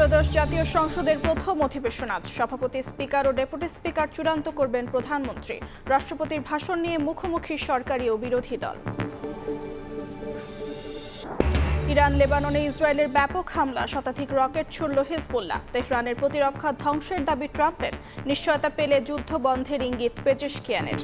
ত্রয়োদশ জাতীয় সংসদের প্রথম অধিবেশন আজ। সভাপতি, স্পিকার ও ডেপুটি স্পিকার চূড়ান্ত করবেন প্রধানমন্ত্রী। রাষ্ট্রপতির ভাষণ নিয়ে মুখোমুখি সরকারি ও বিরোধী দল। ইরান লেবাননে ইসরায়েলের ব্যাপক হামলা, শতাধিক রকেট ছুড়ল হিজবুল্লাহ। তেহরানের প্রতিরক্ষা ধ্বংসের দাবি ট্রাম্পের। নিশ্চয়তা পেলে যুদ্ধ বন্ধের ইঙ্গিত পেজেশকিয়ানের।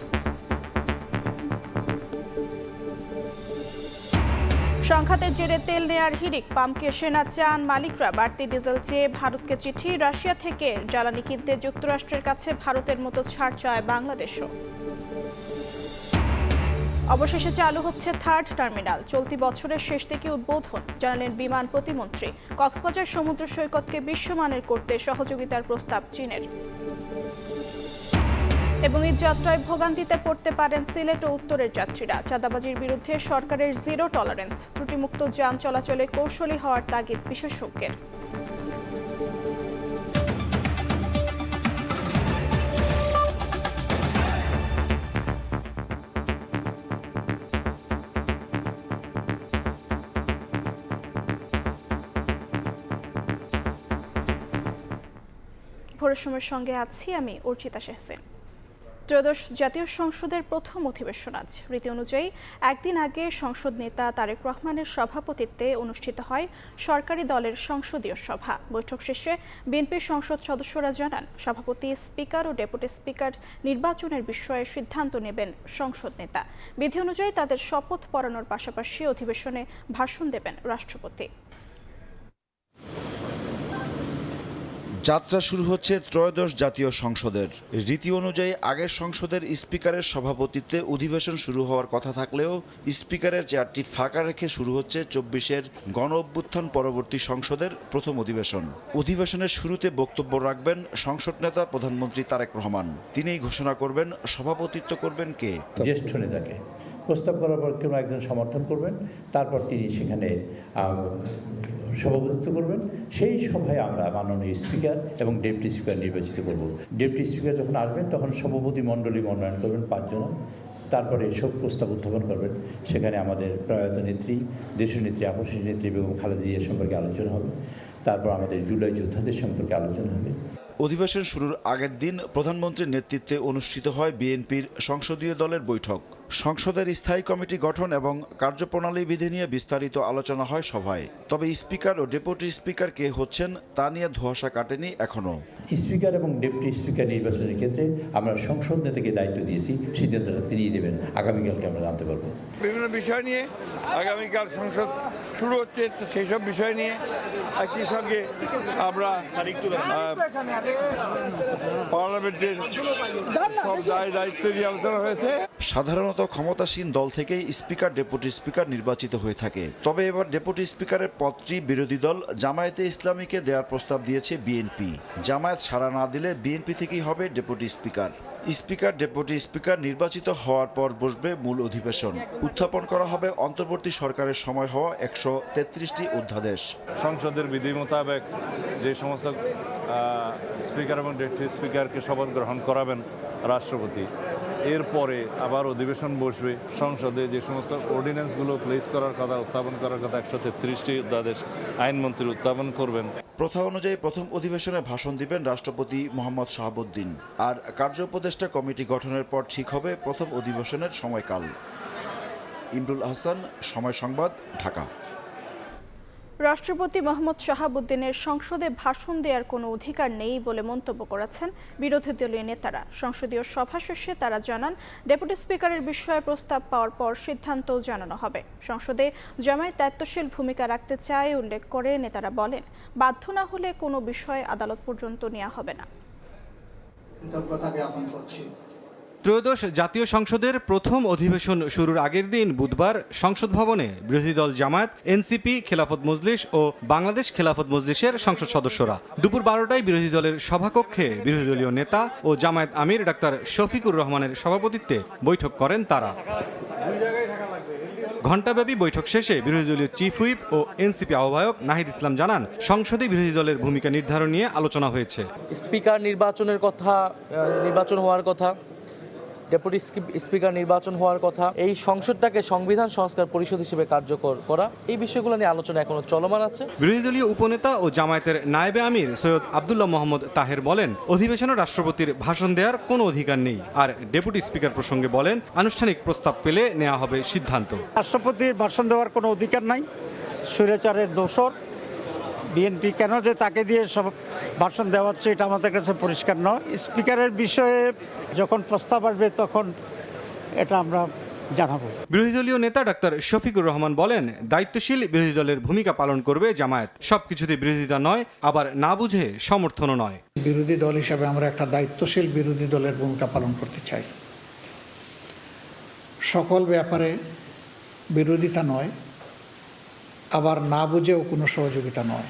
সংঘাতের জেরে তেল নেয়ার হিড়িক, পাম্পকে সেনা চান মালিকরা। বাড়তি ডিজেল চেয়ে ভারতকে চিঠি। রাশিয়া থেকে জ্বালানি কিনতে যুক্তরাষ্ট্রের কাছে ভারতের মতো ছাড় চায় বাংলাদেশও। অবশেষে চালু হচ্ছে থার্ড টার্মিনাল। চলতি বছরের শেষ থেকে উদ্বোধন, জানালেন বিমান প্রতিমন্ত্রী। কক্সবাজার সমুদ্র সৈকতকে বিশ্বমানের করতে সহযোগিতার প্রস্তাব চীনের। এবং এই যাত্রায় ভোগান্তিতে পড়তে পারেন সিলেট ও উত্তরের যাত্রীরা। চাঁদাবাজির বিরুদ্ধে সরকারের জিরো টলারেন্স। ত্রুটিমুক্ত যান চলাচলে কৌশলী হওয়ার তাগিদ বিশেষজ্ঞের। ভোরের সময়ের সঙ্গে আছি আমি অর্চিতা শেহসিন। ত্রয়োদশ জাতীয় সংসদের প্রথম অধিবেশন আজ। রীতি অনুযায়ী একদিন আগে সংসদ নেতা তারেক রহমানের সভাপতিত্বে অনুষ্ঠিত হয় সরকারি দলের সংসদীয় সভা। বৈঠক শেষে বিএনপির সংসদ সদস্যরা জানান, সভাপতি, স্পিকার ও ডেপুটি স্পিকার নির্বাচনের বিষয়ে সিদ্ধান্ত নেবেন সংসদ নেতা। বিধি অনুযায়ী তাদের শপথ পড়ানোর পাশাপাশি অধিবেশনে ভাষণ দেবেন রাষ্ট্রপতি। যাত্রা শুরু হচ্ছে ত্রয়োদশ জাতীয় সংসদের। রীতি অনুযায়ী আগের সংসদের স্পিকারের সভাপতিত্বে অধিবেশন শুরু হওয়ার কথা থাকলেও স্পিকারের চেয়ারটি ফাঁকা রেখে শুরু হচ্ছে ২৪-এর গণ অভ্যুত্থান পরবর্তী সংসদের প্রথম অধিবেশন। অধিবেশনের শুরুতে বক্তব্য রাখবেন সংসদ নেতা প্রধানমন্ত্রী তারেক রহমান। তিনিই ঘোষণা করবেন সভাপতিত্ব করবেন কে। জ্যেষ্ঠ নেতাকে প্রস্তাব করার পর কেউ একজন সমর্থন করবেন, তারপর তিনি সেখানে সভাপতিত্ব করবেন। সেই সভায় আমরা মাননীয় স্পিকার এবং ডেপুটি স্পিকার নির্বাচিত করব। ডেপুটি স্পিকার যখন আসবেন তখন সভাপতি মণ্ডলী মনোনয়ন করবেন ৫ জন। তারপরে শোক প্রস্তাব উত্থাপন করবেন। সেখানে আমাদের প্রয়াত নেত্রী, দেশনেত্রী, আপসী নেত্রী বেগম খালেদা জিয়া সম্পর্কে আলোচনা হবে। তারপর আমাদের জুলাই যোদ্ধাদের সম্পর্কে আলোচনা হবে। অধিবেশন শুরুর আগের দিন প্রধানমন্ত্রীর নেতৃত্বে অনুষ্ঠিত হয় বিএনপির সংসদীয় দলের বৈঠক। সংসদের স্থায়ী কমিটি গঠন এবং কার্যপ্রণালী বিধি নিয়ে বিস্তারিত আলোচনা হয় সভায়। তবে স্পিকার ও ডেপুটি স্পিকার কে হচ্ছেন তা নিয়ে ধোঁয়াশা কাটেনি এখনও। স্পিকার এবং ডেপুটি স্পিকার নির্বাচনের ক্ষেত্রে আমরা সংসদ নেতাকে দায়িত্ব দিয়েছি, সিদ্ধান্তটা তিনিই দেবেন। আগামীকালকে আমরা জানতে পারবো। বিভিন্ন বিষয় নিয়ে আগামীকাল সংসদ শুরু হচ্ছে, সেই সব বিষয় নিয়ে একই সঙ্গে আমরা পার্লামেন্টের সব দায়িত্ব নিয়ে আলোচনা হয়েছে। সাধারণত ক্ষমতাসীন দল থেকেই স্পিকার, ডেপুটি স্পিকার নির্বাচিত হয়ে থাকে। তবে এবার ডেপুটি স্পিকারের পদটি বিরোধী দল জামায়াতে ইসলামীকে দেওয়ার প্রস্তাব দিয়েছে বিএনপি। জামায়াত সাড়া না দিলে বিএনপি থেকেই হবে deputy speaker. Speaker, deputy speaker নির্বাচিত হওয়ার পর বসবে মূল অধিবেশন। উত্থাপন করা হবে অন্তর্বর্তী সরকারের সময় হওয়া ১৩৩টি অধ্যাদেশ। সংসদের বিধি মোতাবেক যে সমস্ত স্পিকার এবং ডেপুটি স্পিকারকে শপথ গ্রহণ করাবেন রাষ্ট্রপতি, এরপরে আবার অধিবেশন বসবে। সংসদে যে সমস্ত অর্ডিন্যান্সগুলো প্লেস করার কথা, উত্থাপন করার কথা ১৩৩টি অধ্যাদেশ আইনমন্ত্রী উত্থাপন করবেন। প্রথা অনুযায়ী প্রথম অধিবেশনে ভাষণ দিবেন রাষ্ট্রপতি মোহাম্মদ শাহাবুদ্দিন। আর কার্য উপদেষ্টা কমিটি গঠনের পর ঠিক হবে প্রথম অধিবেশনের সময়কাল। ইমরুল আহসান, সময় সংবাদ, ঢাকা। রাষ্ট্রপতি মোহাম্মদ শাহাবুদ্দিনের সংসদে ভাষণ দেওয়ার কোনো অধিকার নেই বলে মন্তব্য করেছেন বিরোধী দলীয় নেতারা। সংসদীয় সভা শেষে তারা জানান, ডেপুটি স্পিকারের বিষয়ে প্রস্তাব পাওয়ার পর সিদ্ধান্ত জানানো হবে। সংসদে জামায়াত দায়িত্বশীল ভূমিকা রাখতে চায় উল্লেখ করে নেতারা বলেন, বাধ্য না হলে কোনো বিষয় আদালত পর্যন্ত নেওয়া হবে না। ত্রয়োদশ জাতীয় সংসদের প্রথম অধিবেশন শুরুর আগের দিন বুধবার সংসদ ভবনে বিরোধী দল জামায়াত, এনসিপি, খেলাফত মজলিস ও বাংলাদেশ খেলাফত মজলিসের সংসদ সদস্যরা দুপুর ১২টায় বিরোধী দলের সভাকক্ষে বিরোধী দলীয় নেতা ও জামায়াত আমির ডাক্তার শফিকুর রহমানের সভাপতিত্বে বৈঠক করেন তারা। ঘণ্টাব্যাপী বৈঠক শেষে বিরোধী দলীয় চিফ হুইপ ও এনসিপি আহ্বায়ক নাহিদ ইসলাম জানান, সংসদে বিরোধী দলের ভূমিকা নির্ধারণ নিয়ে আলোচনা হয়েছে। স্পিকার নির্বাচনের কথা, নির্বাচন হওয়ার কথা, ডেপুটি স্পিকার নির্বাচন হওয়ার কথা, এই সংসদটাকে সংবিধান সংস্কার পরিষদ হিসেবে কার্যকর করা, এই বিষয়গুলো নিয়ে আলোচনা এখনো চলমান আছে। বিরোধী দলীয় উপনেতা ও জামায়াতের নায়েবে আমির সৈয়দ আব্দুল্লাহ মোহাম্মদ তাহের বলেন, অধিবেশনে রাষ্ট্রপতির ভাষণ দেওয়ার কোনো অধিকার নেই। আর ডেপুটি স্পিকার প্রসঙ্গে বলেন, আনুষ্ঠানিক প্রস্তাব পেলে নেওয়া হবে সিদ্ধান্ত। রাষ্ট্রপতির ভাষণ দেওয়ার কোনো অধিকার নাই, স্বৈরাচারের দোসর। বিএনপি কেন যে তাকে দিয়ে সব ভাষণ দেওয়া হচ্ছে এটা আমাদের কাছে পরিষ্কার নয়। স্পিকারের বিষয়ে যখন প্রস্তাব আসবে তখন এটা আমরা জানাবো। বিরোধী দলীয় নেতা ডাক্তার শফিকুর রহমান বলেন, দায়িত্বশীল বিরোধী দলের ভূমিকা পালন করবে জামায়াত। সবকিছুতে বিরোধিতা নয়, আবার না বুঝে সমর্থনও নয়। বিরোধী দল হিসাবে আমরা একটা দায়িত্বশীল বিরোধী দলের ভূমিকা পালন করতে চাই। সকল ব্যাপারে বিরোধিতা নয়, আবার না বুঝেও কোনো সহযোগিতা নয়।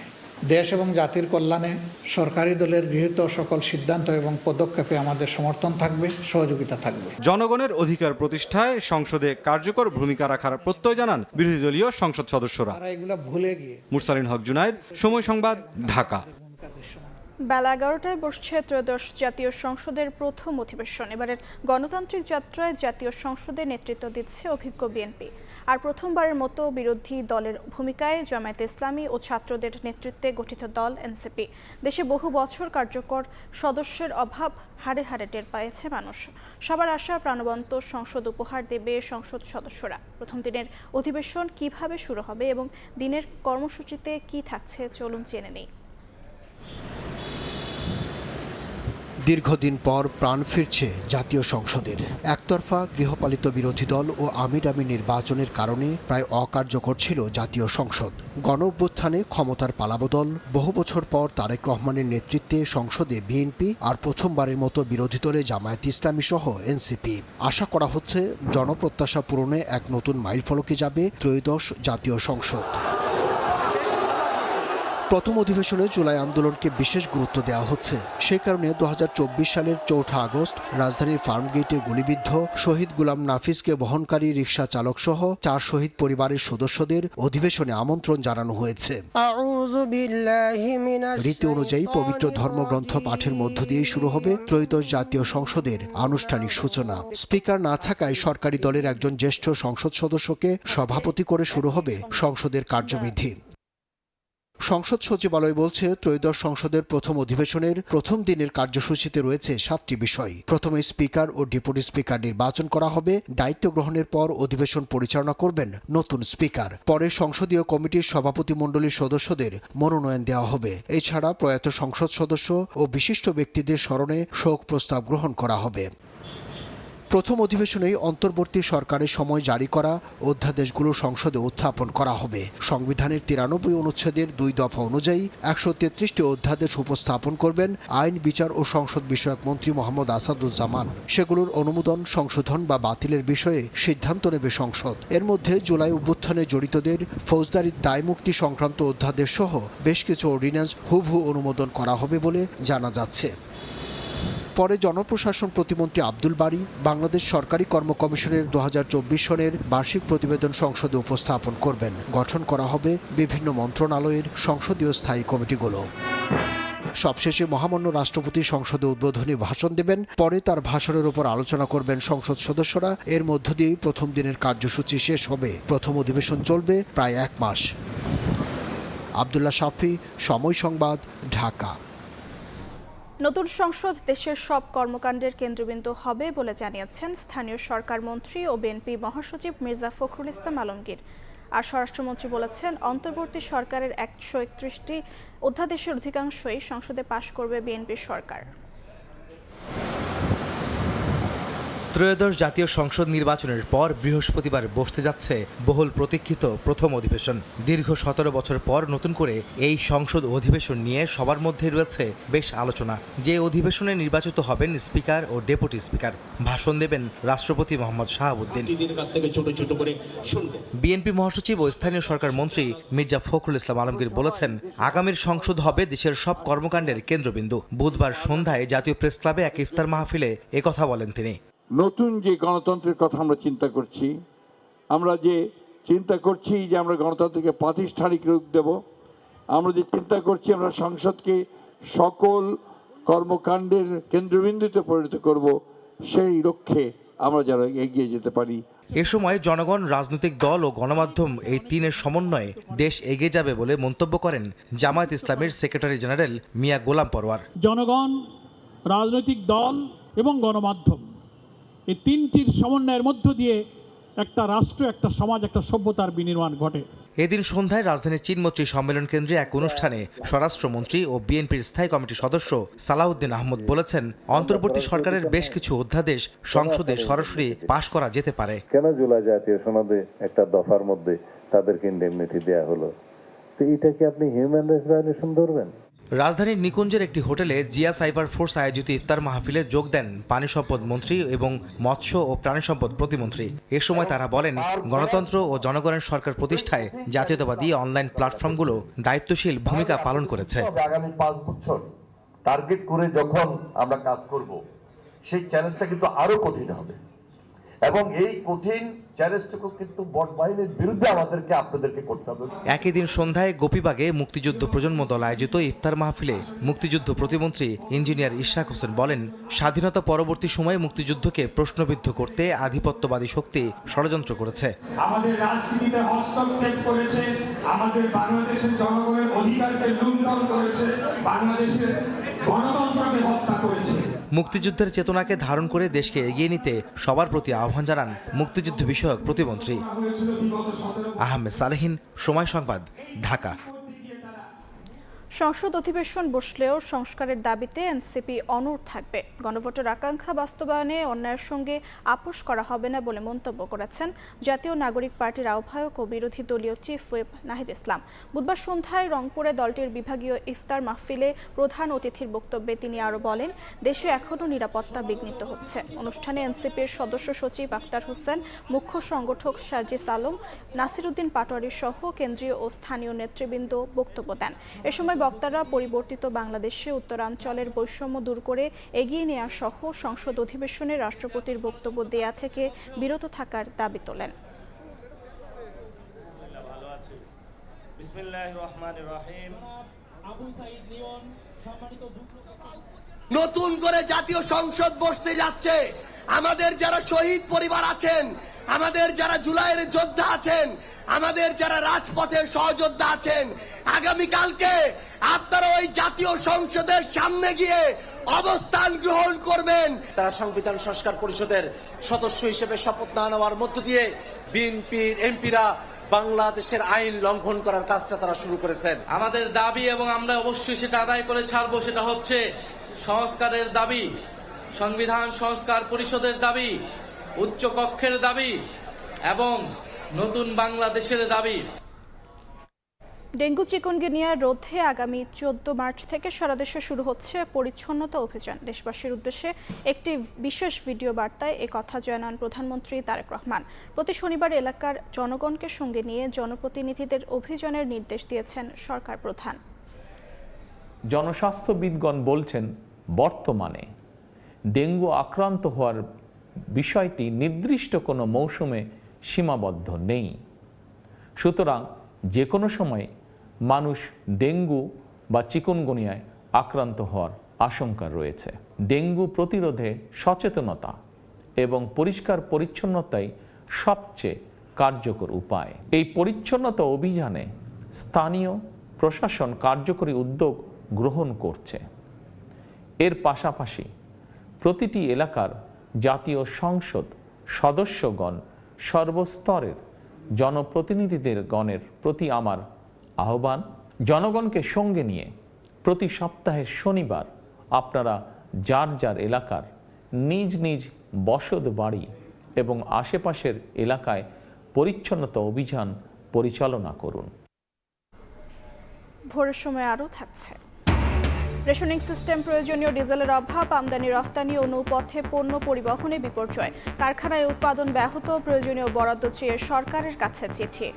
দেশ এবং জাতির কল্যাণে সরকারি দলের গৃহীত সকল সিদ্ধান্ত এবং পদক্ষেপে আমাদের সমর্থন থাকবে, সহযোগিতা থাকবে। জনগণের অধিকার প্রতিষ্ঠায় সংসদে কার্যকর ভূমিকা রাখার প্রত্যয় জানান বিরোধী দলীয় সংসদ সদস্যরা। এগুলো ভুলে গিয়ে মুরসালিন হক জুনায়েদ, সময় সংবাদ, ঢাকা। বেলা 11টায় বসছে ত্রয়োদশ জাতীয় সংসদের প্রথম অধিবেশন। এবারের গণতান্ত্রিক যাত্রায় জাতীয় সংসদে নেতৃত্ব দিচ্ছে অভিজ্ঞ বিএনপি। আর প্রথমবারের মতো বিরোধী দলের ভূমিকায় জামায়াতে ইসলামী ও ছাত্রদের নেতৃত্বে গঠিত দল এনসিপি। দেশে বহু বছর কার্যকর সদস্যের অভাব হাড়ে হাড়ে টের পেয়েছে মানুষ। সবার আশা প্রাণবন্ত সংসদ উপহার দেবে সংসদ সদস্যরা। প্রথম দিনের অধিবেশন কিভাবে শুরু হবে এবং দিনের কর্মসূচিতে কি থাকছে চলুন জেনে নেই। দীর্ঘদিন পর প্রাণ ফিরছে জাতীয় সংসদের। একতরফা গৃহপালিত বিরোধী দল ও আমির নির্বাচনের কারণে প্রায় অকার্যকর ছিল জাতীয় সংসদ। গণ অভ্যুত্থানে ক্ষমতার পালাবদল, বহু বছর পর তারেক রহমানের নেতৃত্বে সংসদে বিএনপি আর প্রথমবারের মতো বিরোধী দলে জামায়াত ইসলামী সহ এনসিপি। আশা করা হচ্ছে জনপ্রত্যাশা পূরণে এক নতুন মাইলফলকে যাবে ত্রয়োদশ জাতীয় সংসদ। প্রথম অধিবেশনে জুলাই আন্দোলনকে বিশেষ গুরুত্ব দেওয়া হচ্ছে। সেই কারণে 2024 সালের 4 আগস্ট রাজধানীর ফার্মগেটে গুলিবিদ্ধ শহীদ গোলাম নাফিসকে বহনকারী রিকশা চালক সহ 4 শহীদ পরিবারের সদস্যদের অধিবেশনে আমন্ত্রণ জানানো হয়েছে। রীতি অনুযায়ী পবিত্র ধর্মগ্রন্থ পাঠের মধ্য দিয়ে শুরু হবে ত্রয়োদশ জাতীয় সংসদের আনুষ্ঠানিক সূচনা। স্পিকার না থাকায় সরকারি দলের একজন জ্যেষ্ঠ সংসদ সদস্যকে সভাপতি করে শুরু হবে সংসদের কার্যবিধি। সংসদ সচিবালয় বলছে, ত্রয়োদশ সংসদের প্রথম অধিবেশনের প্রথম দিনের কার্যসূচিতে রয়েছে 7টি বিষয়। প্রথমে স্পিকার ও ডেপুটি স্পিকার নির্বাচন করা হবে। দায়িত্ব গ্রহণের পর অধিবেশন পরিচালনা করবেন নতুন স্পিকার। পরে সংসদীয় কমিটির সভাপতিমণ্ডলীর সদস্যদের মনোনয়ন দেওয়া হবে। এছাড়া প্রয়াত সংসদ সদস্য ও বিশিষ্ট ব্যক্তিদের স্মরণে শোক প্রস্তাব গ্রহণ করা হবে। প্রথম অধিবেশনেই অন্তর্বর্তী সরকারের সময় জারি করা অধ্যাদেশগুলো সংসদে উত্থাপন করা হবে। সংবিধানের 93 অনুচ্ছেদের 2 দফা অনুযায়ী 133টি অধ্যাদেশ উপস্থাপন করবেন আইন, বিচার ও সংসদ বিষয়ক মন্ত্রী মোহাম্মদ আসাদুজ্জামান। সেগুলোর অনুমোদন, সংশোধন বা বাতিলের বিষয়ে সিদ্ধান্ত নেবে সংসদ। এর মধ্যে জুলাই অভ্যুত্থানে জড়িতদের ফৌজদারি দায়মুক্তি সংক্রান্ত অধ্যাদেশ সহ বেশ কিছু অর্ডিন্যান্স হুবহু অনুমোদন করা হবে বলে জানা যাচ্ছে। পরে জনপ্রশাসন প্রতিমন্ত্রী আব্দুল বারী বাংলাদেশ সরকারি কর্ম কমিশনের 2024 সনের বার্ষিক প্রতিবেদন সংসদে উপস্থাপন করবেন। গঠন করা হবে বিভিন্ন মন্ত্রণালয়ের সংসদীয় স্থায়ী কমিটিগুলো। সবশেষে মহামান্য রাষ্ট্রপতি সংসদে উদ্বোধনী ভাষণ দেবেন। পরে তার ভাষণের উপর আলোচনা করবেন সংসদ সদস্যরা। এর মধ্য দিয়েই প্রথম দিনের কার্যসূচি শেষ হবে। প্রথম অধিবেশন চলবে প্রায় 1 মাস। আব্দুল্লাহ শাফি, সময় সংবাদ, ঢাকা। নতুন সংসদ দেশের সব কর্মকাণ্ডের কেন্দ্রবিন্দু হবে বলে জানিয়েছেন স্থানীয় সরকার মন্ত্রী ও বিএনপি মহাসচিব মির্জা ফখরুল ইসলাম আলমগীর। আর স্বরাষ্ট্রমন্ত্রী বলেছেন, অন্তর্বর্তী সরকারের 131টি অধ্যাদেশের অধিকাংশই সংসদে পাশ করবে বিএনপি সরকার। ত্রয়োদশ জাতীয় সংসদ নির্বাচনের পর বৃহস্পতিবার বসতে যাচ্ছে বহুল প্রতীক্ষিত প্রথম অধিবেশন। দীর্ঘ 17 বছর পর নতুন করে এই সংসদ অধিবেশন নিয়ে সবার মধ্যে রয়েছে বেশ আলোচনা। যে অধিবেশনে নির্বাচিত হবেন স্পিকার ও ডেপুটি স্পিকার। ভাষণ দেবেন রাষ্ট্রপতি মোহাম্মদ শাহাবুদ্দিন। বিএনপি মহাসচিব ও স্থানীয় সরকার মন্ত্রী মির্জা ফখরুল ইসলাম আলমগীর বলেছেন, আগামীর সংসদ হবে দেশের সব কর্মকাণ্ডের কেন্দ্রবিন্দু। বুধবার সন্ধ্যায় জাতীয় প্রেস ক্লাবে এক ইফতার মাহফিলে একথা বলেন তিনি। নতুন যে গণতন্ত্রের কথা আমরা চিন্তা করছি, যে আমরা গণতন্ত্রকে প্রাতিষ্ঠানিক রূপ দেব, আমরা যে চিন্তা করছি আমরা সংসদকে সকল কর্মকাণ্ডের কেন্দ্রবিন্দুতে পরিণত করব, সেই লক্ষ্যে আমরা যারা এগিয়ে যেতে পারি। এ সময় জনগণ, রাজনৈতিক দল ও গণমাধ্যম এই তিনের সমন্বয়ে দেশ এগিয়ে যাবে বলে মন্তব্য করেন জামায়াত ইসলামীর সেক্রেটারি জেনারেল মিয়া গোলাম পরওয়ার। জনগণ, রাজনৈতিক দল এবং গণমাধ্যম এই তিনটির সমন্বয়ের মধ্য দিয়ে একটা রাষ্ট্র, একটা সমাজ, একটা সভ্যতার বিনির্মাণ ঘটে। এদিন সন্ধ্যায় রাজধানীর চীনমৈত্রী সম্মেলন কেন্দ্রে এক অনুষ্ঠানে স্বরাষ্ট্রমন্ত্রী ও বিএনপির স্থায়ী কমিটির সদস্য সালাউদ্দিন আহমদ বলেছেন, অন্তর্বর্তী সরকারের বেশ কিছু অধ্যাদেশ সংসদে সরাসরি পাশ করা যেতে পারে। কেন জুলাই জাতীয় সনদে একটা দফার মধ্যে তাদেরকে ইনডেমনিটি দেয়া হলো? তো এটা কি আপনি হিউম্যান রাইটস ভায়োলেশন ধরবেন? রাজধানীর নিকুঞ্জের একটি হোটেলে জিয়া সাইবার ফোর্স আয়োজিত ইফতার মাহফিলে যোগ দেন পানি সম্পদ মন্ত্রী এবং মৎস্য ও প্রাণী সম্পদ প্রতিমন্ত্রী। এ সময় তারা বলেন, গণতন্ত্র ও জনগণের সরকার প্রতিষ্ঠায় জাতীয়তাবাদী অনলাইন প্ল্যাটফর্মগুলো দায়িত্বশীল ভূমিকা পালন করেছে। আগামী 5 বছর টার্গেট করে যখন আমরা কাজ করব, সেই চ্যালেঞ্জটা কিন্তু আরো কঠিন হবে এবং এই কঠিন চ্যালেঞ্জটুকু কিন্তু বট বাহিনীর বিরুদ্ধে আমাদেরকে আপনাদেরকে করতে হবে। একই দিন সন্ধ্যায় গোপীবাগে মুক্তিযুদ্ধ প্রজন্ম দল আয়োজিত ইফতার মাহফিলে মুক্তিযুদ্ধ প্রতিমন্ত্রী ইঞ্জিনিয়ার ইশরাক হোসেন বলেন, স্বাধীনতা পরবর্তী সময়ে মুক্তিযুদ্ধকে প্রশ্নবিদ্ধ করতে আধিপত্যবাদী শক্তি ষড়যন্ত্র করেছে। আমাদের রাজনীতিতে হস্তক্ষেপ করেছে, আমাদের বাংলাদেশের জনগণের অধিকারকে লুণ্ঠন করেছে, বাংলাদেশের গণতন্ত্রকে হত্যা করেছে। মুক্তিযুদ্ধের চেতনাকে ধারণ করে দেশকে এগিয়ে নিতে সবার প্রতি আহ্বান জানান মুক্তিযুদ্ধ বিষয়ক প্রতিমন্ত্রী। আহমেদ সালেহিন, সময় সংবাদ, ঢাকা। সংসদ অধিবেশন বসলেও সংস্কারের দাবিতে এনসিপি অনড় থাকবে। গণভোটের আকাঙ্ক্ষা বাস্তবায়নে অন্যায়ের সঙ্গে আপোষ করা হবে না বলে মন্তব্য করেছেন জাতীয় নাগরিক পার্টির আহ্বায়ক ও বিরোধী দলীয় চিফ হুইপ নাহিদ ইসলাম। বুধবার সন্ধ্যায় রংপুরে দলটির বিভাগীয় ইফতার মাহফিলে প্রধান অতিথির বক্তব্যে তিনি আরও বলেন, দেশে এখনও নিরাপত্তা বিঘ্নিত হচ্ছে। অনুষ্ঠানে এনসিপির সদস্য সচিব আক্তার হোসেন, মুখ্য সংগঠক সার্জিস আলম, নাসিরউদ্দিন পাটোয়ারি সহ কেন্দ্রীয় ও স্থানীয় নেতৃবৃন্দ বক্তব্য দেন। এ সময় বক্তারা পরিবর্তিত বাংলাদেশে উত্তরাঞ্চলের বৈষম্য দূর করে এগিয়ে নেওয়া সহ সংসদ অধিবেশনে রাষ্ট্রপতির বক্তব্য দেয়া থেকে বিরত থাকার দাবি তোলেন। নতুন করে জাতীয় সংসদ বসতে যাচ্ছে। আমাদের যারা শহীদ পরিবার আছেন, আমাদের যারা জুলাইয়ের যোদ্ধা আছেন, আমাদের যারা রাজপথের সহযোদ্ধা আছেন, আগামীকালকে আপনারা ওই জাতীয় সংসদের সামনে গিয়ে অবস্থান গ্রহণ করবেন। তারা সংবিধান সংস্কার পরিষদের সদস্য হিসেবে শপথ না নেওয়ার মধ্য দিয়ে বিএনপির এমপিরা বাংলাদেশের আইন লঙ্ঘন করার কাজটা তারা শুরু করেছেন। আমাদের দাবি এবং আমরা অবশ্যই সেটা আদায় করে ছাড়বো, সেটা হচ্ছে সংস্কারের দাবি, সংবিধান সংস্কার পরিষদের দাবি, উচ্চ কক্ষের দাবি এবং নতুন বাংলাদেশের দাবি। ডেঙ্গু চিকুনগুনিয়া রোধে আগামী 14 মার্চ থেকে সারা দেশে শুরু হচ্ছে পরিচ্ছন্নতা অভিযান। দেশবাসীর উদ্দেশ্যে একটি বিশেষ ভিডিও বার্তায় একথা জানান প্রধানমন্ত্রী তারেক রহমান। প্রতি শনিবার এলাকার জনগণকে সঙ্গে নিয়ে জনপ্রতিনিধিদের অভিযানের নির্দেশ দিয়েছেন সরকার প্রধান। জনস্বাস্থ্যবিদগণ বলছেন, বর্তমানে ডেঙ্গু আক্রান্ত হওয়ার বিষয়টি নির্দিষ্ট কোনো মৌসুমে সীমাবদ্ধ নেই। সুতরাং যে কোনো সময় মানুষ ডেঙ্গু বা চিকুনগুনিয়ায় আক্রান্ত হওয়ার আশঙ্কা রয়েছে। ডেঙ্গু প্রতিরোধে সচেতনতা এবং পরিষ্কার পরিচ্ছন্নতাই সবচেয়ে কার্যকর উপায়। এই পরিচ্ছন্নতা অভিযানে স্থানীয় প্রশাসন কার্যকরী উদ্যোগ গ্রহণ করছে। এর পাশাপাশি প্রতিটি এলাকার জাতীয় সংসদ সদস্যগণ, সর্বস্তরের জনপ্রতিনিধিদের গণের প্রতি আমার আহ্বান, জনগণকে সঙ্গে নিয়ে প্রতি সপ্তাহের শনিবার আপনারা যার যার এলাকার নিজ নিজ বসত বাড়ি এবং আশেপাশের এলাকায় পরিচ্ছন্নতা অভিযান পরিচালনা করুন। ভোরের সময় আরও থাকছে। রেশনিং সিস্টেম, প্রয়োজনীয় ডিজেলের অভাব, আমদানি রফতানি ও নৌপথে পণ্য পরিবহনে বিপর্যয়, কারখানায় উৎপাদন ব্যাহত, প্রয়োজনীয় বরাদ্দ চেয়ে সরকারের কাছে চিঠি।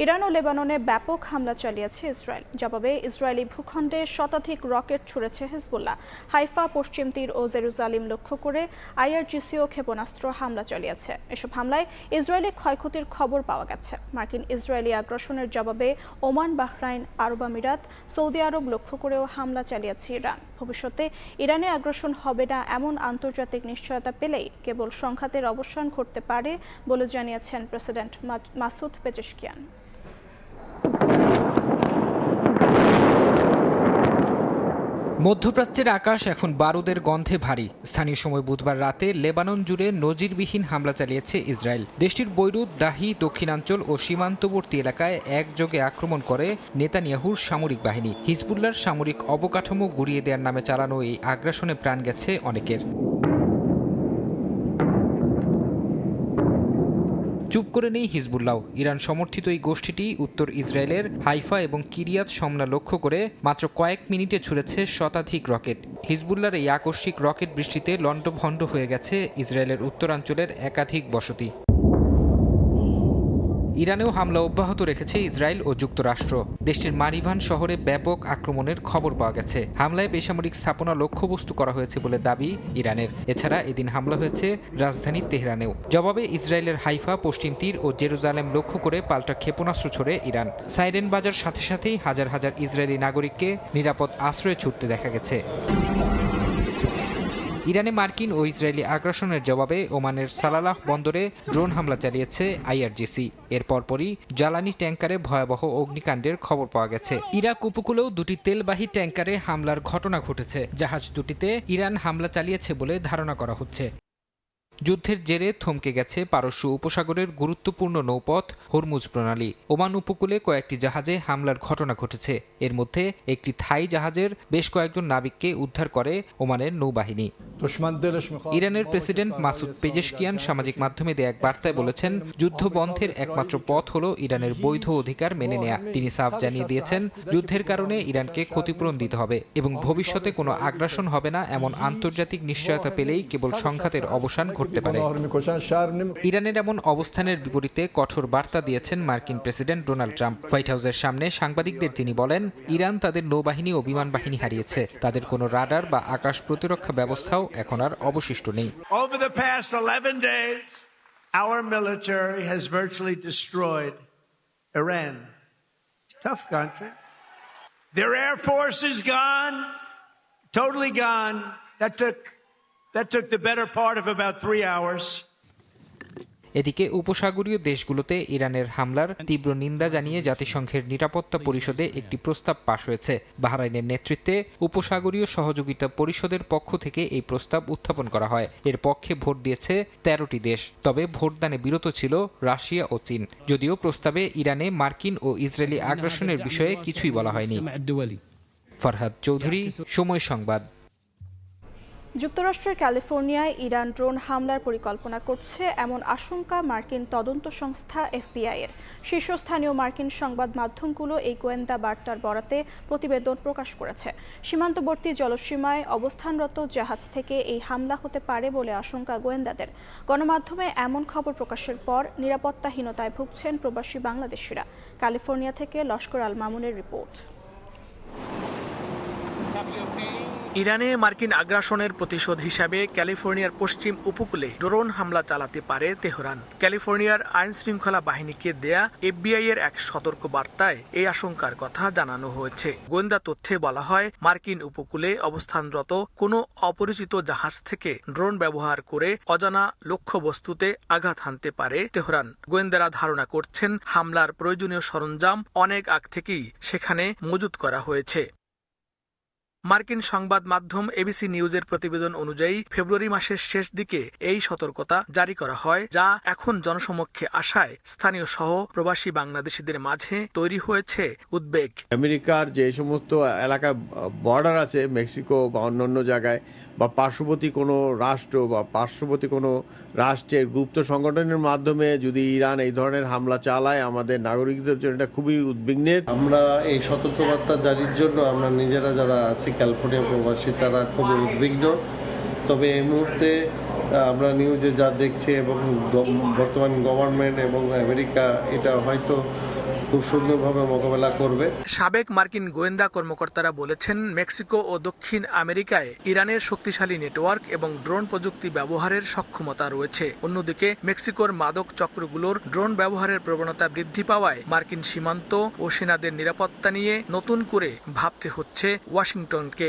ইরান ও লেবাননে ব্যাপক হামলা চালিয়েছে ইসরায়েল। জবাবে ইসরায়েলি ভূখণ্ডে শতাধিক রকেট ছুড়েছে হিজবুল্লাহ। হাইফা, পশ্চিম তীর ও জেরুজালেম লক্ষ্য করে IRGCও ক্ষেপণাস্ত্র হামলা চালিয়েছে। এসব হামলায় ইসরায়েলি ক্ষয়ক্ষতির খবর পাওয়া গেছে। মার্কিন ইসরায়েলি আগ্রাসনের জবাবে ওমান, বাহরাইন, আরব আমিরাত, সৌদি আরব লক্ষ্য করেও হামলা চালিয়েছে ইরান। ভবিষ্যতে ইরানে আগ্রাসন হবে না এমন আন্তর্জাতিক নিশ্চয়তা পেলেই কেবল সংঘাতের অবসান ঘটতে পারে বলে জানিয়েছেন প্রেসিডেন্ট মাসুদ পেজেশকিয়ান। মধ্যপ্রাচ্যের আকাশ এখন বারুদের গন্ধে ভারী। স্থানীয় সময় বুধবার রাতে লেবানন জুড়ে নজিরবিহীন হামলা চালিয়েছে ইসরায়েল। দেশটির বৈরুত, দাহি, দক্ষিণাঞ্চল ও সীমান্তবর্তী এলাকায় একযোগে আক্রমণ করে নেতানিয়াহুর সামরিক বাহিনী। হিজবুল্লাহর সামরিক অবকাঠামো গুঁড়িয়ে দেওয়ার নামে চালানো এই আগ্রাসনে প্রাণ গেছে অনেকের। চুপ করে নেই হিজবুল্লাহ। ইরান সমর্থিত এই গোষ্ঠীটি উত্তর ইসরায়েলের হাইফা এবং কিরিয়াত শমনা লক্ষ্য করে মাত্র কয়েক মিনিটে ছুড়েছে শতাধিক রকেট। হিজবুল্লাহর এই আকস্মিক রকেট বৃষ্টিতে লণ্ডভণ্ড হয়ে গেছে ইসরায়েলের উত্তরাঞ্চলের একাধিক বসতি। ইরানেও হামলা অব্যাহত রেখেছে ইসরায়েল ও যুক্তরাষ্ট্র। দেশটির মারিভান শহরে ব্যাপক আক্রমণের খবর পাওয়া গেছে। হামলায় বেসামরিক স্থাপনা লক্ষ্যবস্তু করা হয়েছে বলে দাবি ইরানের। এছাড়া এদিন হামলা হয়েছে রাজধানী তেহরানেও। জবাবে ইসরায়েলের হাইফা, পশ্চিম তীর ও জেরুজালেম লক্ষ্য করে পাল্টা ক্ষেপণাস্ত্র ছোড়ে ইরান। সাইরেন বাজার সাথে সাথেই হাজার হাজার ইসরায়েলি নাগরিককে নিরাপদ আশ্রয়ে ছুটতে দেখা গেছে। ইরানে মার্কিন ও ইসরায়েলি আগ্রাসনের জবাবে ওমানের সালালাহ বন্দরে ড্রোন হামলা চালিয়েছে IRGC। এর পরপরই জ্বালানি ট্যাঙ্কারে ভয়াবহ অগ্নিকাণ্ডের খবর পাওয়া গেছে। ইরাক উপকূলেও দুটি তেলবাহী ট্যাঙ্কারে হামলার ঘটনা ঘটেছে। জাহাজ দুটিতে ইরান হামলা চালিয়েছে বলে ধারণা করা হচ্ছে। যুদ্ধের জেরে থমকে গেছে পারস্য উপসাগরের গুরুত্বপূর্ণ নৌপথ হরমুজ প্রণালী। ওমান উপকূলে কয়েকটি জাহাজে হামলার ঘটনা ঘটেছে। এর মধ্যে একটি থাই জাহাজের বেশ কয়েকজন নাবিককে উদ্ধার করে ওমানের নৌবাহিনী। ইরানের প্রেসিডেন্ট মাসুদ পেজেশকিয়ান সামাজিক মাধ্যমে দেয়া এক বার্তায় বলেছেন, যুদ্ধ বন্ধের একমাত্র পথ হলো ইরানের বৈধ অধিকার মেনে নেয়া। তিনি সাফ জানিয়ে দিয়েছেন, যুদ্ধের কারণে ইরানকে ক্ষতিপূরণ দিতে হবে এবং ভবিষ্যতে কোনো আগ্রাসন হবে না এমন আন্তর্জাতিক নিশ্চয়তা পেলেই কেবল সংঘাতের অবসান ঘটতে পারে। ইরানের এমন অবস্থানের বিপরীতে কঠোর বার্তা দিয়েছেন মার্কিন প্রেসিডেন্ট ডোনাল্ড ট্রাম্প। হোয়াইট হাউসের সামনে সাংবাদিকদের তিনি বলেন, ইরান তাদের নৌবাহিনী ও বিমান বাহিনী হারিয়েছে। তাদের কোনো রাডার বা আকাশ প্রতিরক্ষা ব্যবস্থাও এখন আর অবশিষ্ট নেই। Over the past 11 days, our military has virtually destroyed Iran. Tough country. Their air force is gone, totally gone. That took the better part of about 3 hours. এদিকে উপসাগরীয় দেশগুলোতে ইরানের হামলার তীব্র নিন্দা জানিয়ে জাতিসংঘের নিরাপত্তা পরিষদে একটি প্রস্তাব পাশ হয়েছে। বাহরাইনের নেতৃত্বে উপসাগরীয় সহযোগিতা পরিষদের পক্ষ থেকে এই প্রস্তাব উত্থাপন করা হয়। এর পক্ষে ভোট দিয়েছে 13টি দেশ। তবে ভোটদানে বিরত ছিল রাশিয়া ও চীন। যদিও প্রস্তাবে ইরানে মার্কিন ও ইসরায়েলি আগ্রাসনের বিষয়ে কিছুই বলা হয়নি। ফরহাদ চৌধুরী, সময় সংবাদ। যুক্তরাষ্ট্রের ক্যালিফোর্নিয়ায় ইরান ড্রোন হামলার পরিকল্পনা করছে এমন আশঙ্কা মার্কিন তদন্ত সংস্থা FBI এর। শীর্ষস্থানীয় মার্কিন সংবাদ মাধ্যমগুলো এই গোয়েন্দা বার্তার বরাতে প্রতিবেদন প্রকাশ করেছে। সীমান্তবর্তী জলসীমায় অবস্থানরত জাহাজ থেকে এই হামলা হতে পারে বলে আশঙ্কা গোয়েন্দাদের। গণমাধ্যমে এমন খবর প্রকাশের পর নিরাপত্তাহীনতায় ভুগছেন প্রবাসী বাংলাদেশিরা। ক্যালিফোর্নিয়া থেকে লস্কর আল মামুনের রিপোর্ট। ইরানে মার্কিন আগ্রাসনের প্রতিশোধ হিসাবে ক্যালিফোর্নিয়ার পশ্চিম উপকূলে ড্রোন হামলা চালাতে পারে তেহরান। ক্যালিফোর্নিয়ার আইন শৃঙ্খলা বাহিনীকে দেয়া FBI এর এক সতর্ক বার্তায় এই আশঙ্কার কথা জানানো হয়েছে। গোয়েন্দা তথ্যে বলা হয়, মার্কিন উপকূলে অবস্থানরত কোনো অপরিচিত জাহাজ থেকে ড্রোন ব্যবহার করে অজানা লক্ষ্যবস্তুতে আঘাত হানতে পারে তেহরান। গোয়েন্দারা ধারণা করছেন, হামলার প্রয়োজনীয় সরঞ্জাম অনেক আগ থেকেই সেখানে মজুত করা হয়েছে। মার্কিন সংবাদ মাধ্যম ABC নিউজের প্রতিবেদন অনুযায়ী ফেব্রুয়ারি মাসের শেষ দিকে এই সতর্কতা জারি করা হয়, যা এখন জনসমক্ষে আসায় স্থানীয় সহ প্রবাসী বাংলাদেশিদের মাঝে তৈরি হয়েছে উদ্বেগ। আমেরিকার যে সমস্ত এলাকা বর্ডার আছে, মেক্সিকো বা অন্যান্য জায়গায়, বা পার্শ্ববর্তী কোনো রাষ্ট্র বা পার্শ্ববর্তী কোনো রাষ্ট্রের গুপ্ত সংগঠনের মাধ্যমে যদি ইরান এই ধরনের হামলা চালায়, আমাদের নাগরিকদের জন্য এটা খুবই উদ্বিগ্নের। আমরা এই সতর্কবার্তা জারির জন্য আমরা নিজেরা যারা আছি ক্যালিফোর্নিয়া প্রবাসী তারা খুবই উদ্বিগ্ন। তবে এই মুহূর্তে আমরা নিউজে যা দেখছি এবং বর্তমান গভর্নমেন্ট এবং আমেরিকা এটা হয়তো খুব সুন্দরভাবে মোকাবেলা করবে। সাবেক মার্কিন গোয়েন্দা কর্মকর্তারা বলেছেন, মেক্সিকো ও দক্ষিণ আমেরিকায় ইরানের শক্তিশালী নেটওয়ার্ক এবং ড্রোন প্রযুক্তি ব্যবহারের সক্ষমতা রয়েছে। অন্যদিকে মেক্সিকোর মাদক চক্রগুলোর ড্রোন ব্যবহারের প্রবণতা বৃদ্ধি পাওয়ায় মার্কিন সীমান্ত ও সেনাদের নিরাপত্তা নিয়ে নতুন করে ভাবতে হচ্ছে ওয়াশিংটনকে।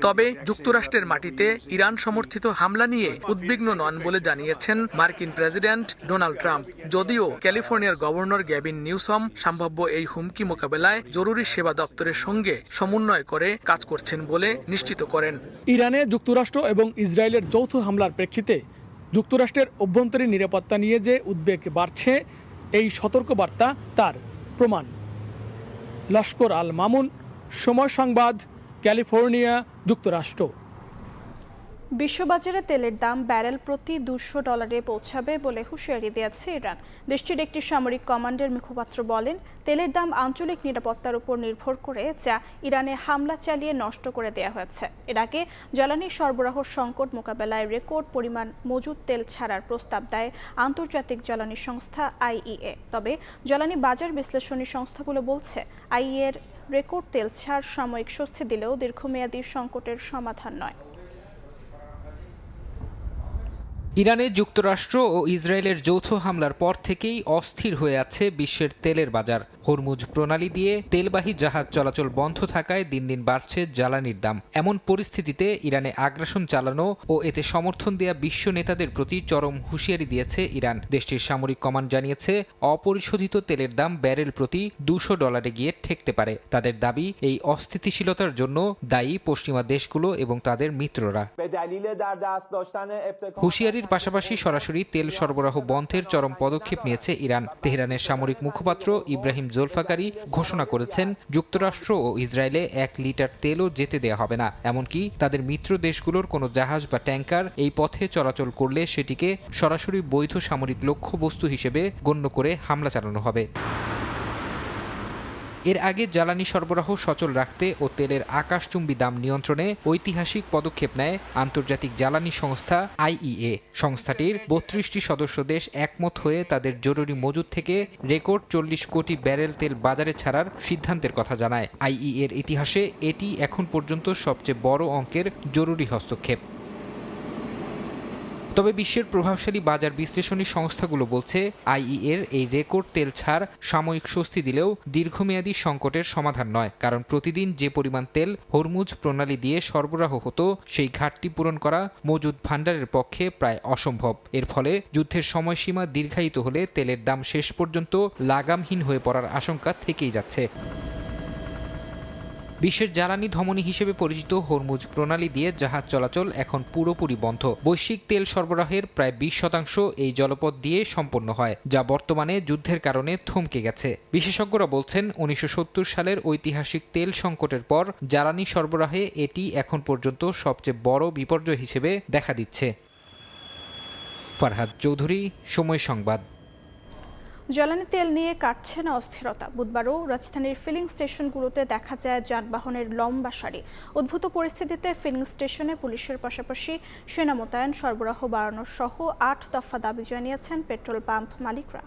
তবে যুক্তরাষ্ট্রের মাটিতে ইরান সমর্থিত হামলা নিয়ে উদ্বিগ্ন নন বলে জানিয়েছেন মার্কিন প্রেসিডেন্ট ডোনাল্ড ট্রাম্প। যদিও ক্যালিফোর্নিয়ার গভর্নর গ্যাভিন নিউসম সম্ভাব্য এই হুমকি মোকাবেলায় জরুরি সেবা দপ্তরের সঙ্গে সমন্বয় করে কাজ করছেন বলে নিশ্চিত করেন। ইরানে যুক্তরাষ্ট্র এবং ইসরায়েলের যৌথ হামলার প্রেক্ষিতে যুক্তরাষ্ট্রের অভ্যন্তরীণ নিরাপত্তা নিয়ে যে উদ্বেগ বাড়ছে, এই সতর্কবার্তা তার প্রমাণ। লস্কর আল মামুন, সময় সংবাদ, ক্যালিফোর্নিয়া, যুক্তরাষ্ট্র। বিশ্ববাজারে তেলের দাম ব্যারেল প্রতি $200 পৌঁছাবে বলে হুঁশিয়ারি দিয়েছে ইরান। দেশটির একটি সামরিক কমান্ডের মুখপাত্র বলেন, তেলের দাম আঞ্চলিক নিরাপত্তার উপর নির্ভর করে, যা ইরানে হামলা চালিয়ে নষ্ট করে দেওয়া হয়েছে। এর আগে জ্বালানি সরবরাহ সংকট মোকাবেলায় রেকর্ড পরিমাণ মজুদ তেল ছাড়ার প্রস্তাব দেয় আন্তর্জাতিক জ্বালানি সংস্থা IEA। তবে জ্বালানি বাজার বিশ্লেষণী সংস্থাগুলো বলছে, IEA এর রেকর্ড তেল ছাড় সাময়িক স্বস্তি দিলেও দীর্ঘমেয়াদী সংকটের সমাধান নয়। ইরানে যুক্তরাষ্ট্র ও ইসরায়েলের যৌথ হামলার পর থেকেই অস্থির হয়ে আছে বিশ্বের তেলের বাজার। হরমুজ প্রণালী দিয়ে তেলবাহী জাহাজ চলাচল বন্ধ থাকায় দিন দিন বাড়ছে জ্বালানির দাম। এমন পরিস্থিতিতে ইরানে আগ্রাসন চালানো ও এতে সমর্থন দেয়া বিশ্ব নেতাদের প্রতি চরম হুঁশিয়ারি দিয়েছে ইরান। দেশটির সামরিক কমান্ড জানিয়েছে, অপরিশোধিত তেলের দাম ব্যারেল প্রতি $200 গিয়ে ঠেকতে পারে। তাদের দাবি, এই অস্থিতিশীলতার জন্য দায়ী পশ্চিমা দেশগুলো এবং তাদের মিত্ররা। হুঁশিয়ারির পাশাপাশি সরাসরি তেল সরবরাহ বন্ধের চরম পদক্ষেপ নিয়েছে ইরান। তেহরানের সামরিক মুখপাত্র ইব্রাহিম জোলফাকারি ঘোষণা করেছেন, যুক্তরাষ্ট্র ও ইসরায়েলে 1 লিটার তেলও যেতে দেয়া হবে না। এমনকি তাদের মিত্র দেশগুলোর কোনো জাহাজ বা ট্যাঙ্কার এই পথে চলাচল করলে সেটিকে সরাসরি বৈধ সামরিক লক্ষ্যবস্তু হিসেবে গণ্য করে হামলা চালানো হবে। এর আগে জ্বালানি সরবরাহ সচল রাখতে ও তেলের আকাশচুম্বী দাম নিয়ন্ত্রণে ঐতিহাসিক পদক্ষেপ নেয় আন্তর্জাতিক জ্বালানি সংস্থা IEA। সংস্থাটির 32টি সদস্য দেশ একমত হয়ে তাদের জরুরি মজুদ থেকে রেকর্ড 40 কোটি ব্যারেল তেল বাজারে ছাড়ার সিদ্ধান্তের কথা জানায়। IEA এর ইতিহাসে এটি এখন পর্যন্ত সবচেয়ে বড় অঙ্কের জরুরি হস্তক্ষেপ। তবে বিশ্বের প্রভাবশালী বাজার বিশ্লেষণী সংস্থাগুলো বলছে, IEA এর এই রেকর্ড তেল ছাড় সাময়িক স্বস্তি দিলেও দীর্ঘমেয়াদী সংকটের সমাধান নয়। কারণ প্রতিদিন যে পরিমাণ তেল হরমুজ প্রণালী দিয়ে সরবরাহ হতো, সেই ঘাটতি পূরণ করা মজুদ ভাণ্ডারের পক্ষে প্রায় অসম্ভব। এর ফলে যুদ্ধের সময়সীমা দীর্ঘায়িত হলে তেলের দাম শেষ পর্যন্ত লাগামহীন হয়ে পড়ার আশঙ্কা থেকেই যাচ্ছে। বিশ্বের জ্বালানি ধমনী হিসেবে পরিচিত হরমুজ প্রণালী দিয়ে জাহাজ চলাচল এখন পুরোপুরি বন্ধ। বৈশ্বিক তেল সরবরাহের প্রায় 20% এই জলপথ দিয়ে সম্পন্ন হয়, যা বর্তমানে যুদ্ধের কারণে থমকে গেছে। বিশেষজ্ঞরা বলছেন, 1970 সালের ঐতিহাসিক তেল সংকটের পর জ্বালানি সরবরাহে এটি এখন পর্যন্ত সবচেয়ে বড় বিপর্যয় হিসেবে দেখা দিচ্ছে। ফারহাদ চৌধুরী, সময় সংবাদ। জ্বালানি তেল নিয়ে কাটছে না অস্থিরতা। বুধবারও রাজধানীর ফিলিং স্টেশনগুলোতে দেখা যায় যানবাহনের লম্বা সারি। উদ্ভূত পরিস্থিতিতে ফিলিং স্টেশনে পুলিশের পাশাপাশি সেনা মোতায়েন, সরবরাহ বাড়ানোর সহ 8 দফা দাবি জানিয়েছেন পেট্রোল পাম্প মালিকরা।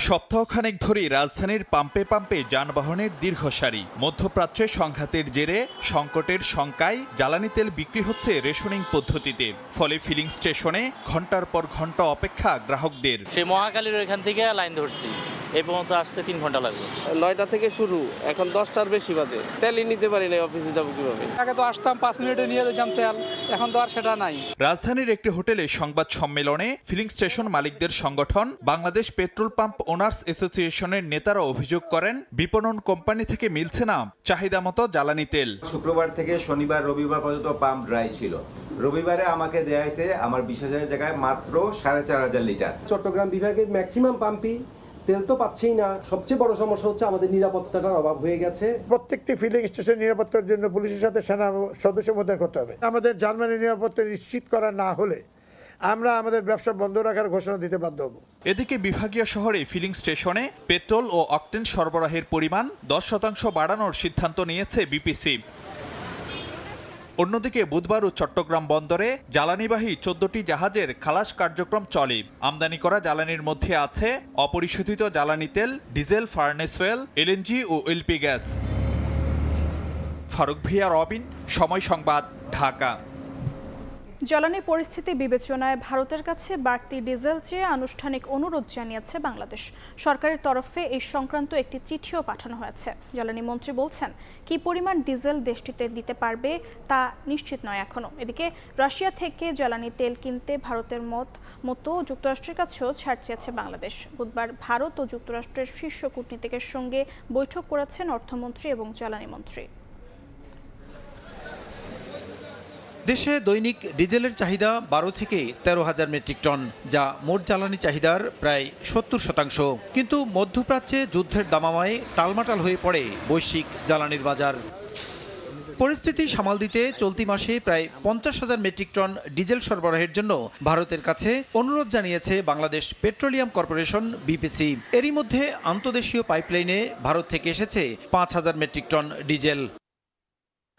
সপ্তাহখানেক ধরেই রাজধানীর পাম্পে পাম্পে যানবাহনের দীর্ঘ সারি। মধ্যপ্রাচ্যে সংঘাতের জেরে সংকটের শঙ্কায় জ্বালানি তেল বিক্রি হচ্ছে রেশনিং পদ্ধতিতে। ফলে ফিলিং স্টেশনে ঘন্টার পর ঘন্টা অপেক্ষা গ্রাহকদের। সেই মহাকালীর ওইখান থেকে লাইন ধরছি, এই পর্যন্ত আসতে 3 ঘন্টা লাগবে। 9টা থেকে শুরু, এখন 10টার বেশি বাজে। তেলই নিতে পারি না, অফিসে যাবো কিভাবে? আগে তো আসতাম 5 মিনিটে নিয়ে যেতাম তেল, এখন তো আর সেটা নাই। রাজধানীর একটি হোটেলে সংবাদ সম্মেলনে ফিলিং স্টেশন মালিকদের সংগঠন বাংলাদেশ পেট্রোল পাম্প ওনার্স অ্যাসোসিয়েশনের নেতারা অভিযোগ করেন, বিপণন কোম্পানি থেকে মিলছে না চাহিদা মতো জ্বালানি তেল। শুক্রবার থেকে শনিবার রবিবার পর্যন্ত পাম্প ড্রাই ছিল। রবিবারে আমাকে দেয়া হয়েছে আমার 20,000 জায়গায় মাত্র 4,500 লিটার। চট্টগ্রাম বিভাগের ম্যাক্সিমাম পাম্পই তেল তো পাচ্ছেই না। সবচেয়ে বড় সমস্যা হচ্ছে আমাদের নিরাপত্তাটার অভাব হয়ে গেছে। প্রত্যেকটি ফিলিং স্টেশন নিরাপত্তার জন্য পুলিশের সাথে সেনা সদস্য মোতায়েন করতে হবে। আমাদের যানবাহনের নিরাপত্তা নিশ্চিত করা না হলে আমরা আমাদের ব্যবসা বন্ধ রাখার ঘোষণা দিতে বাধ্য হব। এদিকে বিভাগীয় শহরে ফিলিং স্টেশনে পেট্রোল ও অকটেন সরবরাহের পরিমাণ 10% বাড়ানোর সিদ্ধান্ত নিয়েছে বিপিসি। অন্যদিকে বুধবার ও চট্টগ্রাম বন্দরে জ্বালানিবাহী 14টি জাহাজের খালাস কার্যক্রম চলে। আমদানি করা জ্বালানির মধ্যে আছে অপরিশোধিত জ্বালানি তেল, ডিজেল, ফার্নেস অয়েল, এলএনজি ও এলপি গ্যাস। ফারুক ভিয়া, রবিন, সময় সংবাদ, ঢাকা। জ্বালানি পরিস্থিতি বিবেচনায় ভারতের কাছে বাড়তি ডিজেল চেয়ে আনুষ্ঠানিক অনুরোধ জানিয়েছে বাংলাদেশ। সরকারের তরফে এই সংক্রান্ত একটি চিঠিও পাঠানো হয়েছে। জ্বালানি মন্ত্রী বলছেন, কি পরিমাণ ডিজেল দেশটিতে দিতে পারবে তা নিশ্চিত নয় এখনো। এদিকে রাশিয়া থেকে জ্বালানি তেল কিনতে ভারতের মতো যুক্তরাষ্ট্রের কাছেও ছাড় চেয়েছে বাংলাদেশ। বুধবার ভারত ও যুক্তরাষ্ট্রের শীর্ষ কূটনীতিকের সঙ্গে বৈঠক করেছেন অর্থমন্ত্রী এবং জ্বালানি মন্ত্রী। দেশে দৈনিক ডিজেলের চাহিদা 12 থেকে 13,000 মেট্রিক টন, যা মোট জ্বালানি চাহিদার প্রায় 70%। কিন্তু মধ্যপ্রাচ্যে যুদ্ধের দামামায় টালমাটাল হয়ে পড়ে বৈশ্বিক জ্বালানির বাজার। পরিস্থিতি সামাল দিতে চলতি মাসে প্রায় 50,000 মেট্রিক টন ডিজেল সরবরাহের জন্য ভারতের কাছে অনুরোধ জানিয়েছে বাংলাদেশ পেট্রোলিয়াম কর্পোরেশন বিপিসি। এরই মধ্যে আন্তদেশীয় পাইপলাইনে ভারত থেকে এসেছে 5,000 মেট্রিক টন ডিজেল।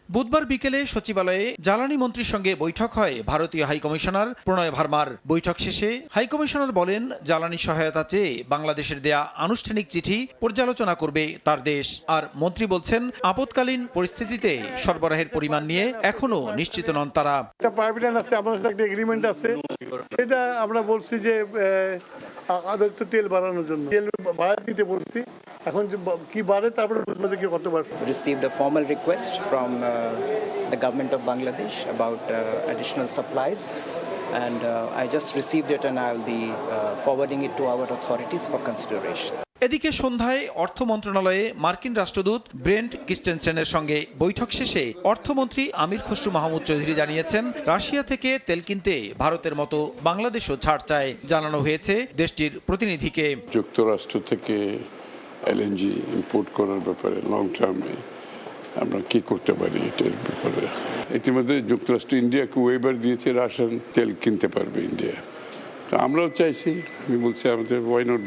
বুধবার বিকেলে সচিবালয়ে জ্বালানি মন্ত্রীর সঙ্গে বৈঠক হয় ভারতীয় হাইকমিশনার প্রণয় ভার্মার। বৈঠক শেষে হাইকমিশনার বলেন, জ্বালানি সহায়তা চেয়ে বাংলাদেশের দেয়া আনুষ্ঠানিক চিঠি পর্যালোচনা করবে তার দেশ। আর মন্ত্রী বলছেন, আপৎকালীন পরিস্থিতিতে সরবরাহের পরিমাণ নিয়ে এখনো নিশ্চিত নন তারা। পাইপলাইন আছে, আমাদের সাথে একটা এগ্রিমেন্ট আছে, সেটা আমরা বলছি যে আরো একটু তেল বাড়ানোর জন্য তেল বাড়া দিতে বলছি। এখন কি বাড়ে তারপরে বুঝবো যে কি কত বাড়ছে। Received a formal request from the government of Bangladesh about additional supplies, and I just received it and I'll be forwarding it to our authorities for consideration. এদিকে সন্ধ্যায় অর্থ মন্ত্রণালয়ে মার্কিন রাষ্ট্রদূত ব্রেন্ট কিস্টেনসেনের সঙ্গে বৈঠক শেষে অর্থমন্ত্রী আমির খসরু মাহমুদ চৌধুরী জানিয়েছেন, রাশিয়া থেকে তেল কিনতে ভারতের মতো বাংলাদেশও ছাড় চায়। জানানো হয়েছে দেশটির প্রতিনিধিকে। যুক্তরাষ্ট্র থেকে এলএনজি ইম্পোর্ট করার ব্যাপারে লং টার্মে আমরা কি করতে পারি এটার ব্যাপারে। ইতিমধ্যে যুক্তরাষ্ট্র ইন্ডিয়াকে ওয়েবার দিয়েছে, রাশিয়ান তেল কিনতে পারবে ইন্ডিয়া। তো আমরাও চাইছি, আমি বলছি আমাদের ওয়াই নট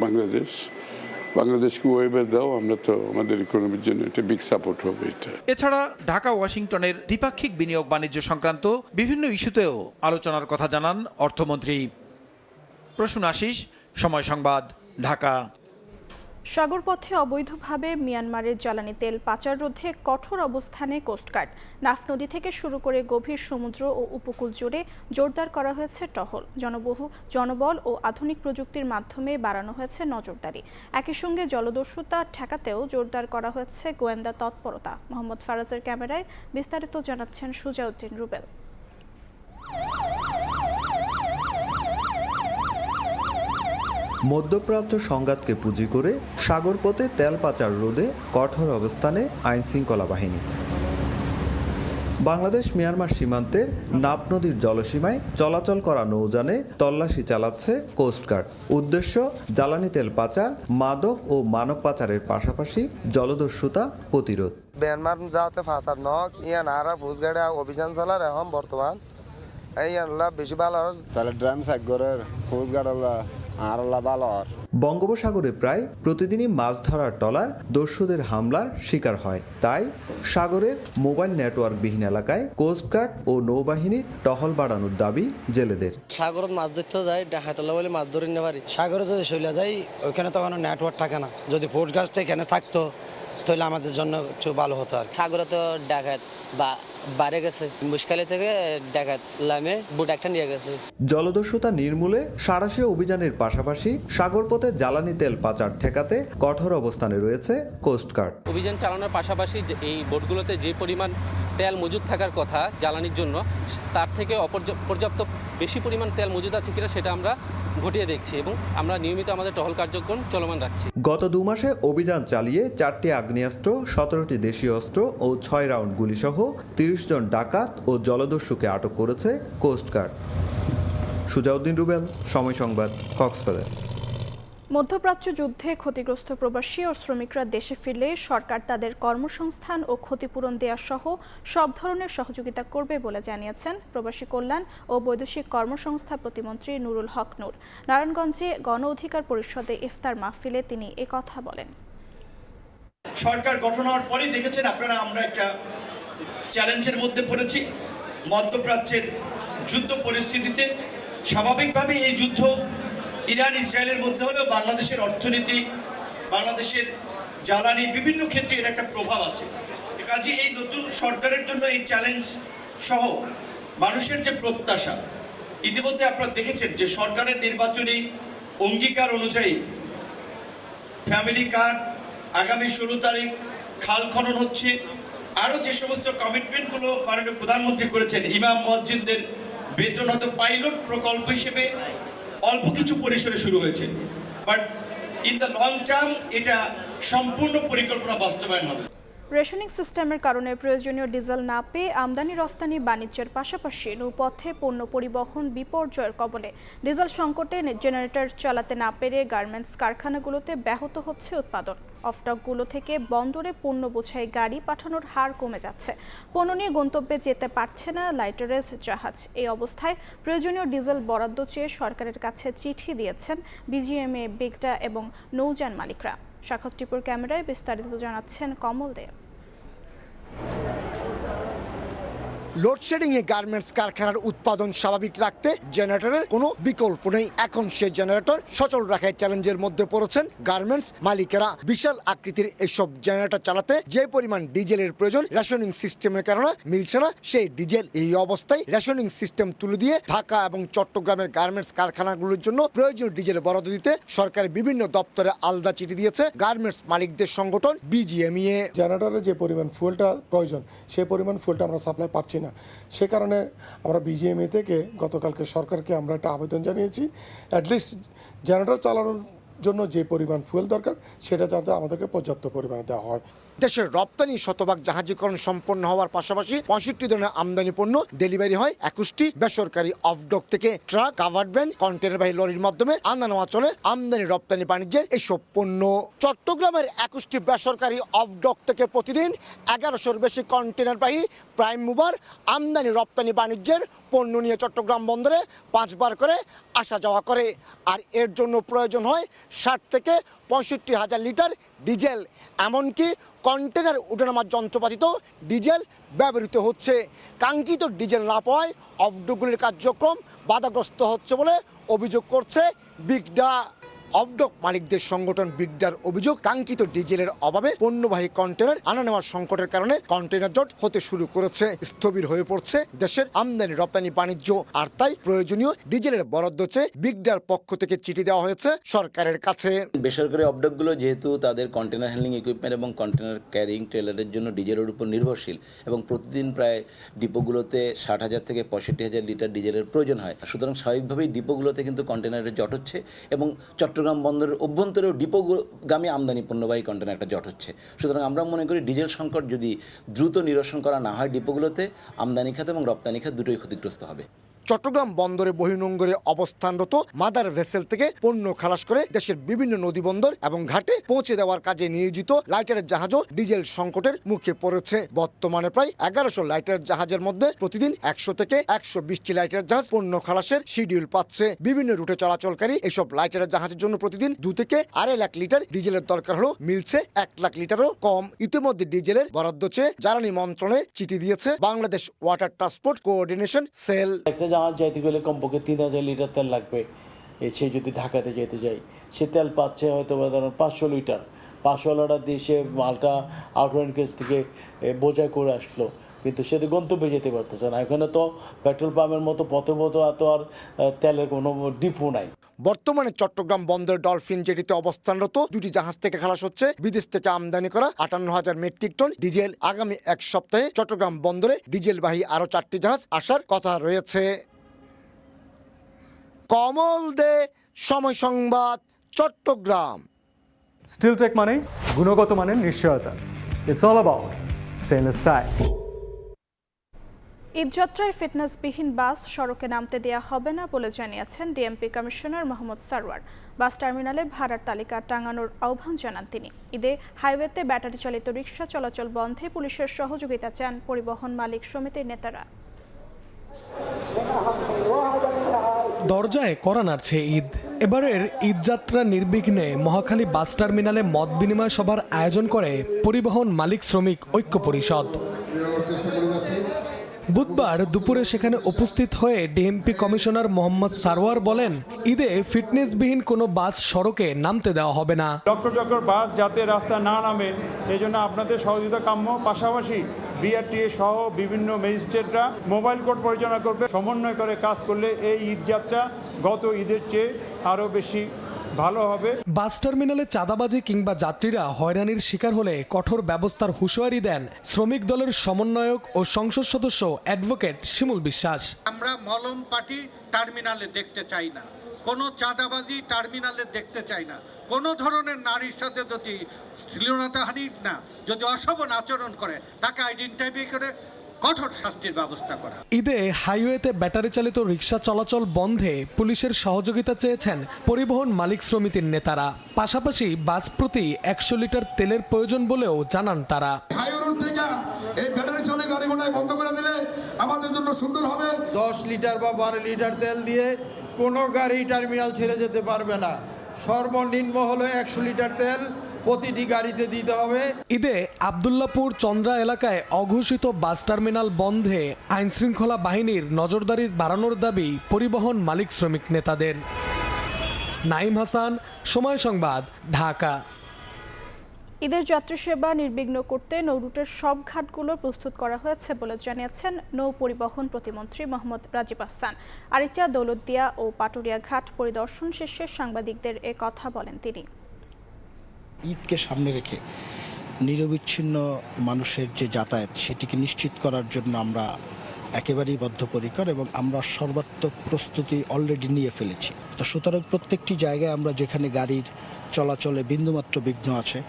বাংলাদেশকে ওয়েবার দাও, আমরা তো আমাদের ইকোনমির জন্য এটা বিগ সাপোর্ট হবে এটা। এছাড়া ঢাকা ওয়াশিংটনের দ্বিপাক্ষিক বিনিয়োগ বাণিজ্য সংক্রান্ত বিভিন্ন ইস্যুতেও আলোচনার কথা জানান অর্থমন্ত্রী। প্রসূন আশিস, সময় সংবাদ, ঢাকা। সাগরপথে অবৈধভাবে মিয়ানমারের জ্বালানি তেল পাচার রোধে কঠোর অবস্থানে কোস্টগার্ড। নাফ নদী থেকে শুরু করে গভীর সমুদ্র ও উপকূল জুড়ে জোরদার করা হয়েছে টহল। জনবল ও আধুনিক প্রযুক্তির মাধ্যমে বাড়ানো হয়েছে নজরদারি। একই সঙ্গে জলদস্যুতা ঠেকাতেও জোরদার করা হয়েছে গোয়েন্দা তৎপরতা। মোহাম্মদ ফারাজের ক্যামেরায় বিস্তারিত জানাচ্ছেন সুজাউদ্দিন রুবেল। মধ্যপ্রাচ্য সংঘাতকে পুঁজি করে সাগরপথে তেল পাচার রোধে কঠোর অবস্থানে আইনশৃঙ্খলা বাহিনী। বাংলাদেশ মিয়ানমার সীমান্তের নাফ নদীর জলসীমায় চলাচল করা নৌযানে তল্লাশি চালাচ্ছে কোস্টগার্ড। উদ্দেশ্য, জ্বালানি তেল পাচার, মাদক ও মানব পাচারের পাশাপাশি জলদস্যুতা প্রতিরোধ। মিয়ানমার যাওয়াতে ফাঁসার নক ইয়ান আর ফুসগাড়ে অভিযান চালার এখন বর্তমান ইয়ানলা বেশি ভালো তাহলে ড্রাম সাগরের ফুসগাড়লা বঙ্গোপসাগরে প্রায় প্রতিদিনই মাছ ধরার ট্রলার দস্যুদের হামলার শিকার হয়। তাই সাগরের মোবাইল নেটওয়ার্কবিহীন এলাকায় কোস্টগার্ড ও নৌবাহিনীর টহল বাড়ানোর দাবি জেলেদের। সাগরত মাছ ধরতে যাই, ডাহাতলা বলে মাছ ধরে নিতে পারি। সাগরে যদি চলে যাই, ওইখানে তো কোনো নেটওয়ার্ক থাকে না। যদি পোর্ট গাছটা এখানে থাকতো তাহলে আমাদের জন্য একটু ভালো হতো। আর সাগরে তো ডাকাত বা বাইরে গেছে, মুশকালি থেকে ডাকাত লামে বুট একটা নিয়ে গেছে। জলদস্যুতা নির্মূলে সাঁড়াশি অভিযানের পাশাপাশি সাগরপথে জ্বালানি তেল পাচার ঠেকাতে কঠোর অবস্থানে রয়েছে কোস্টগার্ড। অভিযান চালানোর পাশাপাশি এই বোটগুলোতে যে পরিমাণ তেল মজুদ থাকার কথা জ্বালানির জন্য, তার থেকে পর্যাপ্ত বেশি পরিমাণ তেল মজুদ আছে কিনা সেটা আমরা ঘটিয়ে দেখছি এবং আমরা নিয়মিত আমাদের টহল কার্যক্রম চলমান রাখছি। গত 2 মাসে অভিযান চালিয়ে 4টি আগ্নেয়াস্ত্র, 17টি দেশীয় অস্ত্র ও 6 রাউন্ড গুলিসহ 30 জন ডাকাত ও জলদস্যুকে আটক করেছে কোস্টগার্ড। সুজাউদ্দিন রুবেল, সময় সংবাদ, কক্সবাজার। মধ্যপ্রাচ্য যুদ্ধে ক্ষতিগ্রস্ত প্রবাসী ও শ্রমিকরা দেশে ফিরলে সরকার তাদের কর্মসংস্থান ও ক্ষতিপূরণ দেওয়া সহ সব ধরনের সহযোগিতা করবে বলে জানিয়েছেন প্রবাসী কল্যাণ ও বৈদেশিক কর্মসংস্থান প্রতিমন্ত্রী নুরুল হক নূর। নারায়ণগঞ্জে গণ অধিকার পরিষদে ইফতার মাহফিলে তিনি একথা বলেন। সরকার গঠন হওয়ার পরেই দেখেছেন আপনারা আমরা একটা চ্যালেঞ্জের মধ্যে পড়েছি। মধ্যপ্রাচ্যের যুদ্ধ পরিস্থিতিতে স্বাভাবিকভাবে এই যুদ্ধ ইরান ইসরায়েলের মধ্যে হলেও বাংলাদেশের অর্থনীতি, বাংলাদেশের জ্বালানি বিভিন্ন ক্ষেত্রে এর একটা প্রভাব আছে। কাজে এই নতুন সরকারের জন্য এই চ্যালেঞ্জ সহ মানুষের যে প্রত্যাশা, ইতিমধ্যে আপনারা দেখেছেন যে সরকারের নির্বাচনী অঙ্গীকার অনুযায়ী ফ্যামিলি কার্ড, আগামী 16 তারিখ খাল খনন হচ্ছে, আরও যে সমস্ত কমিটমেন্টগুলো মাননীয় প্রধানমন্ত্রী করেছেন, ইমাম মসজিদদের বেতন হয়তো পাইলট প্রকল্প হিসেবে অল্প কিছু পরিসরে শুরু হয়েছে, but in the long term এটা সম্পূর্ণ পরিকল্পনা বাস্তবায়ন হবে। রেশনিং সিস্টেমের কারণে প্রয়োজনীয় ডিজেল না পেয়ে আমদানি রফতানি বাণিজ্যের পাশাপাশি নৌপথে পণ্য পরিবহন বিপর্যয়ের কবলে। ডিজেল সংকটে জেনারেটর চালাতে না পেরে গার্মেন্টস কারখানাগুলোতে ব্যাহত হচ্ছে উৎপাদন। অফটকগুলো থেকে বন্দরে পণ্য বোঝাই গাড়ি পাঠানোর হার কমে যাচ্ছে। পণ্য নিয়ে গন্তব্যে যেতে পারছে না লাইটারেজ জাহাজ। এই অবস্থায় প্রয়োজনীয় ডিজেল বরাদ্দ চেয়ে সরকারের কাছে চিঠি দিয়েছেন বিজিএমএ, বিগডা এবং নৌযান মালিকরা। সাক্ষাৎ টিপুর ক্যামেরায় বিস্তারিত জানাচ্ছেন কমল দে। লোডশেডিংয়ে গার্মেন্টস কারখানার উৎপাদন স্বাভাবিক রাখতে জেনারেটরের কোনো বিকল্প নেই। এখন সে জেনারেটর সচল রাখায় চ্যালেঞ্জের মধ্যে পড়েছেন গার্মেন্টস মালিকেরা। বিশাল আকৃতির এসব জেনারেটর চালাতে যে পরিমাণ ডিজেলের প্রয়োজন রেশনিং সিস্টেমের কারণে মিলছে না সেই ডিজেল। এই অবস্থায় রেশনিং সিস্টেম তুলে দিয়ে ঢাকা এবং চট্টগ্রামের গার্মেন্টস কারখানাগুলোর জন্য প্রয়োজনীয় ডিজেল বরাদ্দ দিতে সরকারের বিভিন্ন দপ্তরে আলাদা চিঠি দিয়েছে গার্মেন্টস মালিকদের সংগঠন বিজিএমইএ। জেনারেটরের যে পরিমাণ ফুয়েলটা প্রয়োজন সেই পরিমাণ ফুয়েলটা আমরা সাপ্লাই পাচ্ছি না। সে কারণে আমরা বিজিএমএ থেকে গতকালকে সরকারকে আমরা একটা আবেদন জানিয়েছি, অ্যাটলিস্ট জেনারেটর চালানোর জন্য যে পরিমাণ ফুয়েল দরকার সেটা যাতে আমাদেরকে পর্যাপ্ত পরিমাণে দেওয়া হয়। দেশের রপ্তানি শতভাগ জাহাজীকরণ সম্পন্ন হওয়ার পাশাপাশি 65 ধরনের আমদানি পণ্য ডেলিভারি হয় 21টি বেসরকারি অফডক থেকে। ট্রাক, কাভার্ড ভ্যান, কন্টেনারবাহী লরির মাধ্যমে আনা নেওয়া চলে আমদানি রপ্তানি বাণিজ্যের এসব পণ্য। চট্টগ্রামের 21টি বেসরকারি অফডক থেকে প্রতিদিন 1100-র বেশি কন্টেনারবাহী প্রাইম মুভার আমদানি রপ্তানি বাণিজ্যের পণ্য নিয়ে চট্টগ্রাম বন্দরে 5 বার করে আসা যাওয়া করে। আর এর জন্য প্রয়োজন হয় 60 থেকে 65 হাজার লিটার ডিজেল। এমনকি কন্টেনার উঠানামার যন্ত্রপাতিতেও ডিজেল ব্যবহৃত হচ্ছে। কাঙ্ক্ষিত ডিজেল না পাওয়ায় অফডকগুলির কার্যক্রম বাধাগ্রস্ত হচ্ছে বলে অভিযোগ করছে বিগডা। অফডক মালিকদের সংগঠন বিগডার অভিযোগ, কাঙ্ক্ষিত ডিজেলের অভাবে পণ্যবাহী কন্টেনার আনা নেওয়ার সংকটের কারণে কন্টেনার জট হতে শুরু করেছে। স্থবির হয়ে পড়ছে দেশের আমদানি রপ্তানি বাণিজ্য। আর তাই প্রয়োজনীয় ডিজেলের বরাদ্দ চেয়ে বিগডার পক্ষ থেকে চিঠি দেওয়া হয়েছে সরকারের কাছে। বেসরকারি অফডকগুলো যেহেতু তাদের কন্টেনার হ্যান্ডলিং ইকুইপমেন্ট এবং কন্টেনার ক্যারিং ট্রেলারের জন্য ডিজেলের উপর নির্ভরশীল এবং প্রতিদিন প্রায় ডিপোগুলোতে 60,000 থেকে 65,000 লিটার ডিজেলের প্রয়োজন হয়। সুতরাং স্বাভাবিকভাবেই ডিপোগুলোতে কিন্তু কন্টেনারের জট হচ্ছে এবং চট্টগ্রাম বন্দরের অভ্যন্তরেও ডিপোগামী আমদানি পণ্যবাহী কন্টেনার একটা জট হচ্ছে। সুতরাং আমরা মনে করি ডিজেল সংকট যদি দ্রুত নিরসন করা না হয় ডিপোগুলোতে আমদানি খাত এবং রপ্তানি খাত দুটোই ক্ষতিগ্রস্ত হবে। চট্টগ্রাম বন্দরে বহির্নোঙরে অবস্থানরত মাদার ভেসেল থেকে পণ্য খালাস করে দেশের বিভিন্ন নদী বন্দর এবং ঘাটে পৌঁছে দেওয়ার কাজে নিয়োজিত লাইটারের জাহাজও ডিজেল সংকটের মুখে পড়েছে। বর্তমানে প্রায় 1100 লাইটারের জাহাজের মধ্যে প্রতিদিন 100 থেকে 120টি লাইটারের জাহাজ পণ্য খালাসের শিডিউল পাচ্ছে। বিভিন্ন রুটে চলাচলকারী এসব লাইটারের জাহাজের জন্য প্রতিদিন 2 থেকে 2.5 লাখ লিটার ডিজেলের দরকার হলো মিলছে 1 লাখ লিটারও কম। ইতিমধ্যে ডিজেলের বরাদ্দ চেয়ে জ্বালানি মন্ত্রণালয়ে চিঠি দিয়েছে Bangladesh water transport coordination cell. জাহাজ যাইতে গেলে কমপক্ষে 3000 লিটার তেল লাগবে। সে যদি ঢাকাতে যেতে যাই সে তেল পাচ্ছে হয়তো ধরুন 500 লিটার। 500 লিটার দিয়ে সে মালটা আউটওয়ার্ড কেস থেকে বোঝাই করে আসলো, কিন্তু সে তো গন্তব্যে যেতে পারতেছে না। এখানে তো পেট্রোল পাম্পের মতো পথে এত আর তেলের কোনো ডিপো নাই। বর্তমানে চট্টগ্রাম বন্দর ডলফিন জেটিতে অবস্থানরত 2টি জাহাজ থেকে খালাস হচ্ছে বিদেশ থেকে আমদানি করা 58,000 মেট্রিক টন ডিজেল। আগামী 1 সপ্তাহে চট্টগ্রাম বন্দরে ডিজেলবাহী আরও 4টি জাহাজ আসার কথা রয়েছে। কমল দে, সময় সংবাদ, চট্টগ্রাম। স্টিলটেক মানে গুণগত মানের নিশ্চয়তা। It's all about stainless style. ঈদযাত্রায় ফিটনেসবিহীন বাস সড়কে নামতে দেওয়া হবে না বলে জানিয়েছেন DMP commissioner Mohammad Sarwar. Bus টার্মিনালে ভাড়ার তালিকা টাঙানোর আহ্বান জানান তিনি। ঈদে হাইওয়েতে ব্যাটারি চালিত রিকশা চলাচল বন্ধে পুলিশের সহযোগিতা চান পরিবহন মালিক সমিতির নেতারা। দরজায় কড়া নাড়ছে ঈদ। এবারের ঈদযাত্রা নির্বিঘ্নে মহাখালী বাস টার্মিনালে মত বিনিময় সভার আয়োজন করে পরিবহন মালিক শ্রমিক ঐক্য পরিষদ। বুধবার দুপুরে সেখানে উপস্থিত হয়ে ডিএমপি কমিশনার মোহাম্মদ সারোয়ার বলেন, ঈদে ফিটনেসবিহীন কোনো বাস সড়কে নামতে দেওয়া হবে না। ডক্টর বাস যাতে রাস্তা না নামে এই জন্য আপনাদের সহযোগিতা কাম্য। পাশাপাশি বিআরটিএ সহ বিভিন্ন ম্যাজিস্ট্রেটরা মোবাইল কোর্ট পরিচালনা করবে। সমন্বয় করে কাজ করলে এই ঈদযাত্রা গত ঈদের চেয়ে আরও বেশি ভালো হবে। বাস টার্মিনালে চাঁদাবাজি কিংবা যাত্রীরা হয়রানির শিকার হলে কঠোর ব্যবস্থার হুঁশিয়ারি দেন শ্রমিক দলের সমন্বয়ক ও সংসদ সদস্য অ্যাডভোকেট শিমুল বিশ্বাস। আমরা মলম পার্টি টার্মিনালে দেখতে চাই না, কোনো চাঁদাবাজি টার্মিনালে দেখতে চাই না, কোনো ধরনের নারীর সাথে যদি শ্লীলতাহানি না, যদি অশোভন আচরণ করে তাকে আইডেন্টিফাই করে কঠোর শাস্তির ব্যবস্থা করা। ঈদে হাইওয়েতে ব্যাটারি চালিত রিকশা চলাচল বন্ধে পুলিশের সহযোগিতা চেয়েছেন পরিবহন মালিক সমিতির নেতারা। পাশাপাশি বাস প্রতি 100 লিটার তেলের প্রয়োজন বলেও জানান তারা। হাইওয়ে থেকে এই ব্যাটারি চালিত গাড়িগুলো বন্ধ করে দিলে আমাদের জন্য সুন্দর হবে। 10 লিটার বা 12 লিটার তেল দিয়ে কোনো গাড়ি টার্মিনাল ছেড়ে যেতে পারবে না। সর্বনিম্ন হলো 100 লিটার তেল প্রতিটি গাড়িতে দিতে হবে। ঈদে আব্দুল্লাপুর চন্দ্রা এলাকায় অঘোষিত বাস টার্মিনাল বন্ধে আইনশৃঙ্খলা বাহিনীর নজরদারি বাড়ানোর দাবি পরিবহন মালিক শ্রমিক নেতাদের। নাইম হাসান, সময় সংবাদ, ঢাকা। ঈদের যাত্রী সেবা নির্বিঘ্ন করতে নৌরুটের সব ঘাটগুলো প্রস্তুত করা হয়েছে বলে জানিয়েছেন নৌ পরিবহন প্রতিমন্ত্রী মোহাম্মদ রাজীব আহসান। আরিচা, দৌলতদিয়া ও পাটুরিয়া ঘাট পরিদর্শন শেষে সাংবাদিকদের এ কথা বলেন তিনি। ঈদকে সামনে রেখে নিরবিচ্ছিন্ন মানুষের যে যাতায়াত সেটিকে নিশ্চিত করার জন্য আমরা একেবারেই বদ্ধপরিকর এবং আমরা সর্বাত্মক প্রস্তুতি অলরেডি নিয়ে ফেলেছি। তো সুতরাং প্রত্যেকটি জায়গায় আমরা যেখানে গাড়ির চলাচলে বিন্দুমাত্র বিঘ্ন আছে,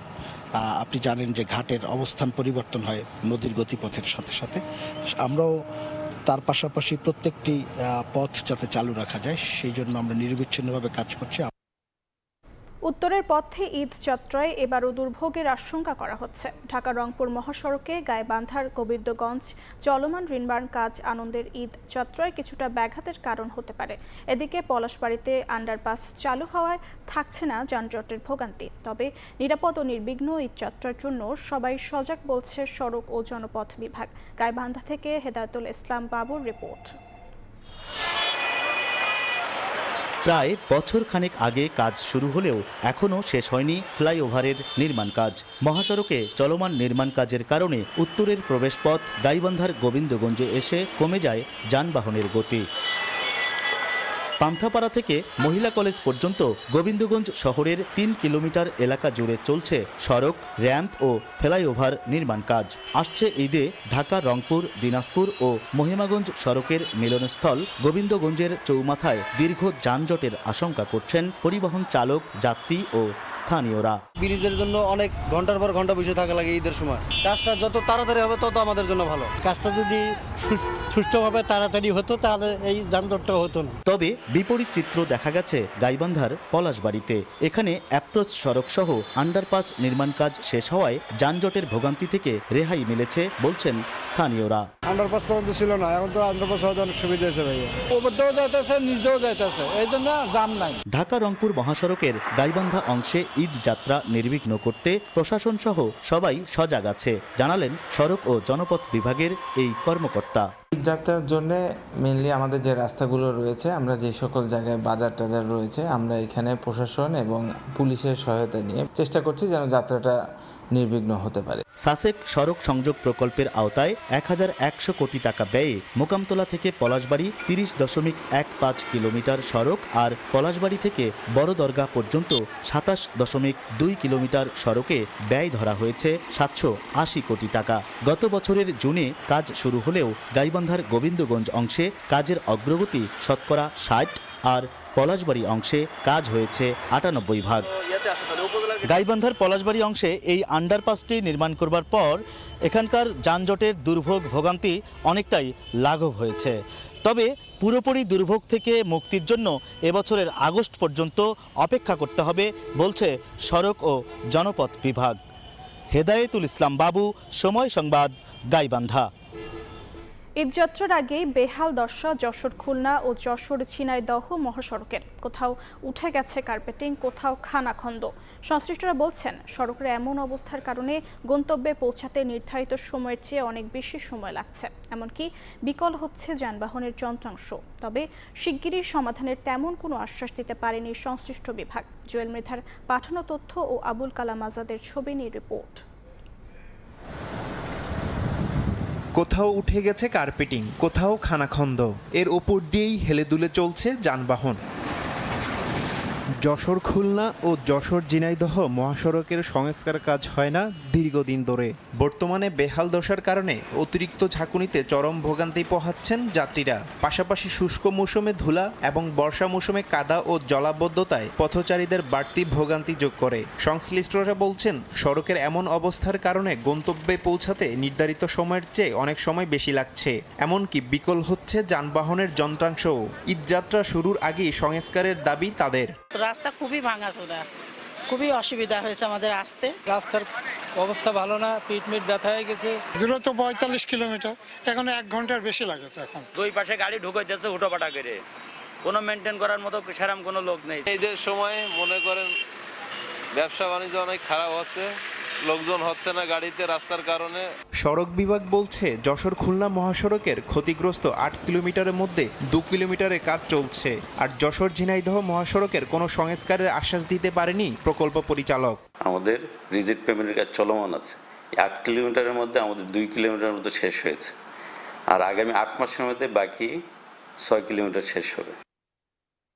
আপনি জানেন যে ঘাটের অবস্থান পরিবর্তন হয় নদীর গতিপথের সাথে সাথে, আমরাও তার পাশাপাশি প্রত্যেকটি পথ যাতে চালু রাখা যায় সেই জন্য আমরা নিরবিচ্ছিন্নভাবে কাজ করছি। উত্তরের পথে ঈদ যাত্রায় এবারও দুর্ভোগের আশঙ্কা করা হচ্ছে। ঢাকা রংপুর মহাসড়কে গাইবান্ধার গোবিন্দগঞ্জ চলমান নির্মাণ কাজ আনন্দের ঈদ যাত্রায় কিছুটা ব্যাঘাতের কারণ হতে পারে। এদিকে পলাশবাড়িতে আন্ডারপাস চালু হওয়ায় থাকছে না যানজটের ভোগান্তি। তবে নিরাপদ ও নির্বিঘ্ন ঈদ যাত্রার জন্য সবাই সজাগ বলছে সড়ক ও জনপথ বিভাগ। গাইবান্ধা থেকে হেদায়েতুল ইসলাম বাবুর রিপোর্ট। প্রায় বছর খানেক আগে কাজ শুরু হলেও এখনও শেষ হয়নি ফ্লাইওভারের নির্মাণ কাজ। মহাসড়কে চলমান নির্মাণ কাজের কারণে উত্তরের প্রবেশপথ গাইবান্ধার গোবিন্দগঞ্জে এসে কমে যায় যানবাহনের গতি। পান্থাপাড়া থেকে মহিলা কলেজ পর্যন্ত গোবিন্দগঞ্জ শহরের 3 কিলোমিটার এলাকা জুড়ে চলছে সড়ক, র্যাম্প ও ফ্লাইওভার নির্মাণ কাজ। আসছে ঈদে ঢাকা রংপুর, দিনাজপুর ও মহিমাগঞ্জ সড়কের মিলনস্থল গোবিন্দগঞ্জের চৌমাথায় দীর্ঘ যানজটের আশঙ্কা করছেন পরিবহন চালক, যাত্রী ও স্থানীয়রা। ব্রিজের জন্য অনেক ঘন্টার পর ঘন্টা বসে থাকা লাগে ঈদের সময়। কাজটা যত তাড়াতাড়ি হবে তত আমাদের জন্য ভালো। কাজটা যদি সুষ্ঠুভাবে তাড়াতাড়ি হতো তাহলে এই যানজটটা হতো না। তবে বিপরীত চিত্র দেখা গেছে গাইবান্ধার পলাশবাড়িতে। এখানে অ্যাপ্রোচ সড়ক সহ আন্ডারপাস নির্মাণ কাজ শেষ হওয়ায় যানজটের ভোগান্তি থেকে রেহাই মিলেছে বলছেন স্থানীয়রা। আন্ডারপাস তখন তো ছিল না, এখন তো আন্ডারপাস হওয়ার অনেক সুবিধা হয়েছে ভাইয়া। ওপর দিয়েও যাইতেছে, নিচ দিয়েও যাইতেছে, এই জন্য জাম নাই। ঢাকা রংপুর মহাসড়কের গাইবান্ধা অংশে ঈদ যাত্রা নির্বিঘ্ন করতে প্রশাসন সহ সবাই সজাগ আছে, জানালেন সড়ক ও জনপথ বিভাগের এই কর্মকর্তা। যাত্রার জন্য মেনলি আমাদের যে রাস্তাগুলো রয়েছে, আমরা যে সকল জায়গায় বাজার টাজার রয়েছে, আমরা এখানে প্রশাসন এবং পুলিশের সহায়তা নিয়ে চেষ্টা করছি যেন যাত্রাটা নির্বিঘ্ন হতে পারে। সাসেক সড়ক সংযোগ প্রকল্পের আওতায় 1100 কোটি টাকা ব্যয়ে মোকামতলা থেকে পলাশবাড়ি 30.15 কিলোমিটার সড়ক আর পলাশবাড়ি থেকে বড় দরগা পর্যন্ত 27.2 কিলোমিটার সড়কে ব্যয় ধরা হয়েছে 780 কোটি টাকা। গত বছরের জুনে কাজ শুরু হলেও গাইবান্ধার গোবিন্দগঞ্জ অংশে কাজের অগ্রগতি শতকরা 60 আর পলাশবাড়ি অংশে কাজ হয়েছে 98 ভাগ। গাইবান্ধার পলাশবাড়ি অংশে এই আন্ডারপাসটি নির্মাণ করবার পর এখানকার যানজটের দুর্ভোগ ভোগান্তি অনেকটাই লাঘব হয়েছে। তবে পুরোপুরি দুর্ভোগ থেকে মুক্তির জন্য এবছরের আগস্ট পর্যন্ত অপেক্ষা করতে হবে বলছে সড়ক ও জনপথ বিভাগ। হেদায়েতুল ইসলাম বাবু, সময় সংবাদ, গাইবান্ধা। ঈদযাত্রার আগেই বেহাল দশা যশোর খুলনা ও যশোর ঝিনাইদহ মহাসড়কের। কোথাও উঠে গেছে কার্পেটিং, কোথাও খানাখন্দ। সংশ্লিষ্টরা বলছেন, সড়কের এমন অবস্থার কারণে গন্তব্যে পৌঁছাতে নির্ধারিত সময়ের চেয়ে অনেক বেশি সময় লাগছে। এমনকি বিকল হচ্ছে যানবাহনের যন্ত্রাংশ। তবে শিগগিরই সমাধানের তেমন কোনো আশ্বাস দিতে পারেনি সংশ্লিষ্ট বিভাগ। জুয়েল মৃধার পাঠানো তথ্য ও আবুল কালাম আজাদের ছবি নিয়ে রিপোর্ট। কোথাও উঠে গেছে কার্পেটিং, কোথাও খানাখন্দ। এর ওপর দিয়েই হেলে দুলে চলছে যানবাহন। যশোর খুলনা ও যশোর ঝিনাইদহ মহাসড়কের সংস্কার কাজ হয় না দীর্ঘদিন ধরে। বর্তমানে বেহাল দশার কারণে অতিরিক্ত ঝাঁকুনিতে চরম ভোগান্তি পোহাচ্ছেন যাত্রীরা। পাশাপাশি শুষ্ক মৌসুমে ধুলা এবং বর্ষা মৌসুমে কাদা ও জলাবদ্ধতায় পথচারীদের বাড়তি ভোগান্তি যোগ করে। সংশ্লিষ্টরা বলছেন, সড়কের এমন অবস্থার কারণে গন্তব্যে পৌঁছাতে নির্ধারিত সময়ের চেয়ে অনেক সময় বেশি লাগছে। এমনকি বিকল হচ্ছে যানবাহনের যন্ত্রাংশও। ঈদযাত্রা শুরুর আগেই সংস্কারের দাবি তাদের। রাস্তা খুবই ভাঙাচোরা, খুবই অসুবিধা হয়েছে আমাদের আসতে। রাস্তার অবস্থা ভালো না, পিটমিট ব্যথা হয়ে গেছে। দূরত্ব 45 কিলোমিটার, এখন 1 ঘন্টার বেশি লাগে। তো এখন দুই পাশে গাড়ি ঢুকাইতেছে হুটোপাটা করে, কোনো মেনটেন করার মতো সেরকম কোনো লোক নেই। ঈদের সময় মনে করেন ব্যবসা বাণিজ্য অনেক খারাপ হচ্ছে, লোকজন হচ্ছে না গাড়িতে রাস্তার কারণে। সড়ক বিভাগ বলছে, যশোর খুলনা মহাসড়কের ক্ষতিগ্রস্ত 8 কিলোমিটারের মধ্যে 2 কিলোমিটারের কাজ চলছে। আর যশোর ঝিনাইদহ মহাসড়কের কোনো সংস্কারের আশ্বাস দিতে পারেনি প্রকল্প পরিচালক। আমাদের রিজিট পেমেন্টের কাজ চলমান আছে। 8 কিলোমিটারের মধ্যে আমাদের 2 কিলোমিটারের মধ্যে শেষ হয়েছে, আর আগামী 8 মাসের মধ্যে বাকি 6 কিলোমিটার শেষ হবে।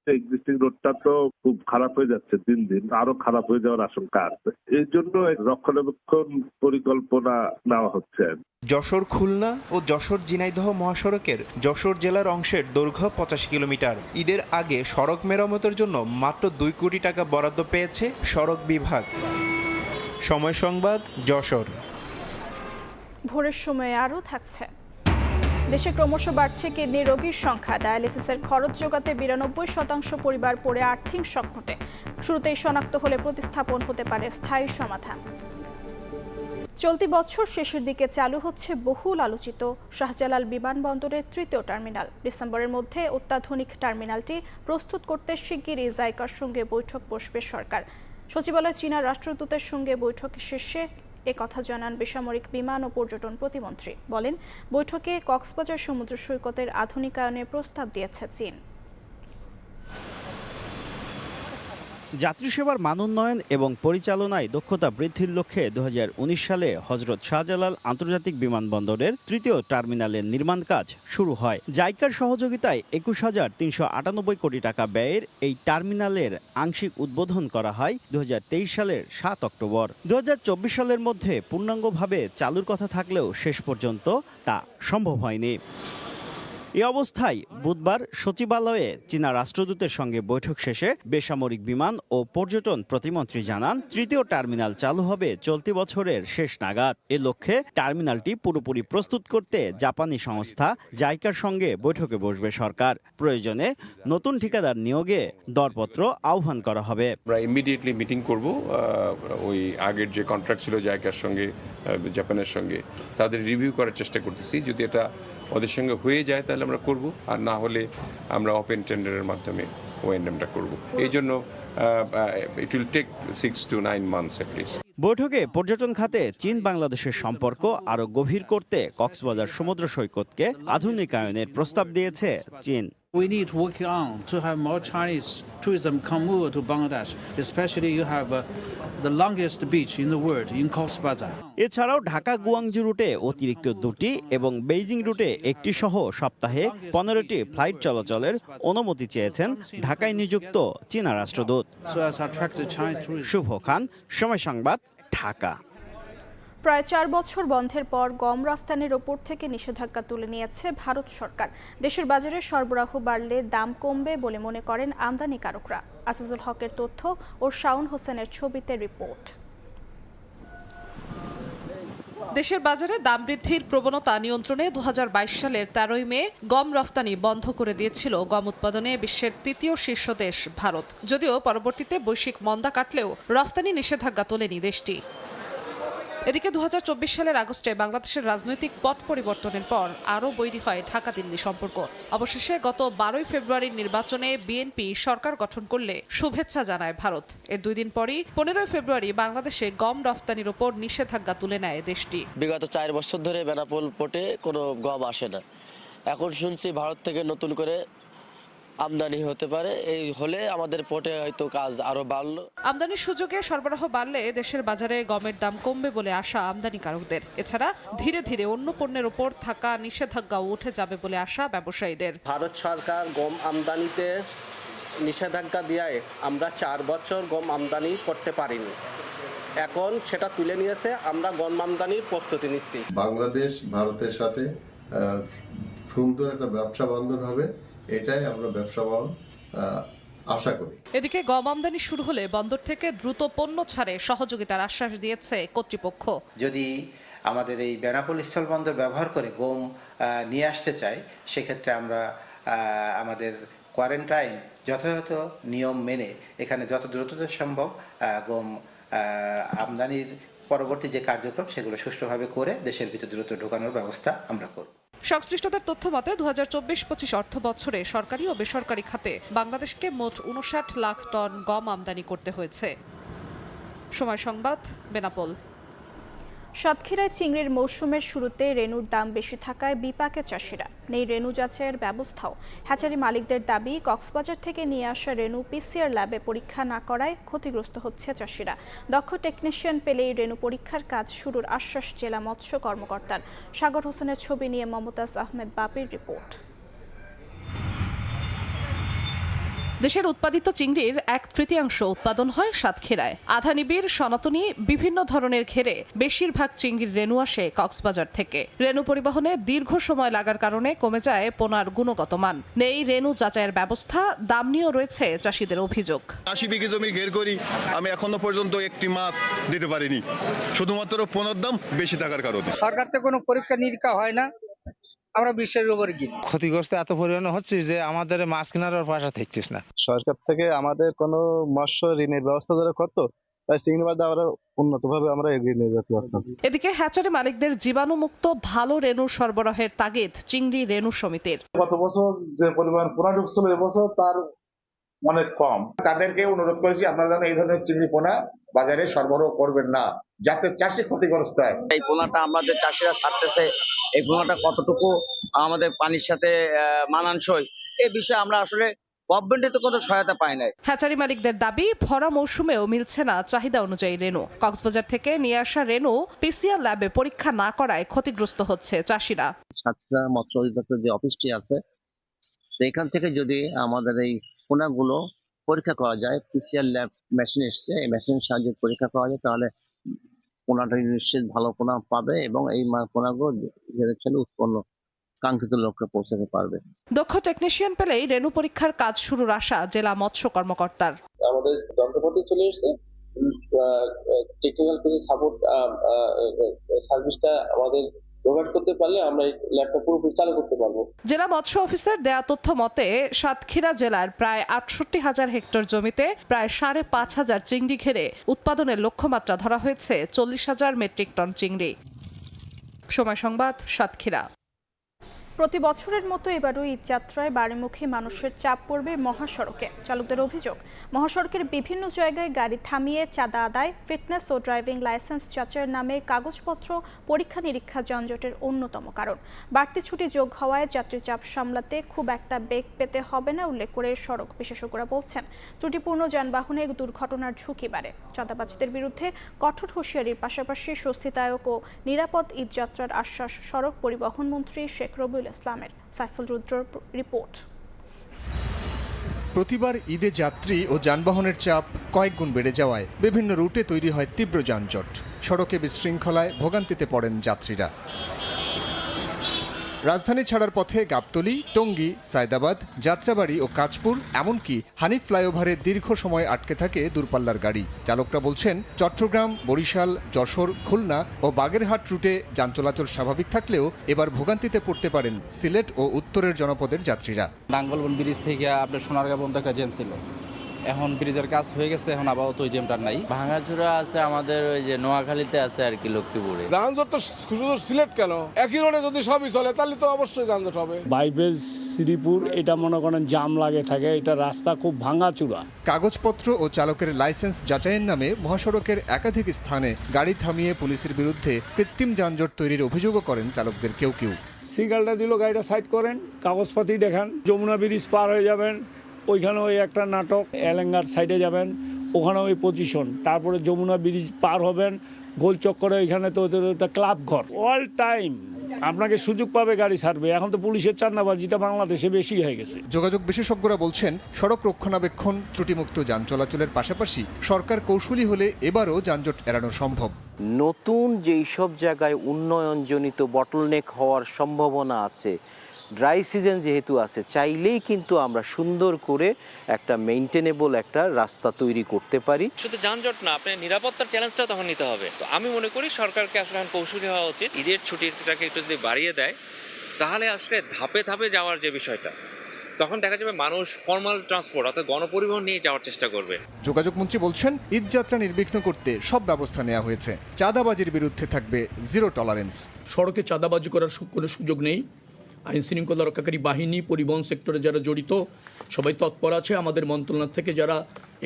এক্সিস্টিং রোডটা তো খুব খারাপ হয়ে যাচ্ছে, দিন দিন আরো খারাপ হয়ে যাওয়ার আশঙ্কা আছে। এই জন্য রক্ষণাবেক্ষণ পরিকল্পনা নেওয়া হচ্ছে। যশোর খুলনা ও যশোর ঝিনাইদহ মহাসড়কের যশোর জেলার অংশের দৈর্ঘ্য 85 কিলোমিটার। ঈদের আগে সড়ক মেরামতের জন্য মাত্র 2 কোটি টাকা বরাদ্দ পেয়েছে সড়ক বিভাগ। সময় সংবাদ, যশোর। ভোরের সময়ে আরও থাকছে। দেশে ক্রমশ বাড়ছে কিডনি রোগীর সংখ্যা। ডায়ালিসিসের খরচ যোগাতে 92% পরিবার পড়ে আর্থিক সংকটে। শুরুতেই শনাক্ত হলে প্রতিস্থাপন হতে পারে স্থায়ী সমাধান। চলতি বছর শেষের দিকে চালু হচ্ছে বহুল আলোচিত শাহজালাল বিমানবন্দরের 3য় টার্মিনাল। ডিসেম্বরের মধ্যে অত্যাধুনিক টার্মিনালটি প্রস্তুত করতে শিগগিরই জাইকার সঙ্গে বৈঠক বসবে সরকার। সচিবালয়ে চীনা রাষ্ট্রদূতের সঙ্গে বৈঠক শেষে একথা জানান বেসামরিক বিমান ও পর্যটন প্রতিমন্ত্রী। বলেন, বৈঠকে কক্সবাজার সমুদ্র সৈকতের আধুনিকায়নের প্রস্তাব দিয়েছে চীন। যাত্রী সেবার মান উন্নয়ন এবং পরিচালনায় দক্ষতা বৃদ্ধির লক্ষ্যে 2019 সালে হযরত শাহজালাল আন্তর্জাতিক বিমানবন্দরের 3য় টার্মিনালের নির্মাণ কাজ শুরু হয়। জাইকার সহযোগিতায় 21,398 কোটি টাকা ব্যয়ের এই টার্মিনালের আংশিক উদ্বোধন করা হয় 2023 সালের 7 অক্টোবর। 2024 সালের মধ্যে পূর্ণাঙ্গভাবে চালুর কথা থাকলেও শেষ পর্যন্ত তা সম্ভব হয়নি। এই অবস্থায় বুধবার সচিবালয়ে চীনা রাষ্ট্রদূতের সঙ্গে বৈঠক শেষে বেসামরিক বিমান ও পর্যটন প্রতিমন্ত্রী জানান, 3য় টার্মিনাল চালু হবে চলতি বছরের শেষ নাগাদ। এ লক্ষ্যে টার্মিনালটি পুরোপুরি প্রস্তুত করতে জাপানি সংস্থা জাইকার সঙ্গে বৈঠকে বসবে সরকার। প্রয়োজনে নতুন ঠিকাদার নিয়োগে দরপত্র আহ্বান করা হবে। আমরা ইমিডিয়েটলি মিটিং করব। ওই আগের যে কন্ট্রাক্ট ছিল জাইকার সঙ্গে, জাপানের সঙ্গে, তাদের রিভিউ করার চেষ্টা করতেছি। যদি এটা ওদের সঙ্গে হয়ে যায় তাহলে আমরা করব, আর না হলে আমরা ওপেন টেন্ডারের মাধ্যমে ওএনএমটা করব। এই জন্য it will take 6 to 9 months at least। বৈঠকে পর্যটন খাতে চীন বাংলাদেশের সম্পর্ক আরও গভীর করতে কক্সবাজার সমুদ্র সৈকতকে আধুনিকায়নের প্রস্তাব দিয়েছে চীন। We need to work on to have more Chinese tourism come over to Bangladesh, especially you have the longest beach in the world in Cox's Bazar. এছাড়াও ঢাকা গুয়াংজু রুটে অতিরিক্ত 2টি এবং বেইজিং রুটে 1টি সহ সপ্তাহে 15টি ফ্লাইট চলাচলের অনুমতি চেয়েছেন ঢাকায় নিযুক্ত চীনা রাষ্ট্রদূত। শুভ খান, সময় সংবাদ, ঢাকা। প্রায় 4 বছর বন্ধের পর গম রফতানির ওপর থেকে নিষেধাজ্ঞা তুলে নিয়েছে ভারত সরকার। দেশের বাজারে সরবরাহ বাড়লে দাম কমবে বলে মনে করেন আমদানিকারকরা। আজিজুল হকের তথ্য ও শাওন হোসেনের ছবিতে রিপোর্ট। দেশের বাজারে দাম বৃদ্ধির প্রবণতা নিয়ন্ত্রণে 2022 সালের 13 মে গম রফতানি বন্ধ করে দিয়েছিল গম উৎপাদনে বিশ্বের 3য় শীর্ষ দেশ ভারত। যদিও পরবর্তীতে বৈশ্বিক মন্দা কাটলেও রফতানি নিষেধাজ্ঞা তোলেনি দেশটি। এদিকে 2024 সালের আগস্টে বাংলাদেশের রাজনৈতিক পট পরিবর্তনের পর আরও বৈরী হয় ঢাকা দিল্লি সম্পর্ক। অবশেষে গত 12 ফেব্রুয়ারির নির্বাচনে বিএনপি সরকার গঠন করলে শুভেচ্ছা জানায় ভারত। এর 2 দিন পরই 15 ফেব্রুয়ারি বাংলাদেশে গম রফতানির ওপর নিষেধাজ্ঞা তুলে নেয় দেশটি। বিগত 4 বছর ধরে বেনাপোল পোর্টে কোনো গম আসে না। এখন শুনছি ভারত থেকে নতুন করে আমদানি হতে পারে, এই হলে আমাদের পোর্টে হয়তো কাজ আরো বাড়লো। আমদানির সুযোগে সরবরাহ বাড়লে দেশের বাজারে গমের দাম কমবে বলে আশা আমদানিকারকদের। এছাড়া ধীরে ধীরে অন্য পণ্যের ওপর থাকা নিষেধাজ্ঞাও উঠে যাবে বলে আশা ব্যবসায়ীদের। ভারত সরকার গম আমদানিতে নিষেধাজ্ঞা দেওয়ায় আমরা 4 বছর গম আমদানি করতে পারিনি, এখন সেটা তুলে নিয়েছে, আমরা গম আমদানির প্রস্তুতি নিচ্ছি। বাংলাদেশ ভারতের সাথে সুন্দর একটা ব্যবসা বন্ধন হবে, এটাই আমরা ব্যবসা বাণিজ্য আশা করি। এদিকে গম আমদানি শুরু হলে বন্দর থেকে দ্রুত পণ্য ছাড়ে সহযোগিতার আশ্বাস দিয়েছে কর্তৃপক্ষ। যদি আমাদের এই বেনাপোল স্থলবন্দর ব্যবহার করে গম নিয়ে আসতে চাই, সেক্ষেত্রে আমরা আমাদের কোয়ারেন্টাইন যথাযথ নিয়ম মেনে এখানে যত দ্রুত সম্ভব গম আমদানির পরবর্তী যে কার্যক্রম সেগুলো সুষ্ঠুভাবে করে দেশের ভিতর দ্রুত ঢোকানোর ব্যবস্থা আমরা করব। সংশ্লিষ্টদের তথ্য মতে 2024-25 অর্থ বছরে সরকারি ও বেসরকারি খাতে বাংলাদেশকে মোট 59 লাখ টন গম আমদানি করতে হয়েছে। সময় সংবাদ, বেনাপোল। সাতক্ষীরায় চিংড়ির মৌসুমের শুরুতে রেনুর দাম বেশি থাকায় বিপাকে চাষিরা। নেই রেনু যাচাইয়ের ব্যবস্থাও। হ্যাচারি মালিকদের দাবি, কক্সবাজার থেকে নিয়ে আসা রেনু পিসিআর ল্যাবে পরীক্ষা না করায় ক্ষতিগ্রস্ত হচ্ছে চাষিরা। দক্ষ টেকনিশিয়ান পেলেই রেনু পরীক্ষার কাজ শুরুর আশ্বাস জেলা মৎস্য কর্মকর্তার। সাগর হোসেনের ছবি নিয়ে মমতাজ আহমেদ বাপির রিপোর্ট। দেশের উৎপাদিত চিংড়ির 1/3 উৎপাদন হয় সাতক্ষীরায়। আধা নিবিড়, সনাতনী, বিভিন্ন ধরনের ঘেরে বেশিরভাগ চিংড়ির রেনু আসে কক্সবাজার থেকে। রেনু পরিবহনে দীর্ঘ সময় লাগার কারণে কমে যায় পোনার গুণগত মান। নেই রেনু যাচাইয়ের ব্যবস্থা, দাম নিয়েও রয়েছে চাষিদের অভিযোগ। 80 বিঘে জমি ঘের করি, আমি এখনো পর্যন্ত একটি মাছ দিতে পারিনি, শুধুমাত্র পোনার দাম বেশি থাকার কারণে। সরকার থেকে কোনো পরীক্ষা নিরীক্ষা হয় না, আমরা বিশ্বের উপরে কিনি। ক্ষতিগ্রস্ত এত পরিমাণে হচ্ছে যে আমাদের মাছ কেনার পয়সা থাকতিস না। সরকার থেকে আমাদের কোনো মৎস্য ঋণের ব্যবস্থা যারা করতো, তাই চিংড়ি মাছ আমরা উন্নতভাবে আমরা এগিয়ে নিয়ে যেতে পারতাম। এদিকে হ্যাচারি মালিকদের জীবাণুমুক্ত ভালো রেনু সরবরাহের তাগিদ চিংড়ি রেনু সমিতির। গত বছর যে পরিমাণ পোনা ঢুকছিল এবছর তার অনেক কম। তাদেরকে অনুরোধ করেছি, আপনারা যেন এই ধরনের চিংড়ি পোনা বাজারে সরবরাহ করবেন না, যাতে চাষি ক্ষতিগ্রস্ত হয়। এই পোনাটা আমাদের চাষিরা ছাড়তেছে, এই পোনাটা কতটুকু আমাদের পানির সাথে মানানসই, এই বিষয়ে আমরা আসলে গভর্নমেন্টের তো কোনো সহায়তা পাই নাই। হ্যাচারি মালিকদের দাবি, ভরা মৌসুমেও মিলছে না চাহিদা অনুযায়ী রেনু। কক্সবাজার থেকে নিয়ে আসা রেনু পিসিআর ল্যাবে পরীক্ষা না করায় ক্ষতিগ্রস্ত হচ্ছে চাষিরা। সাতক্ষীরা মৎস্য অধিদপ্তর যে অফিসটি আছে, সেখান থেকে যদি আমাদের এই পোনাগুলো পরীক্ষা করা যায়, পিসিআর ল্যাব মেশিন এসছে, এই মেশিনের সাহায্যে পরীক্ষা করা যায়, তাহলে পোনাটা নিশ্চিত ভালো পোনা পাবে এবং এই পোনাগুলো উৎপন্ন কাঙ্ক্ষিত লক্ষ্যে পৌঁছাতে পারবে। দক্ষ টেকনিশিয়ান পেলেই রেনু পরীক্ষার কাজ শুরুর আশা জেলা মৎস্য কর্মকর্তার। আমাদের যন্ত্রপাতি চলে এসেছে, টেকনিক্যাল কিছু সাপোর্ট সার্ভিসটা আমাদের প্রোভাইড করতে পারলে আমরা এই ল্যাবটা পুরোপুরি চালু করতে পারবো। জেলা মৎস্য অফিসের দেয়া তথ্য মতে সাতক্ষীরা জেলার প্রায় 68,000 হেক্টর জমিতে প্রায় 5,500 চিংড়ি ঘেরে উৎপাদনের লক্ষ্যমাত্রা ধরা হয়েছে 40,000 মেট্রিক টন চিংড়ি। সময় সংবাদ, সাতক্ষীরা। প্রতি বছরের মতো এবারও ঈদযাত্রায় বাড়িমুখী মানুষের চাপ পড়বে মহাসড়কে। চালকদের অভিযোগ, মহাসড়কের বিভিন্ন জায়গায় গাড়ি থামিয়ে চাঁদা আদায়, ফিটনেস ও ড্রাইভিং লাইসেন্স যাচাইয়ের নামে কাগজপত্র পরীক্ষা নিরীক্ষা যানজটের অন্যতম কারণ। বাড়তি ছুটি যোগ হওয়ায় যাত্রী চাপ সামলাতে খুব একটা বেগ পেতে হবে না উল্লেখ করে সড়ক বিশেষজ্ঞরা বলছেন, ত্রুটিপূর্ণ যানবাহনে দুর্ঘটনার ঝুঁকি বাড়ে। চাঁদাবাজদের বিরুদ্ধে কঠোর হুঁশিয়ারির পাশাপাশি স্বস্তিদায়ক ও নিরাপদ ঈদযাত্রার আশ্বাস সড়ক পরিবহন মন্ত্রী শেখ রবিউল ইসলামের। সাইফুল রুদ্রর রিপোর্ট। প্রতিবার ঈদে যাত্রী ও যানবাহনের চাপ কয়েক গুণ বেড়ে যাওয়ায় বিভিন্ন রুটে তৈরি হয় তীব্র যানজট। সড়কে বিশৃঙ্খলায় ভোগান্তিতে পড়েন যাত্রীরা। রাজধানী ছাড়ার পথে গাবতলী, টঙ্গী, সায়দাবাদ, যাত্রাবাড়ি ও কাঁচপুর, এমনকি হানিফ ফ্লাইওভারে দীর্ঘ সময় আটকে থাকে দূরপাল্লার গাড়ি। চালকরা বলছেন, চট্টগ্রাম, বরিশাল, যশোর, খুলনা ও বাগেরহাট রুটে যান চলাচল স্বাভাবিক থাকলেও এবার ভোগান্তিতে পড়তে পারেন সিলেট ও উত্তরের জনপদের যাত্রীরা। নাঙ্গলবন ব্রিজ থেকে আপনার সোনারগাঁ পর্যন্ত একটা জ্যাম ছিল, এখন ব্রিজের কাজ হয়ে গেছে, এখন আপাতত ওই জ্যামটা নাই। ভাঙাচোরা আছে আমাদের ওই যে নোয়াখালীতে আছে আর কি, লক্ষ্মীপুরে। যানজট তো শুধু সিলেট কেন, একই রোডে যদি সবই চলে তাহলে তো অবশ্যই যানজট হবে। বাইবেল শ্রীপুর এটা মনে করেন জাম লাগে থাকে, এটা রাস্তা খুব ভাঙাচোরা। কাগজপত্র ও চালকের লাইসেন্স যাচাইয়ের নামে মহাসড়কের একাধিক স্থানে গাড়ি থামিয়ে পুলিশের বিরুদ্ধে কৃত্রিম যানজট তৈরির অভিযোগও করেন চালকদের কেউ কেউ। সিগন্যালটা দিল, গাড়িটা সাইড করেন, কাগজপাতি দেখান, যমুনা ব্রিজ পার হয়ে যাবেন, ওইখানে ওই একটা নাটক, এলেঙ্গার সাইডে যাবেন, ওখানে ওই পজিশন, তারপরে যমুনা ব্রিজ পার হবেন, গোল চক্করে ওইখানে তো ওটা ক্লাব ঘর। অল টাইম আপনাকে সুযোগ পাবে গাড়ি ছাড়বে। এখন তো পুলিশের চাঁদাবাজিটা বাংলাদেশে বেশি হয়ে গেছে। যোগাযোগ বিশেষজ্ঞরা বলছেন, সড়ক রক্ষণাবেক্ষণ, ত্রুটিমুক্ত যান চলাচলের পাশাপাশি সরকার কৌশলী হলে এবারও যানজট এড়ানো সম্ভব। নতুন যেই সব জায়গায় উন্নয়নজনিত বটলনেক হওয়ার সম্ভাবনা আছে, ড্রাই সিজন যেহেতু আছে, চাইলেই কিন্তু আমরা সুন্দর করে একটা মেইনটেনেবল একটা রাস্তা তৈরি করতে পারি। শুধু যানজট না, আপনার নিরাপত্তার চ্যালেঞ্জটাও তখন নিতে হবে। তো আমি মনে করি সরকারকে আসলে কৌশলী হওয়া উচিত। ঈদের ছুটিটাকে একটু যদি বাড়িয়ে দেয়, তাহলে আসলে ধাপে ধাপে যাওয়ার যে বিষয়টা, তখন দেখা যাবে মানুষ ফর্মাল ট্রান্সপোর্ট অর্থাৎ গণপরিবহন নিয়ে যাওয়ার চেষ্টা করবে। যোগাযোগ মন্ত্রী বলছেন, ঈদ যাত্রা নির্বিঘ্ন করতে সব ব্যবস্থা নেওয়া হয়েছে। চাঁদাবাজির বিরুদ্ধে থাকবে জিরো টলারেন্স। সড়কে চাঁদাবাজি করার কোনো সুযোগ নেই। আইন শৃঙ্খলা রক্ষাকারী বাহিনী, পরিবহন সেক্টরে যারা জড়িত সবাই তৎপর আছে। আমাদের মন্ত্রণালয় থেকে যারা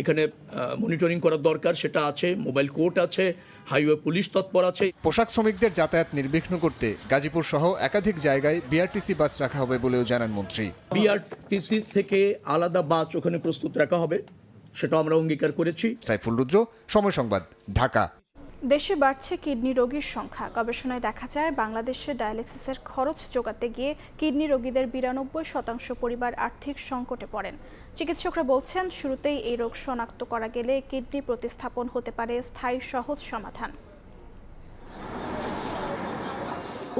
এখানে মনিটরিং করার দরকার সেটা আছে, মোবাইল কোর্ট আছে, হাইওয়ে পুলিশ তৎপর আছে। পোশাক শ্রমিকদের যাতায়াত নির্বিঘ্ন করতে গাজীপুর সহ একাধিক জায়গায় বিআরটিসি বাস রাখা হবে বলেও জানান মন্ত্রী। বিআরটিসি থেকে আলাদা বাস ওখানে প্রস্তুত রাখা হবে, সেটা আমরা অঙ্গীকার করেছি। সাইফুল রুদ্র, সময় সংবাদ, ঢাকা। দেশে বাড়ছে কিডনি রোগীর সংখ্যা। গবেষণায় দেখা যায়, বাংলাদেশে ডায়ালিসিসের খরচ যোগাতে গিয়ে কিডনি রোগীদের 92% পরিবার আর্থিক সংকটে পড়েন। চিকিৎসকরা বলছেন, শুরুতেই এই রোগ শনাক্ত করা গেলে কিডনি প্রতিস্থাপন হতে পারে স্থায়ী সহজ সমাধান।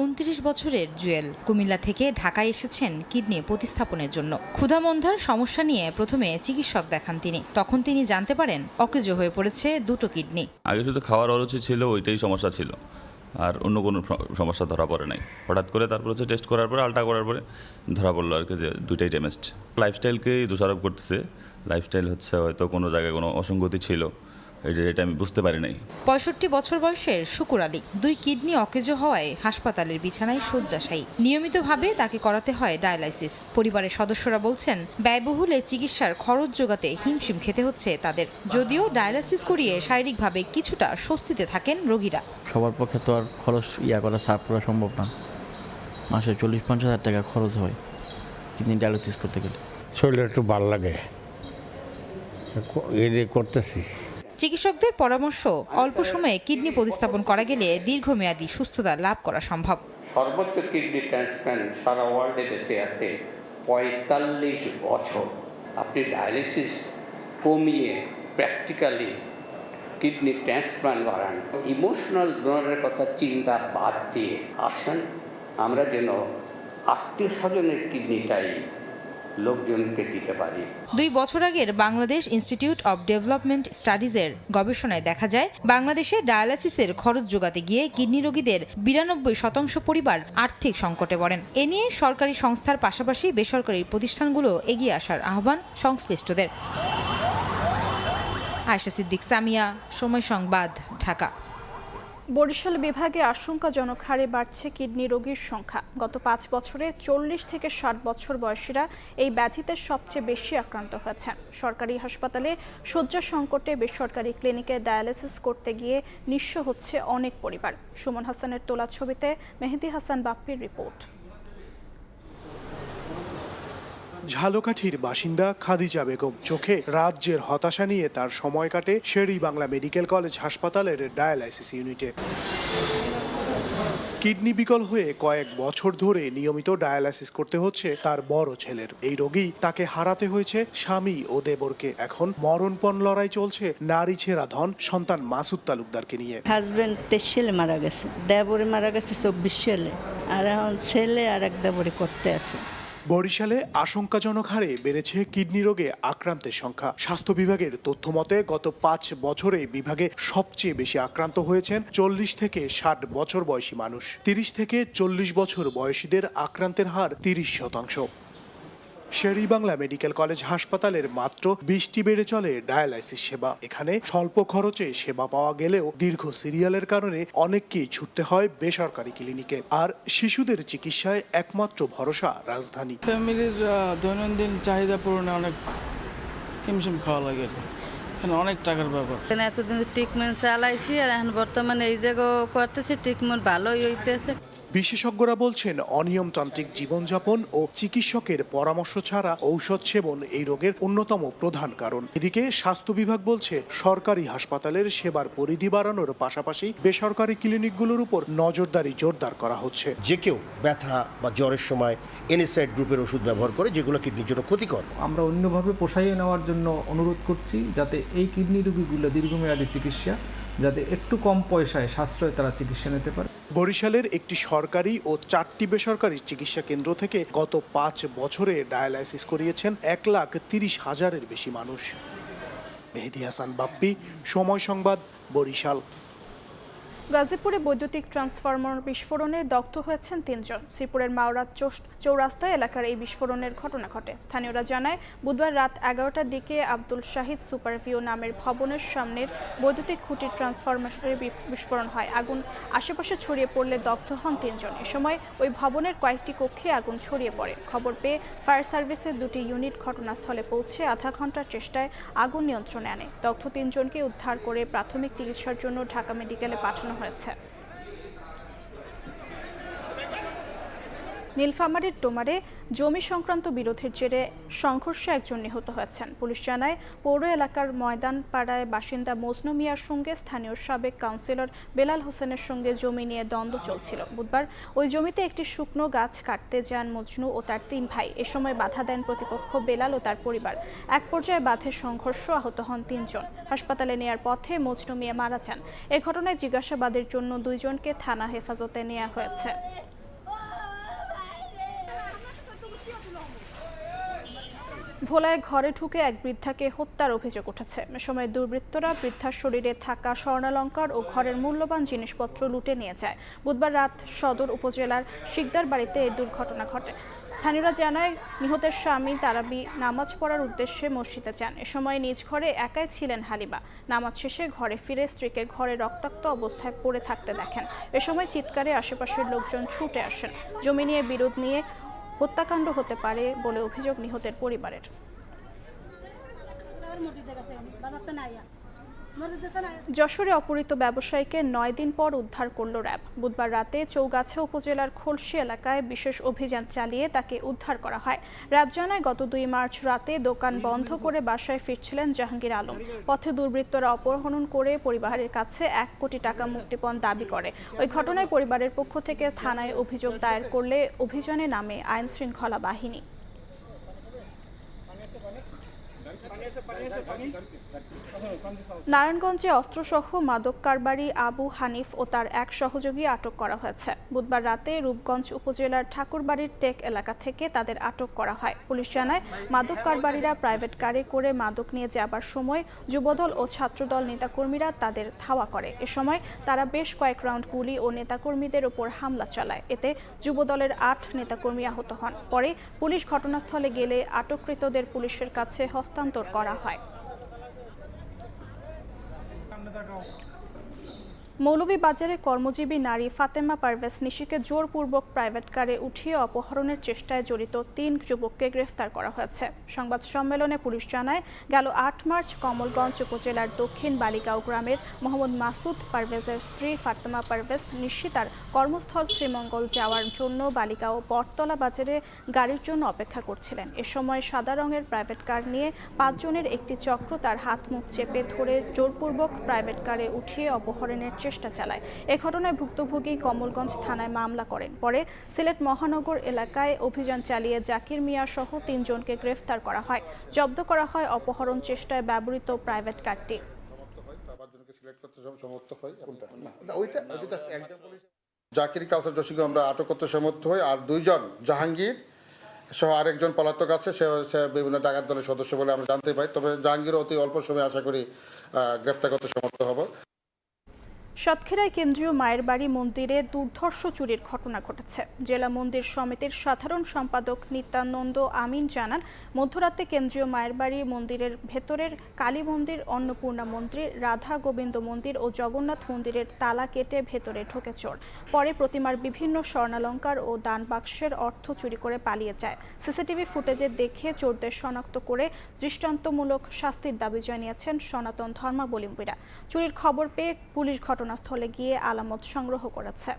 29 বছরের জুয়েল কুমিল্লা থেকে ঢাকায় এসেছেন কিডনি প্রতিস্থাপনের জন্য। ক্ষুধামন্ধার সমস্যা নিয়ে প্রথমে চিকিৎসক দেখান তিনি। তখন তিনি জানতে পারেন অকেজো হয়ে পড়েছে দুটো কিডনি। আগে শুধু খাওয়ার অরুচি ছিল, ওইটাই সমস্যা ছিল, আর অন্য কোনো সমস্যা ধরা পড়ে নাই। হঠাৎ করে তারপর হচ্ছে টেস্ট করার পরে, আলট্রা করার পরে ধরা পড়লো আর কি যে দুইটাই ড্যামেজড। লাইফস্টাইলকেই দোষারোপ করতেছে। লাইফস্টাইল হচ্ছে হয়তো কোনো জায়গায় কোনো অসঙ্গতি ছিল, এটা আমি বুঝতে পারি নাই। 65 বছর বয়সের শুকুর আলী 2 কিডনি অকেজো হওয়ায় হাসপাতালের বিছানায় শয্যাশায়ী। নিয়মিতভাবে তাকে করাতে হয় ডায়ালাইসিস। পরিবারের সদস্যরা বলছেন, ব্যয়বহুল এই চিকিৎসার খরচ জোগাতে হিমশিম খেতে হচ্ছে তাদের। যদিও ডায়ালাইসিস করিয়ে শারীরিকভাবে কিছুটা স্বস্তিতে থাকেন রোগীরা। সবার পক্ষে তো আর খরচ করা সার্ভ করা সম্ভব না। মাসে 40-50 হাজার টাকা খরচ হয় কিডনি ডায়ালাইসিস করতে গেলে। শরীরে একটু ভালো লাগে, করতেছি। চিকিৎসকদের পরামর্শ, অল্প সময়ে কিডনি প্রতিস্থাপন করা গেলে দীর্ঘমেয়াদী সুস্থতা লাভ করা সম্ভব। সর্বোচ্চ কিডনি ট্রান্সপ্ল্যান্ট সারা ওয়ার্ল্ডে বেঁচে আছে 45 বছর। আপনি ডায়ালিসিস কমিয়ে প্র্যাকটিক্যালি কিডনি ট্রান্সপ্ল্যান্ট বাড়ান। ইমোশনাল ডোনারের কথা চিন্তা বাদ দিয়ে আসেন, আমরা যেন আত্মীয় স্বজনের কিডনিটাই লোকজনকে দিতে পারি। 2 বছর আগের বাংলাদেশ ইনস্টিটিউট অব ডেভেলপমেন্ট স্টাডিজের গবেষণায় দেখা যায়, বাংলাদেশে ডায়ালাইসিসের খরচ যোগাতে গিয়ে কিডনি রোগীদের 92% পরিবার আর্থিক সংকটে পড়েন। এ নিয়ে সরকারি সংস্থার পাশাপাশি বেসরকারি প্রতিষ্ঠানগুলো এগিয়ে আসার আহ্বান সংশ্লিষ্টদের। আয়েশা সিদ্দিক, সামিয়া, সময় সংবাদ, ঢাকা। বরিশাল বিভাগে আশঙ্কাজনক হারে বাড়ছে কিডনি রোগীর সংখ্যা। গত 5 বছরে 40 থেকে 60 বছর বয়সীরা এই ব্যাধিতে সবচেয়ে বেশি আক্রান্ত হয়েছেন। সরকারি হাসপাতালে শয্যা সংকটে বেসরকারি ক্লিনিকে ডায়ালিসিস করতে গিয়ে নিঃস্ব হচ্ছে অনেক পরিবার। সুমন হাসানের তোলা ছবিতে মেহেদি হাসান বাপ্পির রিপোর্ট। ঝালকাঠির বাসিন্দা খাদিজা বেগম চোখে রাজ্যের হতাশা নিয়ে তার সময় কাটে শেরি বাংলা মেডিকেল কলেজ হাসপাতালের ডায়ালাইসিস ইউনিটে। কিডনি বিকল হয়ে কয়েক বছর ধরে নিয়মিত ডায়ালাইসিস করতে হচ্ছে তার বড় ছেলের। এই রোগী তাকে হারাতে হয়েছে স্বামী ও দেবরকে। এখন মরণপণ লড়াই চলছে নারী ছেঁড়া ধন সন্তান মাসুদ তালুকদারকে নিয়ে। হাজবেন্ড 23 সালে মারা গেছে, দেবরে মারা গেছে 24 সালে, আর এখন ছেলে আর এক দেবরে করতে আছে। বরিশালে আশঙ্কাজনক হারে বেড়েছে কিডনি রোগে আক্রান্তের সংখ্যা। স্বাস্থ্য বিভাগের তথ্য মতে গত 5 বছরে বিভাগে সবচেয়ে বেশি আক্রান্ত হয়েছেন 40 থেকে 60 বছর বয়সী মানুষ। 30 থেকে 40 বছর বয়সীদের আক্রান্তের হার 30%। শের-ই-বাংলা মেডিকেল কলেজ হাসপাতালের মাত্র 20টি বেডে চলে ডায়ালাইসিস সেবা। এখানে স্বল্প খরচে সেবা পাওয়া গেলেও দীর্ঘ সিরিয়ালের কারণে অনেককেই ছুটতে হয় বেসরকারি ক্লিনিকে। আর শিশুদের চিকিৎসায় একমাত্র ভরসা রাজধানী। ফ্যামিলির দৈনন্দিন চাহিদা পূরণে অনেক হিমশিম খাওয়া লাগে, অনেক টাকার ব্যাপার। এতদিন ট্রিটমেন্ট চালাইছি আর এখন বর্তমানে এই জায়গায় করতেছি, ট্রিটমেন্ট ভালোই হইতেছে। বিশেষজ্ঞরা বলছেন অনিয়মতান্ত্রিক জীবনযাপন ও চিকিৎসকের পরামর্শ ছাড়া ঔষধ সেবন এই রোগের অন্যতম প্রধান কারণ। এদিকে স্বাস্থ্য বিভাগ বলছে সরকারি হাসপাতালের সেবার পরিধি বাড়ানোর পাশাপাশি বেসরকারি ক্লিনিকগুলোর উপর নজরদারি জোরদার করা হচ্ছে। যে কেউ ব্যথা বা জ্বরের সময় এনএসআইড গ্রুপের ওষুধ ব্যবহার করে, যেগুলো কিডনির জন্য ক্ষতিকর। আমরা অন্যভাবে পোষাইয়ে নেওয়ার জন্য অনুরোধ করছি, যাতে এই কিডনি রোগীগুলো দীর্ঘমেয়াদী চিকিৎসা যাতে একটু কম পয়সায় সাশ্রয়ে তারা চিকিৎসা নিতে পারে। বরিশালের একটি সরকারি ও 4টি বেসরকারি চিকিৎসা কেন্দ্র থেকে গত 5 বছরে ডায়ালাইসিস করিয়েছেন 1,30,000-এর বেশি মানুষ। মেহেদী হাসান বাপ্পি, সময় সংবাদ, বরিশাল। গাজীপুরে বৈদ্যুতিক ট্রান্সফরমার বিস্ফোরণে দগ্ধ হয়েছেন 3 জন। শ্রীপুরের মাওরাত চৌরাস্তা এলাকার এই বিস্ফোরণের ঘটনা ঘটে। স্থানীয়রা জানায়, বুধবার রাত 11টার দিকে আব্দুল শাহিদ সুপারভিউ নামের ভবনের সামনের বৈদ্যুতিক খুঁটির ট্রান্সফরমারে বিস্ফোরণ হয়। আগুন আশেপাশে ছড়িয়ে পড়লে দগ্ধ হন 3 জন। এ সময় ওই ভবনের কয়েকটি কক্ষে আগুন ছড়িয়ে পড়ে। খবর পেয়ে ফায়ার সার্ভিসের 2টি ইউনিট ঘটনাস্থলে পৌঁছে আধা ঘন্টার চেষ্টায় আগুন নিয়ন্ত্রণে আনে। দগ্ধ 3 জনকে উদ্ধার করে প্রাথমিক চিকিৎসার জন্য ঢাকা মেডিকেলে পাঠানো হয়েছে। নীলফামারীর ডোমারে জমি সংক্রান্ত বিরোধের জেরে সংঘর্ষে একজন নিহত হয়েছেন। পুলিশ জানায়, পৌর এলাকার ময়দানপাড়ায় বাসিন্দা মজনু মিয়ার সঙ্গে স্থানীয় সাবেক কাউন্সিলর বেলাল হোসেনের সঙ্গে জমি নিয়ে দ্বন্দ্ব চলছিল। বুধবার ওই জমিতে একটি শুকনো গাছ কাটতে যান মজনু ও তার 3 ভাই। এ সময় বাধা দেন প্রতিপক্ষ বেলাল ও তার পরিবার। এক পর্যায়ে বাঁধের সংঘর্ষ, আহত হন 3 জন। হাসপাতালে নেয়ার পথে মজনু মিয়া মারা যান। এ ঘটনায় জিজ্ঞাসাবাদের জন্য 2 জনকে থানা হেফাজতে নেওয়া হয়েছে। ভোলায় ঘরে ঢুকে এক বৃদ্ধাকে হত্যার অভিযোগ উঠেছে। এ সময় দুর্বৃত্তরা বৃদ্ধার শরীরে থাকা স্বর্ণালংকার ও ঘরের মূল্যবান জিনিসপত্র লুটে নিয়ে যায়। বুধবার রাত সদর উপজেলার শিকদার বাড়িতে এই দুর্ঘটনা ঘটে। স্থানীয়রা জানায়, নিহতের স্বামী তারাবি নামাজ পড়ার উদ্দেশ্যে মসজিদে যান। এ সময় নিজ ঘরে একাই ছিলেন হালিমা। নামাজ শেষে ঘরে ফিরে স্ত্রীকে ঘরে রক্তাক্ত অবস্থায় পড়ে থাকতে দেখেন। এ সময় চিৎকারে আশেপাশের লোকজন ছুটে আসেন। জমি নিয়ে বিরোধ নিয়ে হত্যাকাণ্ড হতে পারে বলে অভিযোগ নিহতের পরিবারের। যশোরে অপহৃত ব্যবসায়ীকে 9 দিন পর উদ্ধার করল র্যাব। বুধবার রাতে চৌগাছা উপজেলার খোলসি এলাকায় বিশেষ অভিযান চালিয়ে তাকে উদ্ধার করা হয়। র্যাব জানায়, গত 2 মার্চ রাতে দোকান বন্ধ করে বাসায় ফিরছিলেন জাহাঙ্গীর আলম। পথে দুর্বৃত্তরা অপহরণ করে পরিবারের কাছে 1 কোটি টাকা মুক্তিপণ দাবি করে। ওই ঘটনায় পরিবারের পক্ষ থেকে থানায় অভিযোগ দায়ের করলে অভিযানে নামে আইন শৃঙ্খলা বাহিনী। নারায়ণগঞ্জে অস্ত্রসহ মাদক কারবারি আবু হানিফ ও তার এক সহযোগী আটক করা হয়েছে। বুধবার রাতে রূপগঞ্জ উপজেলার ঠাকুরবাড়ির টেক এলাকা থেকে তাদের আটক করা হয়। পুলিশ জানায়, মাদক কারবারিরা প্রাইভেট কারে করে মাদক নিয়ে যাবার সময় যুবদল ও ছাত্রদল নেতাকর্মীরা তাদের ধাওয়া করে। এ সময় তারা বেশ কয়েক রাউন্ড গুলি ও নেতাকর্মীদের ওপর হামলা চালায়। এতে যুবদলের 8 নেতাকর্মী আহত হন। পরে পুলিশ ঘটনাস্থলে গেলে আটককৃতদের পুলিশের কাছে হস্তান্তর করা হয়। মৌলভীবাজারে কর্মজীবী নারী ফাতেমা পারভেজ নিশিকে জোরপূর্বক প্রাইভেট কারে উঠিয়ে অপহরণের চেষ্টায় জড়িত 3 যুবককে গ্রেফতার করা হয়েছে। সংবাদ সম্মেলনে পুলিশ জানায়, গেল 8 মার্চ কমলগঞ্জ উপজেলার দক্ষিণ বালিগাঁও গ্রামের মোহাম্মদ মাসুদ পারভেজের স্ত্রী ফাতেমা পারভেজ নিশি তার কর্মস্থল শ্রীমঙ্গল যাওয়ার জন্য বালিগাঁও বটতলা বাজারে গাড়ির জন্য অপেক্ষা করছিলেন। এ সময় সাদা রঙের প্রাইভেট কার নিয়ে 5 জনের একটি চক্র তার হাত মুখ চেপে ধরে জোরপূর্বক প্রাইভেট কারে উঠিয়ে অপহরণের চেষ্টা চালায়। এ ঘটনায় ভুক্তভোগী কমলগঞ্জ থানায় মামলা করেন। পরে সিলেট মহানগর এলাকায় অভিযান চালিয়ে জাকির মিয়া সহ 3 জনকে গ্রেফতার করা হয়। জব্দ করা হয় অপহরণ চেষ্টায় ব্যবহৃত প্রাইভেট কারটি। জাকির কাউসার জসিকে আমরা আটক করতে সমর্থ হই। আর 2 জন জাহাঙ্গীর সহ আরেকজন পলাতক আছে, সে বিভিন্ন ডাকাত দলের সদস্য বলে আমরা জানতে পাই। তবে জাহাঙ্গীর অতি অল্প সময় আশা করি গ্রেফতার করতে সমর্থ হব। সাতক্ষীরায় কেন্দ্রীয় মায়ের বাড়ি মন্দিরে দুর্ধর্ষ চুরির ঘটনা ঘটেছে। জেলা মন্দির সমিতির সাধারণ সম্পাদক নিত্যানন্দ আমিন জানান, মধ্যরাতে কেন্দ্রীয় মায়ের বাড়ি মন্দিরের ভেতরের কালী মন্দির, অন্নপূর্ণা মন্দির, রাধা গোবিন্দ মন্দির ও জগন্নাথ মন্দিরের তালা কেটে ভেতরে ঢোকে চোর। পরে প্রতিমার বিভিন্ন স্বর্ণালঙ্কার ও দান বাক্সের অর্থ চুরি করে পালিয়ে যায়। সিসিটিভি ফুটেজে দেখে চোরদের শনাক্ত করে দৃষ্টান্তমূলক শাস্তির দাবি জানিয়েছেন সনাতন ধর্মাবলম্বীরা। চুরির খবর পেয়ে পুলিশ ঘটনাস্থলে গিয়ে আলামত সংগ্রহ করেছে।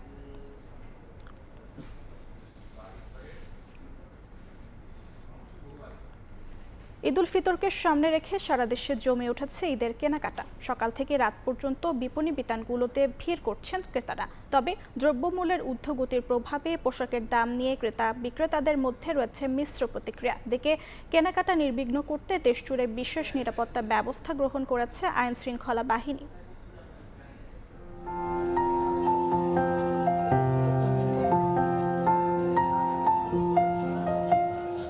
ঈদ উল ফিতরকে সামনে রেখে সারা দেশে জমে উঠেছে ঈদের কেনাকাটা। সকাল থেকে রাত পর্যন্ত বিপণী বিতানগুলোতে ভিড় করছেন ক্রেতারা। তবে দ্রব্যমূল্যের ঊর্ধ্বগতির প্রভাবে পোশাকের দাম নিয়ে ক্রেতা বিক্রেতাদের মধ্যে রয়েছে মিশ্র প্রতিক্রিয়া। এদিকে কেনাকাটা নির্বিঘ্ন করতে দেশজুড়ে বিশেষ নিরাপত্তা ব্যবস্থা গ্রহণ করেছে আইন শৃঙ্খলা বাহিনী।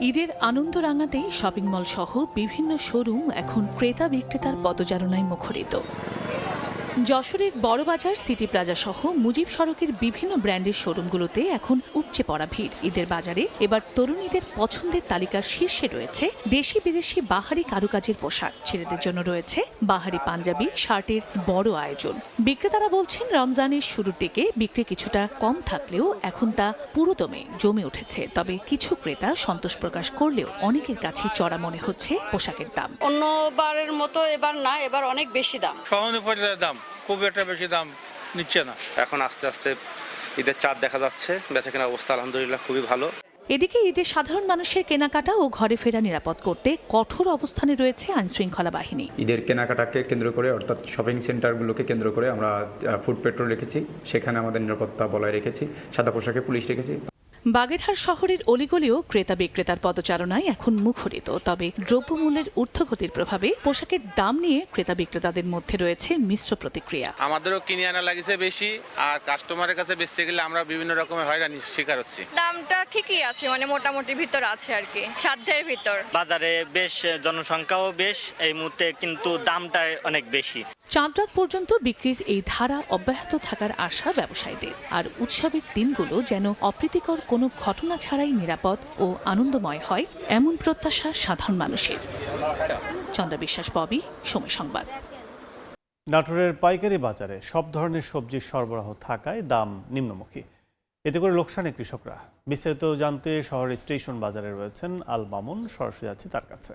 ঈদের আনন্দ রাঙাতেই শপিং মল সহ বিভিন্ন শোরুম এখন ক্রেতা বিক্রেতার পদচারণায় মুখরিত। যশোরের বড়বাজার, সিটি প্লাজা সহ মুজিব সড়কের বিভিন্ন ব্র্যান্ডের শোরুমগুলোতে এখন উপচে পড়া ভিড়। ঈদের বাজারে এবার তরুণীদের পছন্দের তালিকার শীর্ষে রয়েছে দেশি বিদেশি বাহারি কারুকাজের পোশাক। ছেলেদের জন্য রয়েছে বাহারি পাঞ্জাবি, শার্টের বড় আয়োজন। বিক্রেতারা বলছেন, রমজানের শুরুর দিকে বিক্রি কিছুটা কম থাকলেও এখন তা পুরোদমে জমে উঠেছে। তবে কিছু ক্রেতা সন্তোষ প্রকাশ করলেও অনেকের কাছে চড়া মনে হচ্ছে পোশাকের দাম। অন্যবারের মতো এবার না, এবার অনেক বেশি দাম। দাম খুব একটা বেশি দাম নিচ্ছে না। এখন আস্তে আস্তে ঈদের চাঁদ দেখা যাচ্ছে, বেচাকেনার অবস্থা আলহামদুলিল্লাহ খুবই ভালো। এদিকে ঈদে সাধারণ মানুষের কেনাকাটা ও ঘরে ফেরা নিরাপদ করতে কঠোর অবস্থানে রয়েছে আইন শৃঙ্খলা বাহিনী। ঈদের কেনাকাটাকে কেন্দ্র করে, অর্থাৎ শপিং সেন্টারগুলোকে কেন্দ্র করে আমরা ফুড পেট্রোল রেখেছি, সেখানে আমাদের নিরাপত্তা বলয় রেখেছি, সাদা পোশাকে পুলিশ রেখেছি। বাগেরহাট শহরের অলিগলিও ক্রেতা বিক্রেতার পদচারণায় এখন মুখরিত। তবে দ্রব্যমূল্যের ঊর্ধ্বগতির প্রভাবে পোশাকের দাম নিয়ে ক্রেতা বিক্রেতাদের মধ্যে রয়েছে মিশ্র প্রতিক্রিয়া। আমাদেরও কিনে আনা লাগছে বেশি, আর কাস্টমারের কাছে বেচতে গেলে আমরা বিভিন্ন রকমের হয়রানির শিকার হচ্ছি। দামটা ঠিকই আছে, মানে মোটামুটি ভিতর আছে আর কি, সাধ্যের ভিতর। বাজারে বেশ জনসংখ্যাও বেশ, এই মুহূর্তে কিন্তু দামটা অনেক বেশি। চাঁদরাত পর্যন্ত বিক্রির এই ধারা অব্যাহত থাকার আশা ব্যবসায়ীদের। আর উৎসবের দিনগুলো যেন অপ্রীতিকর কোনো ঘটনা ছাড়াই নিরাপদ ও আনন্দময় হয়, এমন প্রত্যাশা সাধারণ মানুষের। চন্দ্রা বিশ্বাস, ববি, সময় সংবাদ। নাটোরের পাইকারি বাজারে সব ধরনের সবজির সরবরাহ থাকায় দাম নিম্নমুখী, এতে করে লোকসানে কৃষকরা। বিস্তারিত জানতে শহরের স্টেশন বাজারে রয়েছেন আল মামুন, সরাসরি আছে তার কাছে।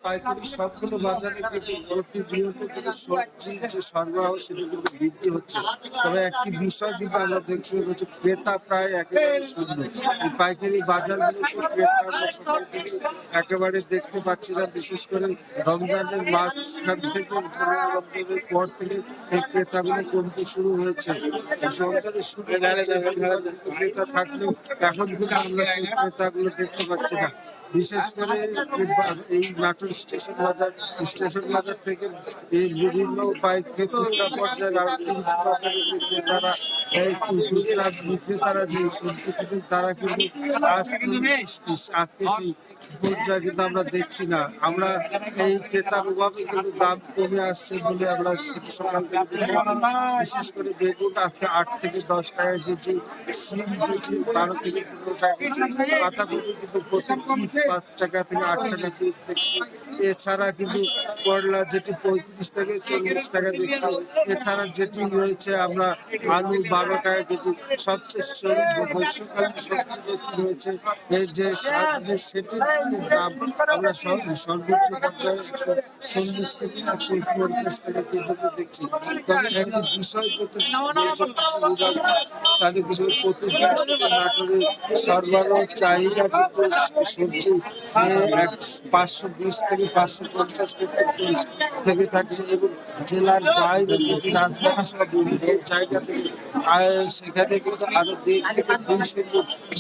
পাইকারি সবগুলো বাজারে কিন্তু প্রতিনিয়ত কিন্তু সবজি যে সরবরাহ সেটা কিন্তু বৃদ্ধি হচ্ছে। তবে একটি বিষয় কিন্তু আমরা দেখছি হচ্ছে ক্রেতা প্রায় একেবারে শূন্য। এই পাইকারি বাজারগুলোতে ক্রেতা আমরা সকাল থেকে একেবারে দেখতে পাচ্ছি না। বিশেষ করে রমজানের মাঝখান থেকে রমজানের পর থেকে এই ক্রেতাগুলো কমতে শুরু হয়েছে। রমজানের শুরু ক্রেতা থাকলেও এখন কিন্তু আমরা সেই ক্রেতাগুলো দেখতে পাচ্ছি না। বিশেষ করে এই নাটোর স্টেশন বাজার থেকে এই বিভিন্ন খুচরা পর্যায়ের আর্থিক বাজারের ক্রেতারা, খুচরা বিক্রেতারা যে সবজি কিনেন তারা কিন্তু আজকে সেই পর্যায়ে কিন্তু আমরা দেখছি না। আমরা এই ক্রেতার অভাবে কিন্তু দাম কমে আসছে বলে আমরা সকাল থেকে দেখছি। বিশেষ করে বেগুন আজকে 8 থেকে 10 টাকা কেজি, সিম যেটি 12 থেকে 15 টাকা কেজি, পাতাকপি কিন্তু প্রতি পিস 5 টাকা থেকে 8 টাকা পিস দেখছি। এছাড়া কিন্তু করলা যেটি 35 থেকে 40 টাকা দেখছি। এছাড়া যেটি রয়েছে আমরা আলু 12 টাকা কেজি। সবচেয়ে গ্রীষ্মকালীন সবজি যেটি রয়েছে এই যে সেটির দাম আমরা সর্বোচ্চ পর্যায়ে 40 থেকে 150 টাকা কেজিতে দেখছি। তবে একটি বিষয় যেটি তাদের বিষয়ে প্রতিদিন নাটোরে সরবরাহ চাহিদা কিন্তু সবজি 520 থেকে 550 থেকে থাকে এবং জেলার বাইরে যেটি রাজধানী সব বিভিন্ন জায়গা থেকে সেখানে কিন্তু আরো 1.5 থেকে 200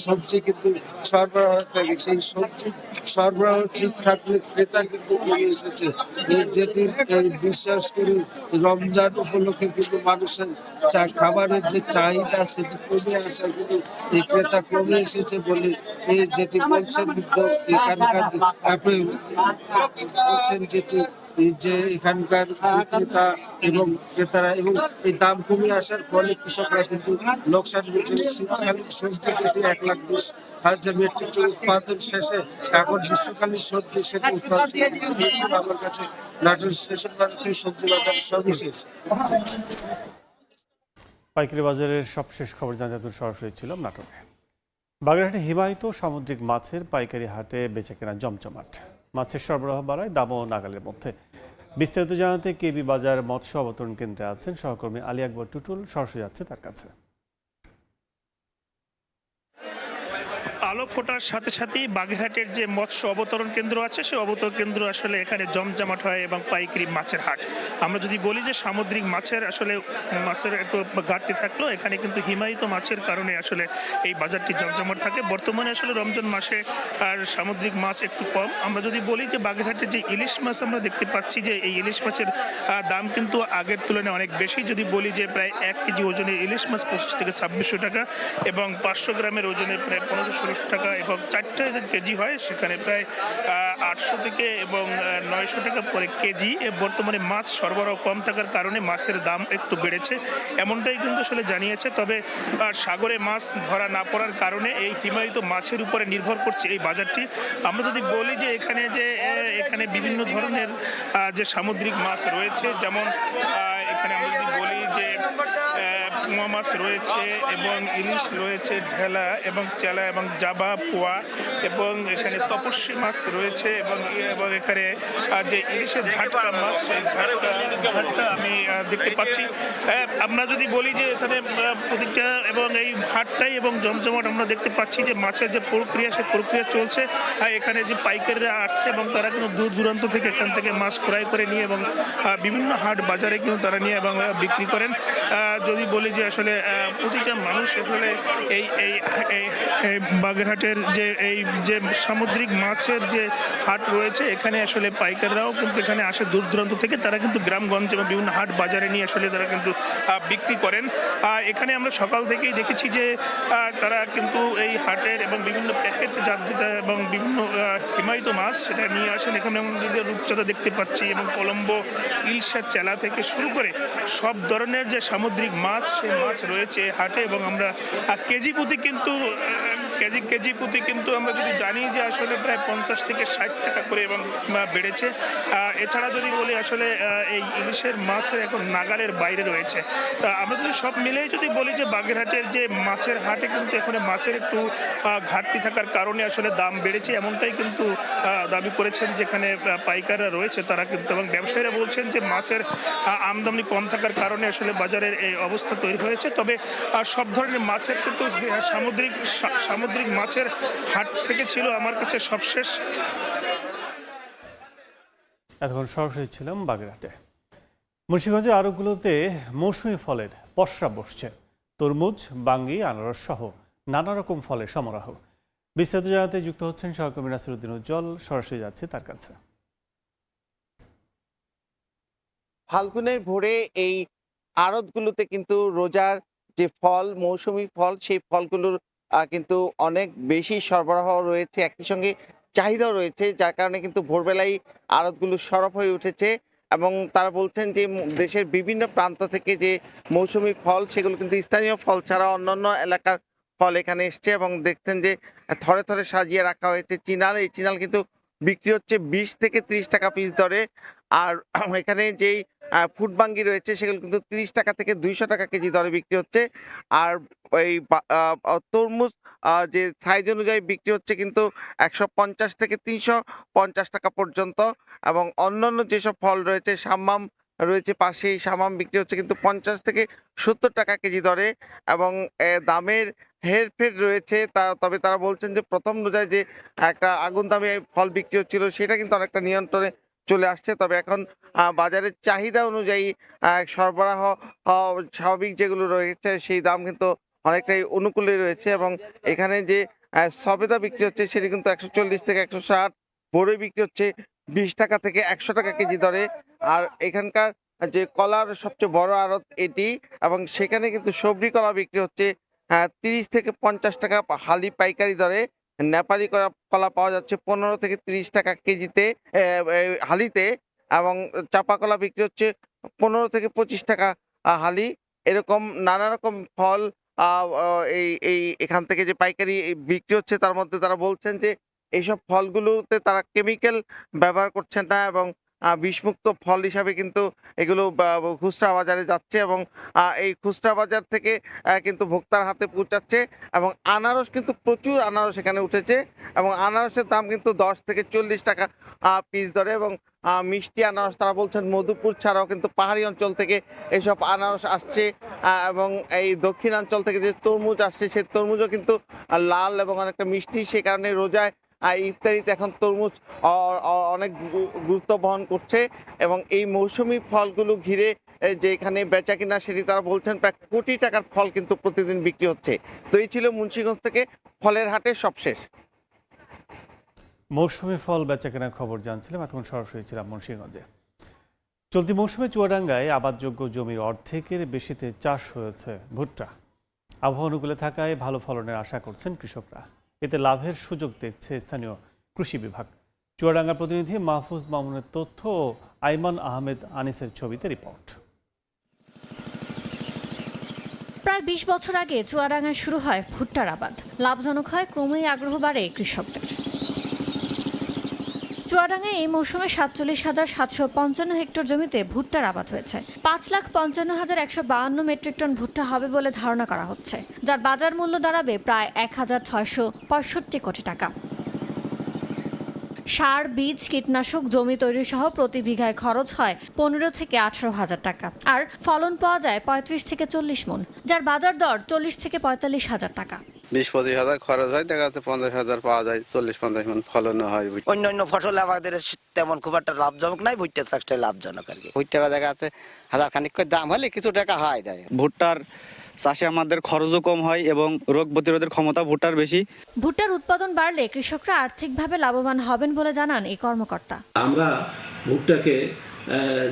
সবজি কিন্তু সরবরাহ থাকে। সেই সবজি সরবরাহ ঠিক থাকলে ক্রেতা কিন্তু কমে এসেছে। যেটি বিশ্বাস করি রমজান উপলক্ষে কিন্তু মানুষের খাবারের যে চাহিদা সেটি কমে আসা কিন্তু এই ক্রেতা কমে এসেছে বলে যেটি বলছেন এখানকার বলছেন যেটি এই যে এখানকার বিক্রেতা এবং ক্রেতারা এবং এই দাম কমে আসার ফলে কৃষকরা কিন্তু লোকসান হচ্ছে। শীতকালীন সবজি কেটে 1,20,000 মেট্রিক টন উৎপাদন শেষে এখন গ্রীষ্মকালীন সবজি সেটা উৎপাদন হয়েছিল। আমার কাছে নাটোর স্টেশন বাজার থেকে সবজি বাজারের সর্বশেষ পাইকারি বাজারের সবশেষ খবর জানাতে সরাসরি ছিলাম নাটোরে। বাগেরহাটে হিমায়িত সামুদ্রিক মাছের পাইকারি হাটে বেচাকেনা জমজমাট। মাছের সরবরাহ বাড়ায় দামও নাগালের মধ্যে। বিস্তারিত জানাতে কেবি বাজার মৎস্য অবতরণ কেন্দ্রে আছেন সহকর্মী আলী আকবর টুটুল, সরাসরি যাচ্ছে তার কাছে। আলো ফোটার সাথে সাথেই বাগেরহাটের যে মৎস্য অবতরণ কেন্দ্র আছে সেই অবতরণ কেন্দ্র আসলে এখানে জমজমাট হয় এবং পাইকারি মাছের হাট। আমরা যদি বলি যে সামুদ্রিক মাছের আসলে মাছের একটু ঘাটতি থাকলেও এখানে কিন্তু হিমায়িত মাছের কারণে আসলে এই বাজারটি জমজমাট থাকে। বর্তমানে আসলে রমজান মাসে আর সামুদ্রিক মাছ একটু কম। আমরা যদি বলি যে বাগেরহাটে যে ইলিশ মাছ আমরা দেখতে পাচ্ছি যে এই ইলিশ মাছের দাম কিন্তু আগের তুলনায় অনেক বেশি। যদি বলি যে প্রায় 1 কেজি ওজনের ইলিশ মাছ 25 থেকে 2600 টাকা এবং 500 গ্রামের ওজনে প্রায় 1500 টাকা এবং 4টা কেজি হয় সেখানে প্রায় 800 থেকে এবং 900 টাকা পরে কেজি। বর্তমানে মাছ সরবরাহ কম থাকার কারণে মাছের দাম একটু বেড়েছে এমনটাই কিন্তু আসলে জানিয়েছে। তবে সাগরে মাছ ধরা না পড়ার কারণে এই হিমায়িত মাছের উপরে নির্ভর করছে এই বাজারটি। আমরা যদি বলি যে এখানে বিভিন্ন ধরনের যে সামুদ্রিক মাছ রয়েছে, যেমন এখানে আমরা যদি বলি যে পোয়া মাছ রয়েছে এবং ইলিশ রয়েছে, ঢেলা এবং চেলা এবং জাবা পোয়া এবং এখানে তপস্বী মাছ রয়েছে এবং এখানে যে ইলিশের ঝাটকা মাছ সেই ঝাটকা আমি দেখতে পাচ্ছি। আমরা যদি বলি যে এখানে প্রতিটা এবং এই হাটটাই এবং জমজমাট আমরা দেখতে পাচ্ছি যে মাছের যে প্রক্রিয়া সেই প্রক্রিয়া চলছে। এখানে যে পাইকাররা আসছে এবং তারা কিন্তু দূর দূরান্ত থেকে এখান থেকে মাছ ক্রয় করে নিয়ে এবং বিভিন্ন হাট বাজারে কিন্তু তারা নিয়ে এবং বিক্রি করেন। যদি বলি যে আসলে প্রতিটা মানুষ আসলে এই বাগেরহাটের যে সামুদ্রিক মাছের যে হাট রয়েছে এখানে আসলে পাইকাররাও কিন্তু এখানে আসে দূর দূরান্ত থেকে। তারা কিন্তু গ্রামগঞ্জ এবং বিভিন্ন হাট বাজারে নিয়ে আসলে তারা কিন্তু বিক্রি করেন। এখানে আমরা সকাল থেকেই দেখেছি যে তারা কিন্তু এই হাটের এবং বিভিন্ন প্যাকেট জাত এবং বিভিন্ন হিমায়িত মাছ সেটা নিয়ে আসেন। এখানে আমরা রূপচাঁদা দেখতে পাচ্ছি এবং কলম্বো, ইলশা, চেলা থেকে শুরু করে সব ধরনের যে সামুদ্রিক মাছ সেই মাছ রয়েছে হাটে এবং আমরা কেজি প্রতি কিন্তু আমরা যদি জানি যে আসলে প্রায় 50 থেকে 60 টাকা করে এবং বেড়েছে। এছাড়া যদি বলি আসলে এই ইলিশের মাছের এখন নাগালের বাইরে রয়েছে। তা আমরা যদি সব মিলেই যদি বলি যে বাগেরহাটের যে মাছের হাটে কিন্তু এখানে মাছের একটু ঘাটতি থাকার কারণে আসলে দাম বেড়েছে এমনটাই কিন্তু দাবি করেছেন যেখানে পাইকাররা রয়েছে তারা কিন্তু, এবং ব্যবসায়ীরা বলছেন যে মাছের আমদানি কম থাকার কারণে আসলে বাজারের এই অবস্থা তৈরি হয়েছে। তবে সব ধরনের মাছের কিন্তু সামুদ্রিক মাছের হাট থেকে ছিল আমার কাছে সবশেষ। এতক্ষণ সরাসরি ছিলাম বাগেরহাটে। মুন্সিগঞ্জের আরবগুলোতে মৌসুমি ফলের পসরা বসছে। তরমুজ, বাঙ্গি, আনারস সহ নানা রকম ফলের সমারোহ। বিস্তারিত জানাতে যুক্ত হচ্ছেন সহকর্মী নাসিরউদ্দিন উজ্জ্বল, সরাসরি যাচ্ছে তার কাছে। ফাল্গুনের ভোরে এই আড়তগুলোতে কিন্তু রোজার যে ফল, মৌসুমি ফল, সেই ফলগুলোর কিন্তু অনেক বেশি সরবরাহ রয়েছে, একই সঙ্গে চাহিদাও রয়েছে, যার কারণে কিন্তু ভোরবেলায় আড়তগুলো সরব হয়ে উঠেছে। এবং তারা বলছেন যে দেশের বিভিন্ন প্রান্ত থেকে যে মৌসুমি ফল সেগুলো কিন্তু স্থানীয় ফল ছাড়া অন্যান্য এলাকার ফল এখানে এসছে এবং দেখছেন যে থরে থরে সাজিয়ে রাখা হয়েছে চিনাল। এই চিনাল কিন্তু বিক্রি হচ্ছে 20 থেকে 30 টাকা পিস দরে। আর এখানে যেই ফুটবাঙ্গি রয়েছে সেগুলো কিন্তু 30 টাকা থেকে 200 টাকা কেজি দরে বিক্রি হচ্ছে। আর এই তরমুজ যে সাইজ অনুযায়ী বিক্রি হচ্ছে কিন্তু 150 থেকে 350 টাকা পর্যন্ত। এবং অন্যান্য যেসব ফল রয়েছে, সাম্মাম রয়েছে পাশেই, সামাম বিক্রি হচ্ছে কিন্তু 50 থেকে 70 টাকা কেজি দরে এবং দামের হেরফের রয়েছে। তবে তারা বলছেন যে প্রথম রোজায় যে একটা আগুন দামে ফল বিক্রি হচ্ছিল সেটা কিন্তু অনেকটা নিয়ন্ত্রণে চলে আসছে। তবে এখন বাজারের চাহিদা অনুযায়ী সরবরাহ স্বাভাবিক যেগুলো রয়েছে সেই দাম কিন্তু অনেকটাই অনুকূলে রয়েছে। এবং এখানে যে সবেদা বিক্রি হচ্ছে সেটি কিন্তু 140 থেকে 160, বড়ই বিক্রি হচ্ছে 20 টাকা থেকে 100 টাকা কেজি দরে। আর এখানকার যে কলার সবচেয়ে বড় আড়ত এটি, এবং সেখানে কিন্তু সবরি কলা বিক্রি হচ্ছে 30 থেকে 50 টাকা হালি পাইকারি দরে। নেপালি কলা পাওয়া যাচ্ছে 15 থেকে 30 টাকা কেজিতে হালিতে। এবং চাপা কলা বিক্রি হচ্ছে 15 থেকে 25 টাকা হালি। এরকম নানা রকম ফল এই এখান থেকে যে পাইকারি বিক্রি হচ্ছে তার মধ্যে তারা বলছেন যে এইসব ফলগুলোতে তারা কেমিক্যাল ব্যবহার করছেন না এবং বিষমুক্ত ফল হিসাবে কিন্তু এগুলো খুচরা বাজারে যাচ্ছে এবং এই খুচরা বাজার থেকে কিন্তু ভোক্তার হাতে পৌঁছাচ্ছে। এবং আনারস কিন্তু প্রচুর আনারস এখানে উঠেছে এবং আনারসের দাম কিন্তু 10 থেকে 40 টাকা পিস ধরে। এবং মিষ্টি আনারস তারা বলছেন মধুপুর ছাড়াও কিন্তু পাহাড়ি অঞ্চল থেকে এইসব আনারস আসছে এবং এই দক্ষিণাঞ্চল থেকে যে তরমুজ আসছে সেই তরমুজও কিন্তু লাল এবং অনেকটা মিষ্টি, সে কারণে রোজায় ইফতারিতে এখন তরমুজ অনেক গুরুত্ব বহন করছে। এবং এই মৌসুমি ফলগুলো ঘিরে যে এখানে বেচা কিনা সেটি তারা বলছেন প্রায় কোটি টাকার ফল কিন্তু প্রতিদিন বিক্রি হচ্ছে। তো এই ছিল মুন্সিগঞ্জ থেকে ফলের হাটের সবশেষ। মৌসুমি ফল বেচাকেনার খবর জানছিলাম, এখন সরাসরি ছিলাম মুন্সিগঞ্জে। চলতি মৌসুমে চুয়াডাঙ্গায় আবাদযোগ্য জমির অর্ধেকের বেশিতে চাষ হয়েছে ভুট্টা। আবহাওয়া অনুকূলে থাকায় ভালো ফলনের আশা করছেন কৃষকরা। এতে লাভের সুযোগ দেখছে স্থানীয় কৃষি বিভাগ। চুয়াডাঙ্গার প্রতিনিধি মাহফুজ মামুনের তথ্য ও আইমান আহমেদ আনিসের ছবিতে রিপোর্ট। প্রায় 20 বছর আগে চুয়াডাঙ্গায় শুরু হয় ভুট্টার আবাদ। লাভজনক হয়, ক্রমেই আগ্রহ বাড়ে কৃষকদের। চুয়াডাঙ্গায় এই মৌসুমে 47,755 হেক্টর জমিতে ভুট্টার আবাদ হয়েছে। 5,55,152 মেট্রিক টন ভুট্টা হবে বলে ধারণা করা হচ্ছে, যার বাজার মূল্য দাঁড়াবে প্রায় 1,665 কোটি টাকা। সার, বীজ, কীটনাশক, জমি তৈরি সহ প্রতি বিঘায় খরচ হয় 15 থেকে 18,000 টাকা, আর ফলন পাওয়া যায় 35 থেকে 40 মণ, যার বাজার দর 40 থেকে 45,000 টাকা। 20-25 খরচ হয়, দেখা যাচ্ছে 50,000 পাওয়া যায়, 40-50 মণ ফলনও হয়। অন্যান্য ফসল আমাদের তেমন খুব একটা লাভজনক নাই, ভুট্টা চাষটা লাভজনক আর কি। ভুট্টাটা দেখা যাচ্ছে 1000 খানিক করে দাম হলে কিছু টাকা হয় দেয়। ভুট্টার চাষে আমাদের খরচও কম হয় এবং রোগ প্রতিরোধের ক্ষমতা ভুট্টার বেশি। ভুট্টার উৎপাদন বাড়লে কৃষকরা আর্থিকভাবে লাভবান হবেন বলে জানান এই কর্মকর্তা। আমরা ভুট্টাকে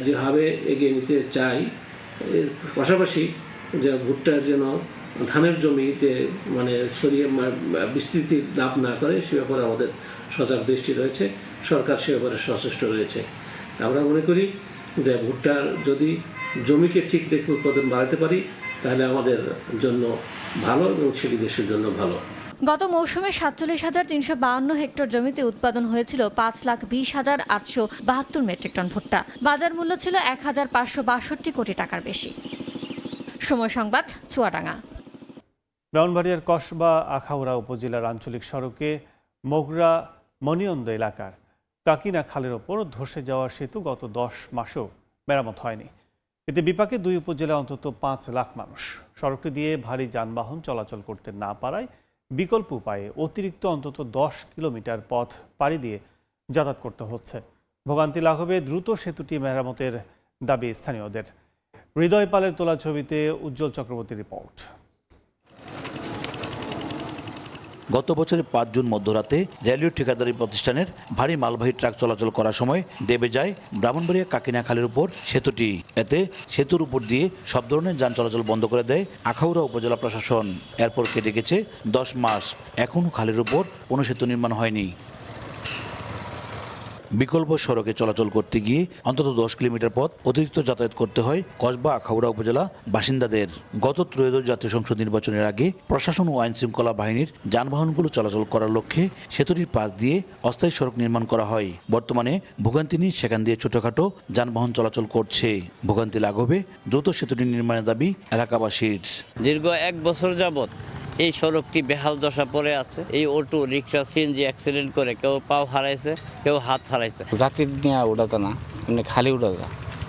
যেভাবে এগিয়ে নিতে চাই, এর পাশাপাশি যে ভুট্টার যেন ধানের জমিতে মানে ছড়িয়ে বিস্তৃতি লাভ না করে সে ব্যাপারে আমাদের সজাগ দৃষ্টি রয়েছে, সরকার সে ব্যাপারে সচেষ্ট রয়েছে। আমরা মনে করি যে ভুট্টার যদি জমিকে ঠিক রেখে উৎপাদন বাড়াতে পারি তাহলে আমাদের জন্য ভালো এবং সেটি দেশের জন্য ভালো। গত মৌসুমে 47,352 হেক্টর জমিতে উৎপাদন হয়েছিল 5,20,872 মেট্রিক টন ভুট্টা। বাজার মূল্য ছিল 1,562 কোটি টাকার বেশি। সময় সংবাদ, চুয়াডাঙ্গা। ব্রাহ্মণবাড়িয়ার কসবা আখাউড়া উপজেলার আঞ্চলিক সড়কে মগরা মনিয়ন্দ এলাকার কাকিনা খালের ওপর ধসে যাওয়া সেতু গত 10 মাসেও মেরামত হয়নি। এতে বিপাকে 2 উপজেলায় অন্তত 5 লাখ মানুষ। সড়কটি দিয়ে ভারী যানবাহন চলাচল করতে না পারায় বিকল্প উপায়ে অতিরিক্ত অন্তত 10 কিলোমিটার পথ পাড়ি দিয়ে যাতায়াত করতে হচ্ছে। ভোগান্তি লাঘবে দ্রুত সেতুটি মেরামতের দাবি স্থানীয়দের। হৃদয় পালের তোলা ছবিতে উজ্জ্বল চক্রবর্তীর রিপোর্ট। গত বছরের 5 জুন মধ্যরাতে রেলওয়ে ঠিকাদারি প্রতিষ্ঠানের ভারী মালবাহী ট্রাক চলাচল করার সময় দেবে যায় ব্রাহ্মণবাড়িয়া কাকিনা খালের উপর সেতুটি। এতে সেতুর উপর দিয়ে সব ধরনের যান চলাচল বন্ধ করে দেয় আখাউড়া উপজেলা প্রশাসন। এরপর কেটে গেছে 10 মাস, এখনও খালের উপর কোনো সেতু নির্মাণ হয়নি। বিকল্প সড়কে চলাচল করতে গিয়ে অন্তত 10 কিলোমিটার পথ অতিরিক্ত যাতায়াত করতে হয় কসবা আখাউড়া উপজেলা বাসিন্দাদের। গত ত্রয়োদশ জাতীয় সংসদ নির্বাচনের আগে প্রশাসন ও আইন শৃঙ্খলা বাহিনীর যানবাহনগুলো চলাচল করার লক্ষ্যে সেতুটির পাশ দিয়ে অস্থায়ী সড়ক নির্মাণ করা হয়। বর্তমানে ভোগান্তি নেই, সেখান দিয়ে ছোটখাটো যানবাহন চলাচল করছে। ভোগান্তি লাঘবে দ্রুত সেতুটি নির্মাণের দাবি এলাকাবাসীর। দীর্ঘ 1 বছর যাবৎ এই সড়কটি বেহাল দশা পড়ে আছে। এই অটো রিক্সা সিএনজি অ্যাক্সিডেন্ট করে কেউ পাও হারাইছে, কেউ হাত হারাইছে। যাত্রীর নিয়ে ওঠাতে না, এমনি খালি উঠাতে,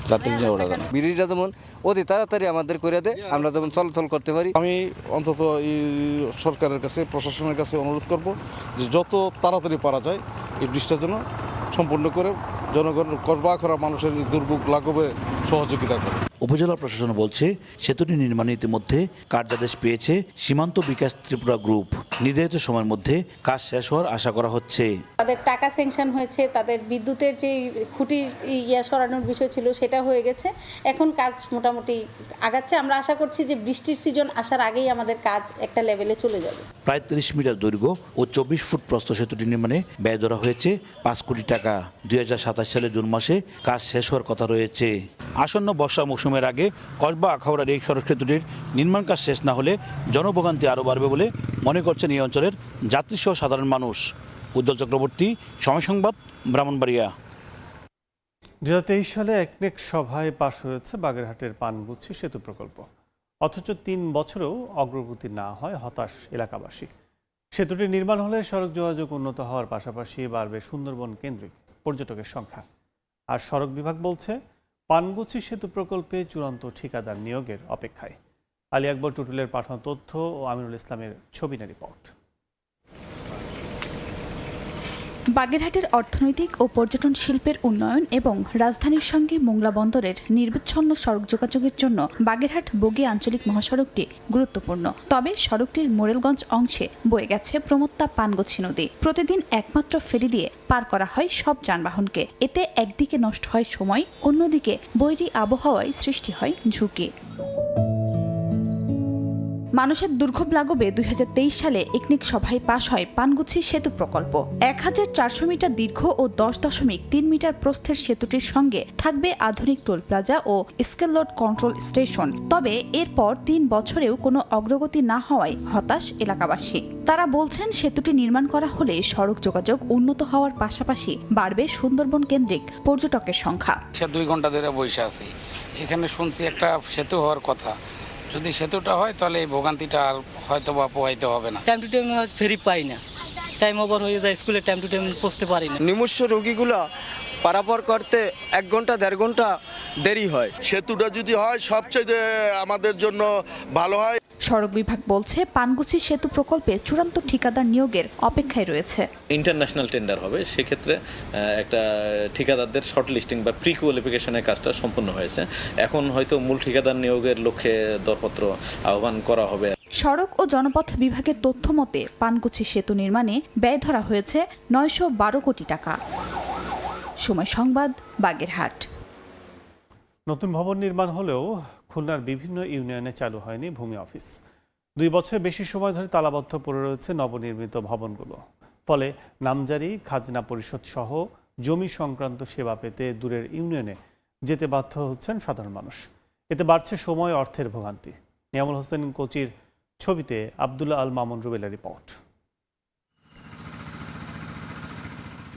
যাত্রীর নিয়ে ওঠাতে না। ব্রিজটা যেমন অতি তাড়াতাড়ি আমাদের করে দেয়, আমরা যেমন চলাচল করতে পারি। আমি অন্তত এই সরকারের কাছে, প্রশাসনের কাছে অনুরোধ করব যে যত তাড়াতাড়ি পারা যায় এই ব্রিজটা যেন সম্পূর্ণ করে জনগণ কসবা আখাউড়া মানুষের দুর্ভোগ লাঘবে সহযোগিতা করে। উপজেলা প্রশাসন বলছে সেতুটি নির্মাণে ইতিমধ্যে কার্যাদেশ পেয়েছে সীমান্ত বিকাশ ত্রিপুরা গ্রুপ। নির্ধারিত সময়ের মধ্যে কাজ শেষ হওয়ার আশা করা হচ্ছে। তাদের টাকা স্যাংশন হয়েছে, তাদের বিদ্যুতের যে খুঁটি সরানোর বিষয় ছিল সেটা হয়ে গেছে, এখন কাজ মোটামুটি আগাচ্ছে। আমরা আশা করছি যে বৃষ্টির সিজন আসার আগেই আমাদের কাজ একটা লেভেলে চলে যাবে। প্রায় 30 মিটার দৈর্ঘ্য ও 24 ফুট প্রস্থ সেতুটি নির্মাণে ব্যয় ধরা হয়েছে 5 কোটি টাকা। 2027 সালের জুন মাসে কাজ শেষ হওয়ার কথা রয়েছে। আসন্ন বর্ষা মৌসুমের আগে কসবা আখাউড়ার এই সড়ক সেতুটির নির্মাণ কাজ শেষ না হলে জনভোগান্তি আরও বাড়বে বলে মনে করছেন এই অঞ্চলের যাত্রীসহ সাধারণ মানুষ। উজ্জ্বল চক্রবর্তী, সময় সংবাদ, ব্রাহ্মণবাড়িয়া। 2023 সালে একনেক সভায় পাশ হয়েছে বাগেরহাটের পানগুছি সেতু প্রকল্প, অথচ 3 বছরেও অগ্রগতি না হয় হতাশ এলাকাবাসী। সেতুটি নির্মাণ হলে সড়ক যোগাযোগ উন্নত হওয়ার পাশাপাশি বাড়বে সুন্দরবন কেন্দ্রিক পর্যটকের সংখ্যা। আর সড়ক বিভাগ বলছে পানগুছি সেতু প্রকল্পে চূড়ান্ত ঠিকাদার নিয়োগের অপেক্ষায়। আলী আকবর টুটুলের পাঠানো তথ্য ও আমিনুল ইসলামের ছবি রিপোর্ট। বাগেরহাটের অর্থনৈতিক ও পর্যটন শিল্পের উন্নয়ন এবং রাজধানীর সঙ্গে মোংলা বন্দরের নির্বিচ্ছিন্ন সড়ক যোগাযোগের জন্য বাগেরহাট বগি আঞ্চলিক মহাসড়কটি গুরুত্বপূর্ণ। তবে সড়কটির মোরেলগঞ্জ অংশে বয়ে গেছে প্রমত্তা পানগুছি নদী। প্রতিদিন একমাত্র ফেরি দিয়ে পার করা হয় সব যানবাহনকে। এতে একদিকে নষ্ট হয় সময়, অন্যদিকে বৈরী আবহাওয়ায় সৃষ্টি হয় ঝুঁকি। মানুষের দুর্ভোগ লাঘবে 2023 সালে একনেক সভায় পাশ হয় পানগুছি সেতু প্রকল্প। 1400 মিটার দীর্ঘ ও 10.3 মিটার প্রস্থের সেতুটির সঙ্গে থাকবে আধুনিক টোল প্লাজা ও স্কেল লোড কন্ট্রোল স্টেশন। তবে এরপর 3 বছরেও কোনো অগ্রগতি না হওয়ায় হতাশ এলাকাবাসী। তারা বলছেন সেতুটি নির্মাণ করা হলে সড়ক যোগাযোগ উন্নত হওয়ার পাশাপাশি বাড়বে সুন্দরবন কেন্দ্রিক পর্যটকের সংখ্যা। 2 ঘন্টা ধরে বসে আছি, এখানে শুনছি একটা সেতু হওয়ার কথা। যদি সেতুটা হয় তাহলে এই ভোগান্তিটা আর হয়তো বা পোহাইতে হবে না। টাইম টু টাইম ফেরি পাই না, টাইম ওভার হয়ে যায়, স্কুলে টাইম টু টাইম পৌঁছতে পারি না। নিমস্য রোগীগুলো পারাপার করতে 1 ঘন্টা 1.5 ঘন্টা দেরি হয়। সেতুটা যদি হয় সবচেয়ে আমাদের জন্য ভালো হয়। সড়ক বিভাগ বলছে পানগুছি সেতু প্রকল্পে চূড়ান্ত ঠিকাদার নিয়োগের অপেক্ষায় রয়েছে। ইন্টারন্যাশনাল টেন্ডার হবে, সেক্ষেত্রে একটা ঠিকাদারদের শর্ট লিস্টিং বা প্রি কোয়ালিফিকেশনের কাজটা সম্পন্ন হয়েছে। এখন হয়তো মূল ঠিকাদার নিয়োগের লক্ষ্যে দরপত্র আহ্বান করা হবে। সড়ক ও জনপথ বিভাগের তথ্য মতে পানগুছি সেতু নির্মাণে ব্যয় ধরা হয়েছে 912 কোটি টাকা। সময় সংবাদ, বাগেরহাট। নতুন ভবন নির্মাণ হলেও খুলনার বিভিন্ন ইউনিয়নে চালু হয়নি ভূমি অফিস। 2 বছরের বেশি সময় ধরে তালাবদ্ধ পড়ে রয়েছে নবনির্মিত ভবনগুলো। ফলে নামজারি, খাজনা পরিশোধ সহ জমি সংক্রান্ত সেবা পেতে দূরের ইউনিয়নে যেতে বাধ্য হচ্ছেন সাধারণ মানুষ। এতে বাড়ছে সময়, অর্থের ভোগান্তি। নিয়ামুল হোসেন কোচির ছবিতে আব্দুল্লাহ আল মামুন রুবেলের রিপোর্ট।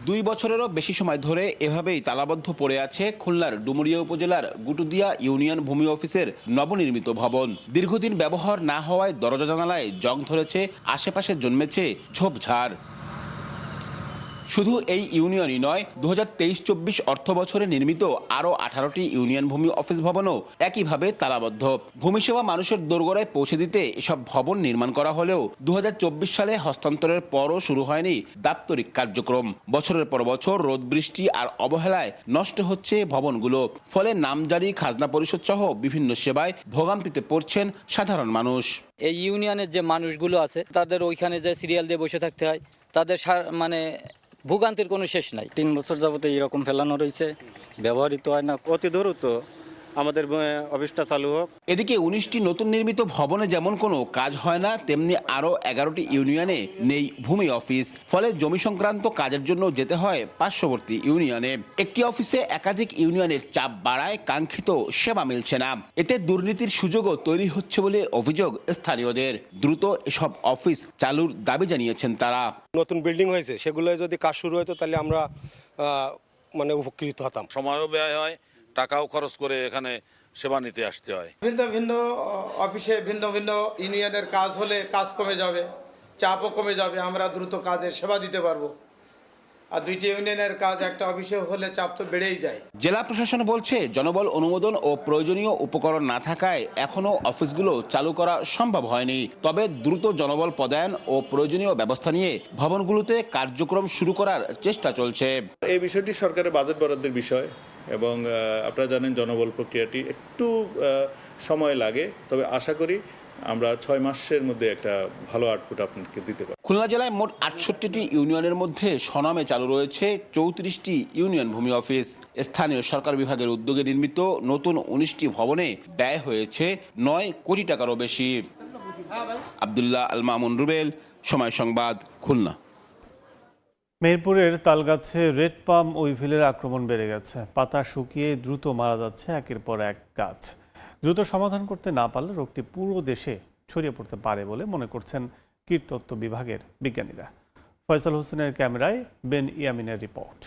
2 বছরেরও বেশি সময় ধরে এভাবেই তালাবদ্ধ পড়ে আছে খুলনার ডুমুরিয়া উপজেলার গুটুদিয়া ইউনিয়ন ভূমি অফিসের নবনির্মিত ভবন। দীর্ঘদিন ব্যবহার না হওয়ায় দরজা জানালায় জং ধরেছে, আশেপাশে জন্মেছে ঝোপঝাড়। শুধু এই ইউনিয়নই নয়, 2023-24 অর্থ বছরে নির্মিত আরও 18টি ইউনিয়ন ভূমি অফিস ভবনও একইভাবে তালাবদ্ধ। ভূমি সেবা মানুষের দোরগোড়ায় পৌঁছে দিতে এসব ভবন নির্মাণ করা হলেও 2024 সালে হস্তান্তরের পরও শুরু হয়নি দাপ্তরিক কার্যক্রম। বছরের পর বছর রোদ বৃষ্টি আর অবহেলায় নষ্ট হচ্ছে ভবনগুলো। ফলে নামজারি, খাজনা পরিশোধ সহ বিভিন্ন সেবায় ভোগান্তিতে পড়ছেন সাধারণ মানুষ। এই ইউনিয়নের যে মানুষগুলো আছে তাদের ওইখানে যে সিরিয়াল দিয়ে বসে থাকতে হয়, তাদের মানে ভোগান্তির কোনো শেষ নাই। 3 বছর যাবত এরকম ফেলানো রয়েছে, ব্যবহৃত হয় না। অতি দ্রুত আমাদের অফিসটা চালু হোক। এদিকে 19টি নতুন নির্মিত ভবনে যেমন কোনো কাজ হয় না, তেমনি আরও 11টি ইউনিয়নে নেই ভূমি অফিস। ফলে জমি সংক্রান্ত কাজের জন্য যেতে হয় পার্শ্ববর্তী ইউনিয়নে। একটি অফিসে একাধিক ইউনিয়নের চাপ বাড়ায় কাঙ্ক্ষিত সেবা মিলছে না। এতে দুর্নীতির সুযোগও তৈরি হচ্ছে বলে অভিযোগ স্থানীয়দের। দ্রুত এসব অফিস চালুর দাবি জানিয়েছেন তারা। নতুন বিল্ডিং হয়েছে, সেগুলো যদি কাজ শুরু হতো তাহলে আমরা উপকৃত হতাম। সময়ও ব্যয় হয়, টাকাও খরচ করে এখানে সেবা নিতে আসতে হয়। ভিন্ন ভিন্ন অফিসে ভিন্ন ভিন্ন ইউনিয়নের কাজ হলে কাজ কমে যাবে, চাপও কমে যাবে, আমরা দ্রুত কাজের সেবা দিতে পারবো। আর 2টি ইউনিয়নের কাজ একটা অফিসে হলে চাপ তো বেড়েই যায়। জেলা প্রশাসন বলছে জনবল অনুমোদন ও প্রয়োজনীয় উপকরণ না থাকায় এখনও অফিসগুলো চালু করা সম্ভব হয়নি। তবে দ্রুত জনবল পদায়ন ও প্রয়োজনীয় ব্যবস্থা নিয়ে ভবনগুলোতে কার্যক্রম শুরু করার চেষ্টা চলছে। এই বিষয়টি সরকারের বাজেট বরাদ্দের বিষয়। এবং আপনারা জানেন জনবল প্রক্রিয়াটি একটু সময় লাগে, তবে আশা করি আমরা 6 মাসের মধ্যে একটা ভালো আউটপুট আপনাকে দিতে পারি। খুলনা জেলায় মোট 68টি ইউনিয়নের মধ্যে স্বনামে চালু রয়েছে 34টি ইউনিয়ন ভূমি অফিস। স্থানীয় সরকার বিভাগের উদ্যোগে নির্মিত নতুন 19টি ভবনে ব্যয় হয়েছে 9 কোটি টাকারও বেশি। আব্দুল্লাহ আল মামুন রুবেল, সময় সংবাদ, খুলনা। মেহেরপুরের তালগাছে রেড পাম উইভিলের আক্রমণ বেড়ে গেছে। পাতা শুকিয়ে দ্রুত মারা যাচ্ছে একের পর এক গাছ। দ্রুত সমাধান করতে না পারলে রোগটি পুরো দেশে ছড়িয়ে পড়তে পারে বলে মনে করছেন কীটতত্ত্ব বিভাগের বিজ্ঞানীরা। ফয়সাল হোসেনের ক্যামেরায় বেন ইয়ামিনের রিপোর্ট।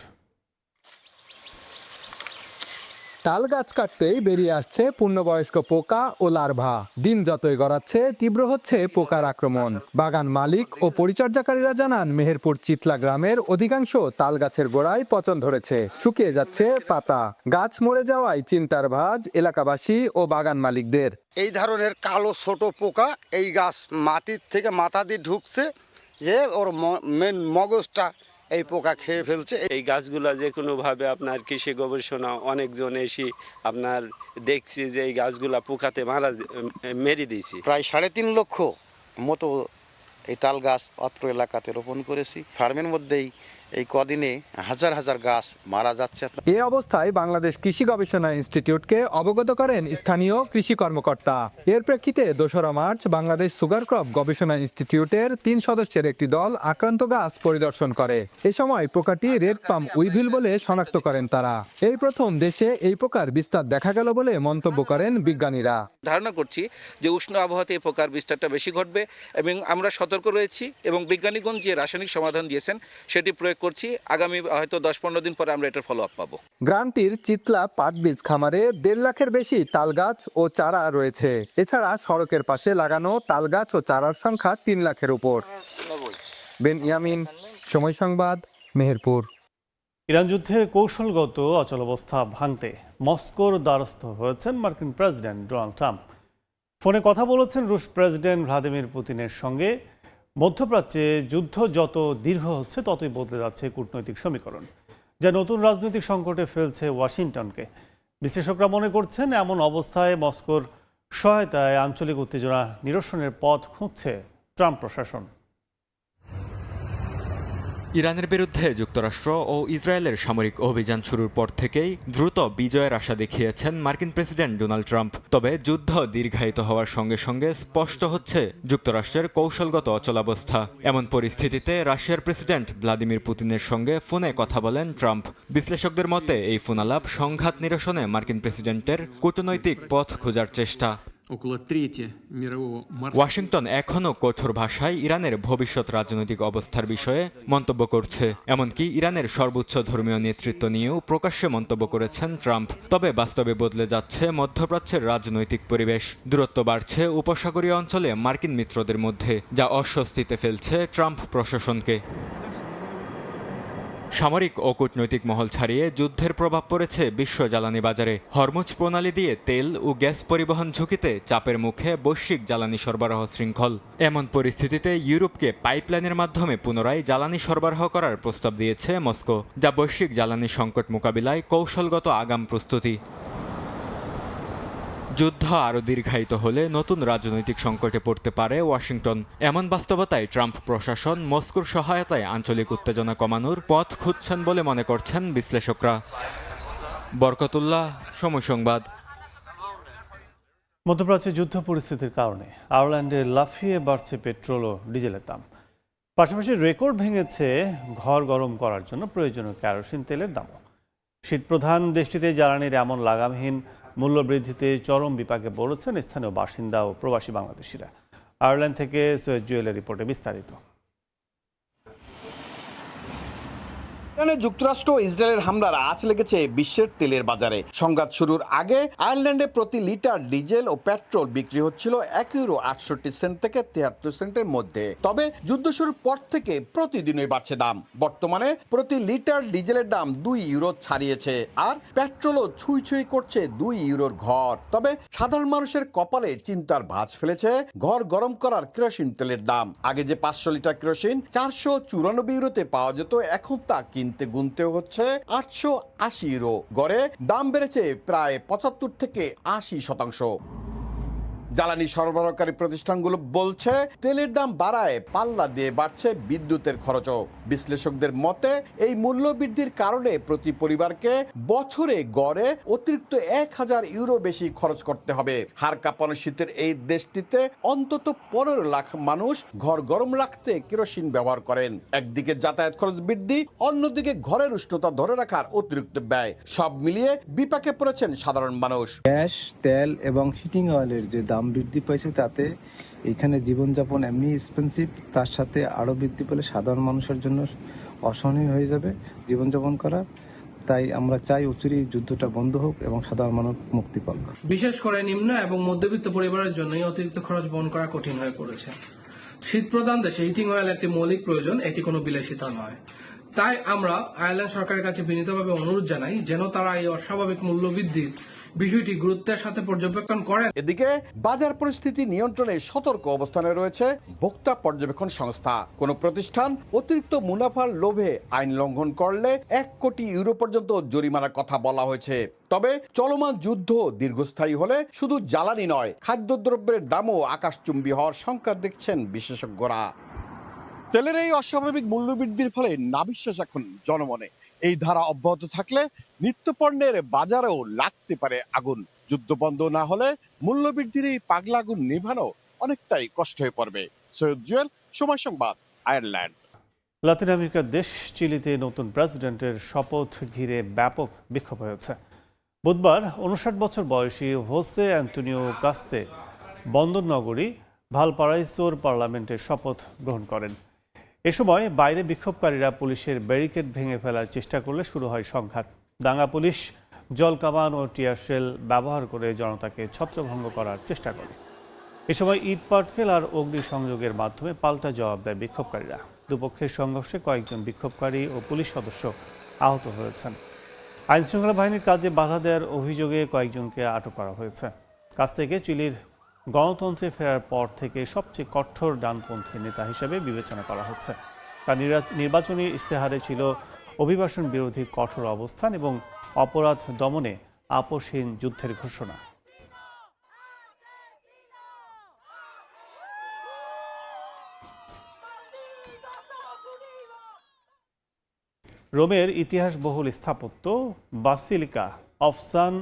তাল গাছ কাটতেই বেরিয়ে আসছে পূর্ণবয়স্ক পোকা ও লার্ভা। দিন যতই গড়াচ্ছে তীব্র হচ্ছে পোকার আক্রমণ। বাগান মালিক ও পরিচর্যাকারীরা জানান, মেহেরপুর চিতলা গ্রামের অধিকাংশ তাল গাছের গোড়ায় পচন ধরেছে, শুকিয়ে যাচ্ছে পাতা। গাছ মরে যাওয়ায় চিন্তার ভাঁজ এলাকাবাসী ও বাগান মালিকদের। এই ধরনের কালো ছোট পোকা এই গাছ মাটির থেকে মাথা দিয়ে ঢুকছে, যে ওর মেন মগজটা এই পোকা খেয়ে ফেলছে। এই গাছগুলো যে কোনোভাবে আপনার কৃষি গবেষণা অনেকজন এসে আপনার দেখছি যে এই গাছগুলা পোকাতে মেরে দিয়েছি। প্রায় 3.5 লক্ষ মতো এই তাল গাছ অত্র এলাকাতে রোপণ করেছি। ফার্মের মধ্যেই এই কদিনে হাজার হাজার গাছ মারা যাচ্ছে। এ অবস্থায় বাংলাদেশ কৃষি গবেষণা ইনস্টিটিউটকে অবগত করেন স্থানীয় কৃষি কর্মকর্তা। এর প্রেক্ষিতে 2রা মার্চ বাংলাদেশ সুগার ক্রপ গবেষণা ইনস্টিটিউটের 3 সদস্যের একটি দল আক্রান্ত গাছ পরিদর্শন করে। এ সময় পোকাটি রেড পাম উইভিল বলে শনাক্ত করেন তারা। এই প্রথম দেশে এই পোকার বিস্তার দেখা গেল বলে মন্তব্য করেন বিজ্ঞানীরা। ধারণা করছি যে উষ্ণ আবহাওয়াতে এই পোকার বিস্তারটা বেশি ঘটবে এবং আমরা সতর্ক রয়েছি এবং বিজ্ঞানীগণ যে রাসায়নিক সমাধান দিয়েছেন সেটি প্রয়োগ করছি। আগামী হয়তো 10-15 দিন পরে আমরা এটার ফলো আপ পাবো। গ্রামটির চিতলা পাট বীজ খামারে 1.5 লাখের বেশি তাল গাছ ও চারা রয়েছে। এছাড়া সড়কের পাশে লাগানো তাল গাছ ও চারার সংখ্যা 3 লাখের উপর। বেন ইয়ামিন, সময় সংবাদ, মেহেরপুর। ইরান যুদ্ধের কৌশলগত অচলাবস্থা ভাঙতে মস্কোর দ্বারস্থ হয়েছেন মার্কিন প্রেসিডেন্ট ডোনাল্ড ট্রাম্প। ফোনে কথা বলেছেন রুশ প্রেসিডেন্ট ভ্লাদিমির পুতিনের সঙ্গে। মধ্যপ্রাচ্যে যুদ্ধ যত দীর্ঘ হচ্ছে ততই বদলে যাচ্ছে কূটনৈতিক সমীকরণ, যা নতুন রাজনৈতিক সংকটে ফেলছে ওয়াশিংটনকে। বিশ্লেষকরা মনে করছেন, এমন অবস্থায় মস্কোর সহায়তায় আঞ্চলিক উত্তেজনা নিরসনের পথ খুঁজছে ট্রাম্প প্রশাসন। ইরানের বিরুদ্ধে যুক্তরাষ্ট্র ও ইসরায়েলের সামরিক অভিযান শুরুর পর থেকেই দ্রুত বিজয়ের আশা দেখিয়েছেন মার্কিন প্রেসিডেন্ট ডোনাল্ড ট্রাম্প। তবে যুদ্ধ দীর্ঘায়িত হওয়ার সঙ্গে সঙ্গে স্পষ্ট হচ্ছে যুক্তরাষ্ট্রের কৌশলগত অচলাবস্থা। এমন পরিস্থিতিতে রাশিয়ার প্রেসিডেন্ট ভ্লাদিমির পুতিনের সঙ্গে ফোনে কথা বলেন ট্রাম্প। বিশ্লেষকদের মতে এই ফোনালাপ সংঘাত নিরসনে মার্কিন প্রেসিডেন্টের কূটনৈতিক পথ খোঁজার চেষ্টা। ওয়াশিংটন এখনও কঠোর ভাষায় ইরানের ভবিষ্যৎ রাজনৈতিক অবস্থার বিষয়ে মন্তব্য করছে। এমনকি ইরানের সর্বোচ্চ ধর্মীয় নেতৃত্ব নিয়েও প্রকাশ্যে মন্তব্য করেছেন ট্রাম্প। তবে বাস্তবে বদলে যাচ্ছে মধ্যপ্রাচ্যের রাজনৈতিক পরিবেশ। দূরত্ব বাড়ছে উপসাগরীয় অঞ্চলে মার্কিন মিত্রদের মধ্যে, যা অস্বস্তিতে ফেলছে ট্রাম্প প্রশাসনকে। সামরিক ও কূটনৈতিক মহল ছাড়িয়ে যুদ্ধের প্রভাব পড়েছে বিশ্ব জ্বালানি বাজারে। হরমুজ প্রণালী দিয়ে তেল ও গ্যাস পরিবহন ঝুঁকিতে চাপের মুখে বৈশ্বিক জ্বালানি সরবরাহ শৃঙ্খল। এমন পরিস্থিতিতে ইউরোপকে পাইপলাইনের মাধ্যমে পুনরায় জ্বালানি সরবরাহ করার প্রস্তাব দিয়েছে মস্কো, যা বৈশ্বিক জ্বালানি সংকট মোকাবিলায় কৌশলগত আগাম প্রস্তুতি। যুদ্ধ আরও দীর্ঘায়িত হলে নতুন রাজনৈতিক সংকটে পড়তে পারে ওয়াশিংটন। এমন বাস্তবতায় ট্রাম্প প্রশাসন মস্কোর সহায়তায় আঞ্চলিক উত্তেজনা কমানোর পথ খুঁজছেন বলে মনে করছেন বিশ্লেষকরা। বরকতুল্লাহ, সময় সংবাদ। মধ্যপ্রাচ্যে যুদ্ধ পরিস্থিতির কারণে আয়ারল্যান্ডে লাফিয়ে বাড়ছে পেট্রোল ও ডিজেলের দাম। পাশাপাশি রেকর্ড ভেঙেছে ঘর গরম করার জন্য প্রয়োজনীয় কেরোসিন তেলের দামও। শীতপ্রধান দেশটিতে জ্বালানির এমন লাগামহীন মূল্যবৃদ্ধিতে চরম বিপাকে পড়েছেন স্থানীয় বাসিন্দা ও প্রবাসী বাংলাদেশিরা। আয়ারল্যান্ড থেকে সৈয়দ জুয়েলের রিপোর্টে বিস্তারিত। ইরানে যুক্তরাষ্ট্র ও ইসরায়েলের হামলার আঁচ লেগেছে বিশ্বের তেলের বাজারে। সংঘাত শুরুর আগে আয়ারল্যান্ডে প্রতি লিটার ডিজেল ও পেট্রোল বিক্রি হচ্ছিল €1.68 থেকে 73 সেন্টের মধ্যে। তবে যুদ্ধ শুরুর পর থেকে প্রতিদিনই বাড়ছে দাম। বর্তমানে প্রতি লিটার ডিজেলের দাম €2 ছাড়িয়েছে, আর পেট্রোলও ছুঁই ছুঁই করছে €2 ঘর। তবে সাধারণ মানুষের কপালে চিন্তার ভাঁজ ফেলেছে ঘর গরম করার কেরোসিন তেলের দাম। আগে যে 500 লিটার কেরোসিন €494 পাওয়া যেত, এখন তা কিনতে গুনতে হচ্ছে 880 ইউরো। গড়ে দাম বেড়েছে প্রায় 75 থেকে 80%। জ্বালানি সরবরাহকারী প্রতিষ্ঠানগুলো বলছে তেলের দাম বাড়ায় পাল্লা দিয়ে বাড়ছে বিদ্যুতের খরচও। বিশ্লেষকদের মতে এই মূল্য বৃদ্ধির কারণে প্রতি পরিবারকে বছরে গড়ে অতিরিক্ত 1000 ইউরো বেশি খরচ করতে হবে। হাড় কাঁপানো শীতের এই দেশটিতে অন্তত 15 লাখ মানুষ ঘর গরম রাখতে কেরোসিন ব্যবহার করেন। একদিকে যাতায়াত খরচ বৃদ্ধি, অন্যদিকে ঘরের উষ্ণতা ধরে রাখার অতিরিক্ত ব্যয়, সব মিলিয়ে বিপাকে পড়েছেন সাধারণ মানুষ। গ্যাস, তেল এবং হিটিং অয়েলের যে দাম বৃদ্ধি পাইছে তাতে এখানে জীবনযাপন এমনি এক্সপেন্সিভ, তার সাথে আরও বৃদ্ধি পেলে সাধারণ মানুষের জন্য অসহনীয় হয়ে যাবে জীবনযাপন করা। তাই আমরা চাই অচিরেই যুদ্ধটা বন্ধ হোক এবং সাধারণ মানুষ মুক্তি পাক। বিশেষ করে নিম্ন এবং মধ্যবিত্ত পরিবারের জন্য এই অতিরিক্ত খরচ বহন করা কঠিন হয়ে পড়েছে। শীত প্রধান দেশে হিটিং অয়েল একটি মৌলিক প্রয়োজন, এটি কোনো বিলাসিতা নয়। তাই আমরা আয়ারল্যান্ড সরকারের কাছে বিনীতভাবে অনুরোধ জানাই যেন তারা এই অস্বাভাবিক মূল্যবৃদ্ধির বিষয়টি গুরুত্বের সাথে পর্যবেক্ষণ করেন। এদিকে বাজার পরিস্থিতি নিয়ন্ত্রণে সতর্ক অবস্থানে রয়েছে ভোক্তা পর্যবেক্ষণ সংস্থা। কোন প্রতিষ্ঠান অতিরিক্ত মুনাফার লোভে আইন লঙ্ঘন করলে 1 কোটি ইউরো পর্যন্ত জরিমানার কথা বলা হয়েছে। তবে চলমান যুদ্ধ দীর্ঘস্থায়ী হলে শুধু জ্বালানি নয়, খাদ্যদ্রব্যের দামও আকাশচুম্বী হওয়ার শঙ্কা দেখছেন বিশেষজ্ঞরা। তেলের এই অস্বাভাবিক মূল্যবৃদ্ধির ফলে নাবিশ্বাস এখন জনমনে। এই ধারা অব্যাহত থাকলে নিত্যপণ্যের বাজারেও লাগতে পারে আগুন। যুদ্ধ বন্ধ না হলে মূল্যবৃদ্ধির এই পাগলা আগুন নেভানো অনেকটাই কষ্ট হয়ে পড়বে। সৈয়দ জুয়েল, সময় সংবাদ, আয়ারল্যান্ড। লাতিন আমেরিকার দেশ চিলিতে নতুন প্রেসিডেন্টের শপথ ঘিরে ব্যাপক বিক্ষোভ হয়েছে। বুধবার 59 বছর বয়সী হোসে অ্যান্টোনিও কাস্তে বন্দর নগরী ভালপারাইসোর পার্লামেন্টের শপথ গ্রহণ করেন। এ সময় বাইরে বিক্ষোভকারীরা পুলিশের ব্যারিকেড ভেঙে ফেলার চেষ্টা করলে শুরু হয় সংঘাত। দাঙ্গা পুলিশ জলকামান ও টিয়ারশেল ব্যবহার করে জনতাকে ছত্রভঙ্গ করার চেষ্টা করে। এ সময় ইট পাটকেল আর অগ্নিসংযোগের মাধ্যমে পাল্টা জবাব দেয় বিক্ষোভকারীরা। দুপক্ষের সংঘর্ষে কয়েকজন বিক্ষোভকারী ও পুলিশ সদস্য আহত হয়েছেন। আইনশৃঙ্খলা বাহিনীর কাজে বাধা দেওয়ার অভিযোগে কয়েকজনকে আটক করা হয়েছে। কাছ থেকে চিলির গণতন্ত্রে ফেরার পর থেকে সবচেয়ে কঠোর ডানপন্থী নেতা হিসেবে বিবেচনা করা হচ্ছে। তার নির্বাচনী ইশতেহারে ছিল অভিবাসন বিরোধী কঠোর অবস্থান এবং অপরাধ দমনে আপোষহীন যুদ্ধের ঘোষণা। রোমের ইতিহাসবহুল স্থাপত্য basilica of San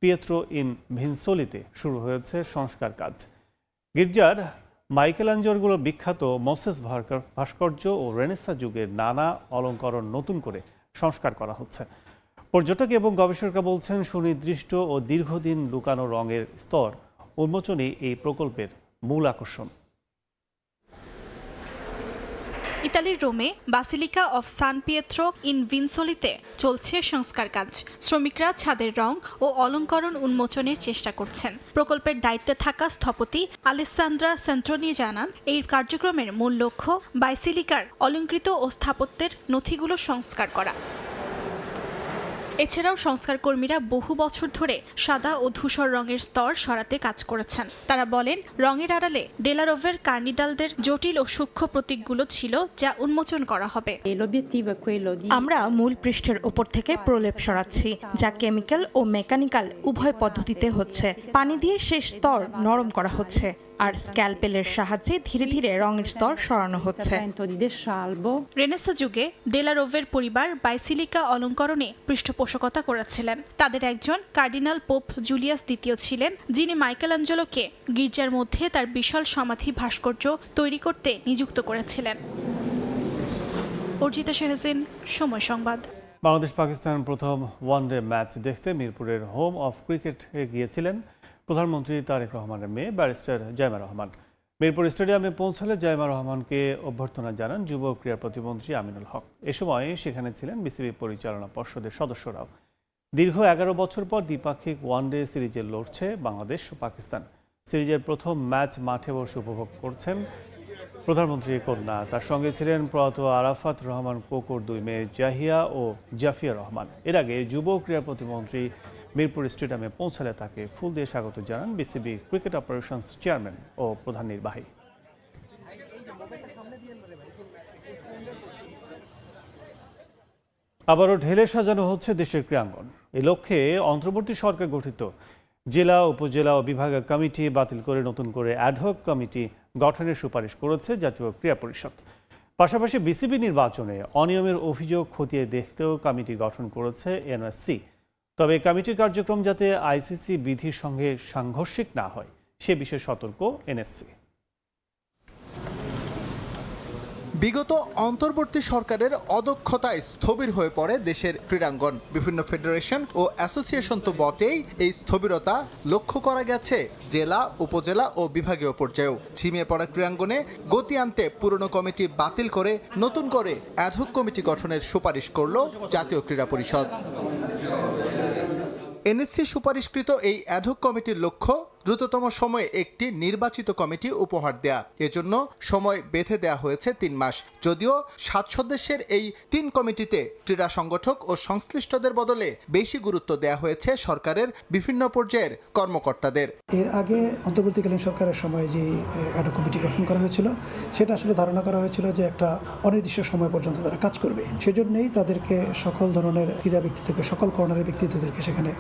Pietro in ভিনসোলিতে শুরু হয়েছে সংস্কার কাজ। গির্জার মাইকেলাঞ্জেলোর বিখ্যাত মোসেস ভাস্কর্য ও রেনেসাঁ যুগের নানা অলঙ্করণ নতুন করে সংস্কার করা হচ্ছে। পর্যটক এবং গবেষকরা বলছেন সুনির্দিষ্ট ও দীর্ঘদিন লুকানো রঙের স্তর উন্মোচনই এই প্রকল্পের মূল আকর্ষণ। ইতালির রোমে basilica of San Pietro in ভিনসোলিতে চলছে সংস্কার কাজ। শ্রমিকরা ছাদের রং ও অলঙ্করণ উন্মোচনের চেষ্টা করছেন। প্রকল্পের দায়িত্বে থাকা স্থপতি আলেসান্দ্রা সেন্ট্রোনি জানান, এই কার্যক্রমের মূল লক্ষ্য বাসিলিকার অলংকৃত ও স্থাপত্যের নথিগুলো সংস্কার করা। এছাড়াও সংস্কার কর্মীরা বহু বছর ধরে সাদা ও ধূসর রঙের স্তর সরাতে কাজ করেছেন। তারা বলেন, রঙের আড়ালে ডেলারোভের কার্নিডালদের জটিল ও সূক্ষ্ম প্রতীকগুলো ছিল, যা উন্মোচন করা হবে। আমরা মূল পৃষ্ঠের ওপর থেকে প্রলেপ সরাচ্ছি, যা কেমিক্যাল ও মেকানিক্যাল উভয় পদ্ধতিতে হচ্ছে। পানি দিয়ে শেষ স্তর নরম করা হচ্ছে আর স্ক্যালপেলের সাহায্যে ধীরে ধীরে রঙের স্তর সরানো হচ্ছে। রেনেসাঁ যুগে ডেলারোভের পরিবার বাসিলিকা অলঙ্করণে পৃষ্ঠপোষকতা করেছিলেন। তাদের একজন কার্ডিনাল পোপ জুলিয়াস দ্বিতীয় ছিলেন, যিনি মাইকেলাঞ্জেলোকে গির্জার মধ্যে তার বিশাল সমাধি ভাস্কর্য তৈরি করতে নিযুক্ত করেছিলেন। অর্জিতা শাহসিন, সময় সংবাদ। বাংলাদেশ পাকিস্তান প্রথম ওয়ানডে ম্যাচ দেখতে মিরপুরের হোম অফ ক্রিকেটে গিয়েছিলেন প্রধানমন্ত্রী তারেক রহমানের মেয়ে ব্যারিস্টার জাইমা রহমান। মিরপুর স্টেডিয়ামে পৌঁছালে জাইমা রহমানকে অভ্যর্থনা জানান যুব ক্রীড়া প্রতিমন্ত্রী আমিনুল হক। এ সময় সেখানে ছিলেন বিসিবি পরিচালনা পর্ষদের সদস্যরাও। দীর্ঘ 11 বছর পর দ্বিপাক্ষিক ওয়ানডে সিরিজে লড়ছে বাংলাদেশ ও পাকিস্তান। সিরিজের প্রথম ম্যাচ মাঠে বসে উপভোগ করছেন প্রধানমন্ত্রী কন্যা। তার সঙ্গে ছিলেন প্রয়াত আরাফাত রহমান কোকোর 2 মেয়ে জাহিয়া ও জাফিয়া রহমান। এর আগে যুব ক্রীড়া প্রতিমন্ত্রী মিরপুর স্টেডিয়ামে পৌঁছালে তাকে ফুল দিয়ে স্বাগত জানান বিসিবি ক্রিকেট অপারেশনস চেয়ারম্যান ও প্রধান নির্বাহী। আবারও ঢেলে সাজানো হচ্ছে দেশের ক্রীড়াঙ্গন। এই লক্ষ্যে অন্তর্বর্তী সরকার গঠিত জেলা, উপজেলা ও বিভাগীয় কমিটি বাতিল করে নতুন করে অ্যাডহক কমিটি গঠনের সুপারিশ করেছে জাতীয় ক্রীড়া পরিষদ। পাশাপাশি বিসিবি নির্বাচনে অনিয়মের অভিযোগ খতিয়ে দেখতেও কমিটি গঠন করেছে এনএসসি। তবে কমিটির কার্যক্রম যাতে আইসিসি বিধির সঙ্গে সাংঘর্ষিক না হয় সে বিষয়ে সতর্ক এনএসসি। বিগত অন্তর্বর্তী সরকারের অদক্ষতায় স্থবির হয়ে পড়ে দেশের ক্রীড়াঙ্গন। বিভিন্ন ফেডারেশন ও অ্যাসোসিয়েশন তো বটেই, এই স্থবিরতা লক্ষ্য করা গেছে জেলা, উপজেলা ও বিভাগীয় পর্যায়েও। ঝিমিয়ে পড়া ক্রীড়াঙ্গনে গতি আনতে পুরনো কমিটি বাতিল করে নতুন করে অ্যাডহক কমিটি গঠনের সুপারিশ করল জাতীয় ক্রীড়া পরিষদ। এনএসসি সুপারিশকৃত এই অ্যাডহক কমিটির লক্ষ্য দ্রুততম সময়ে একটি নির্বাচিত কমিটি উপহার দেয়া। এজন্য সময় বেঁধে দেয়া হয়েছে 3 মাস। যদিও 7 সদস্যের এই 3 কমিটিতে ক্রীড়া সংগঠক ও সংশ্লিষ্টদের বদলে বেশি গুরুত্ব দেয়া হয়েছে সরকারের বিভিন্ন পর্যায়ের কর্মকর্তাদের। এর আগে অন্তর্বর্তীকালীন সরকারের সময় যে অ্যাডহক কমিটি গঠন করা হয়েছিল সেটা আসলে ধারণা করা হয়েছিল যে একটা অনির্দিষ্ট সময় পর্যন্ত তারা কাজ করবে। সেজন্যই তাদেরকে সকল ধরনের ক্রীড়া ব্যক্তি থেকে সকল কর্নারের ব্যক্তিত্বদেরকে সেখানে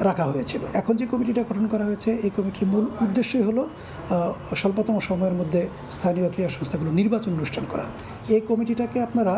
রাখা হয়েছিল। এখন যে কমিটিটা গঠন করা হয়েছে এই কমিটির মূল উদ্দেশ্যই হলো স্বল্পতম সময়ের মধ্যে স্থানীয় ক্রীড়া সংস্থাগুলো নির্বাচন অনুষ্ঠান করা। এই কমিটিটাকে আপনারা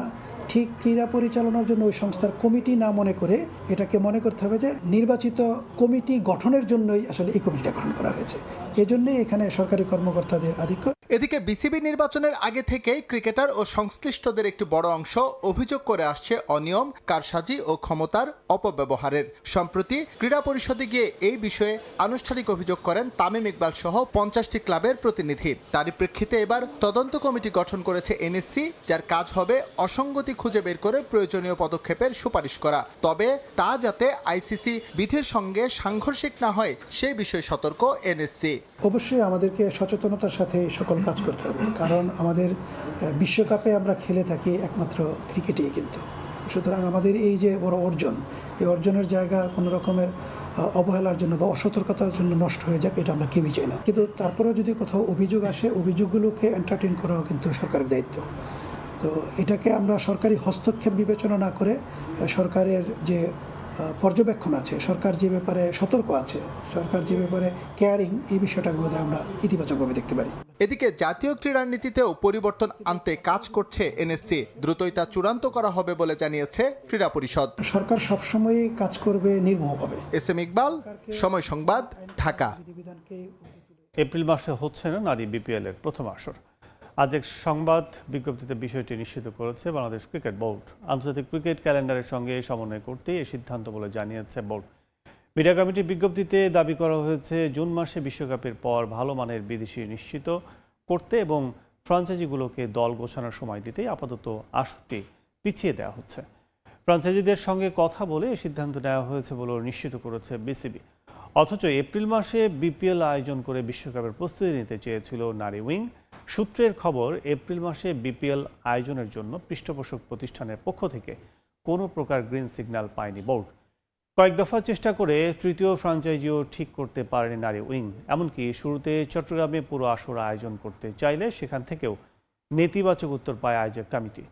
ঠিক ক্রীড়া পরিচালনার জন্য ওই সংস্থার কমিটি না মনে করে এটাকে মনে করতে হবে যে নির্বাচিত কমিটি গঠনের জন্যই আসলে এই কমিটিটা গঠন করা হয়েছে। এজন্যই এখানে সরকারি কর্মকর্তাদের আধিক্য। এদিকে বিসিবি নির্বাচনের আগে থেকেই ক্রিকেটার ও সংশ্লিষ্টদের একটি বড় অংশ অভিযোগ করে আসছে অনিয়ম, কারসাজি ও ক্ষমতার অপব্যবহারের। সম্প্রতি ক্রীড়া পরিষদে গিয়ে এই বিষয়ে আনুষ্ঠানিক অভিযোগ করেন তামিম ইকবাল সহ 50টি ক্লাবের প্রতিনিধি। তারই প্রেক্ষিতে এবার তদন্ত কমিটি গঠন করেছে এনএসসি, যার কাজ হবে অসঙ্গতি খুঁজে বের করে প্রয়োজনীয় পদক্ষেপের সুপারিশ করা। তবে তা যাতে আইসিসি বিধির সঙ্গে সাংঘর্ষিক না হয় সেই বিষয়ে সতর্ক এনএসসি। অবশ্যই আমাদেরকে সচেতনতার সাথে সকল কাজ করতে হবে, কারণ আমাদের বিশ্বকাপে আমরা খেলে থাকি একমাত্র ক্রিকেটেই কিন্তু। সুতরাং আমাদের এই যে বড় অর্জন, এই অর্জনের জায়গা কোনো রকমের অবহেলার জন্য বা অসতর্কতার জন্য নষ্ট হয়ে যাক, এটা আমরা কেউই চাই না। কিন্তু তারপরেও যদি কোথাও অভিযোগ আসে, অভিযোগগুলোকে এন্টারটেইন করাও কিন্তু সরকারের দায়িত্ব। তো এটাকে আমরা সরকারি হস্তক্ষেপ বিবেচনা না করে সরকারের যে পর্যবেক্ষণ আছে, সরকার যে ব্যাপারে সতর্ক আছে, সরকার যে ব্যাপারে কেয়ারিং, এই বিষয়টা বোধ আমরা ইতিবাচকভাবে দেখতে পারি। এদিকে জাতীয় ক্রীড়া নীতিতেও পরিবর্তন আনতে কাজ করছে এনএসসি। দ্রুতই তা চূড়ান্ত করা হবে বলে জানিয়েছে ক্রীড়া পরিষদ। সরকার সবসময়ই কাজ করবে নির্মমভাবে। এস এম ইকবাল, সময় সংবাদ, ঢাকা। এপ্রিল মাসে হচ্ছে না নারী বিপিএল এর প্রথম আসর। আজ এক সংবাদ বিজ্ঞপ্তিতে বিষয়টি নিশ্চিত করেছে বাংলাদেশ ক্রিকেট বোর্ড। আন্তর্জাতিক ক্রিকেট ক্যালেন্ডারের সঙ্গে সমন্বয় করতেই এই সিদ্ধান্ত বলে জানিয়েছে বোর্ড। মিডিয়া কমিটির বিজ্ঞপ্তিতে দাবি করা হয়েছে জুন মাসে বিশ্বকাপের পর ভালো মানের বিদেশি নিশ্চিত করতে এবং ফ্রাঞ্চাইজিগুলোকে দল গোছানোর সময় দিতেই আপাতত আসরটি পিছিয়ে দেওয়া হচ্ছে। ফ্রাঞ্চাইজিদের সঙ্গে কথা বলে এই সিদ্ধান্ত নেওয়া হয়েছে বলেও নিশ্চিত করেছে বিসিবি। অথচ এপ্রিল মাসে বিপিএল আয়োজন করে বিশ্বকাপের প্রস্তুতি নিতে চেয়েছিল নারী উইং। সূত্রের খবর, এপ্রিল মাসে বিপিএল আয়োজনের জন্য পৃষ্ঠপোষক প্রতিষ্ঠানের পক্ষ থেকে কোনো প্রকার গ্রিন সিগন্যাল পায়নি বোর্ড। কয়েক দফা চেষ্টা করে তৃতীয় ফ্রাঞ্চাইজিও ঠিক করতে পারেনি নারী উইং। এমনকি শুরুতে চট্টগ্রামে পুরো আসর আয়োজন করতে চাইলে সেখান থেকেও নেতিবাচক উত্তর পায় আয়োজক কমিটি।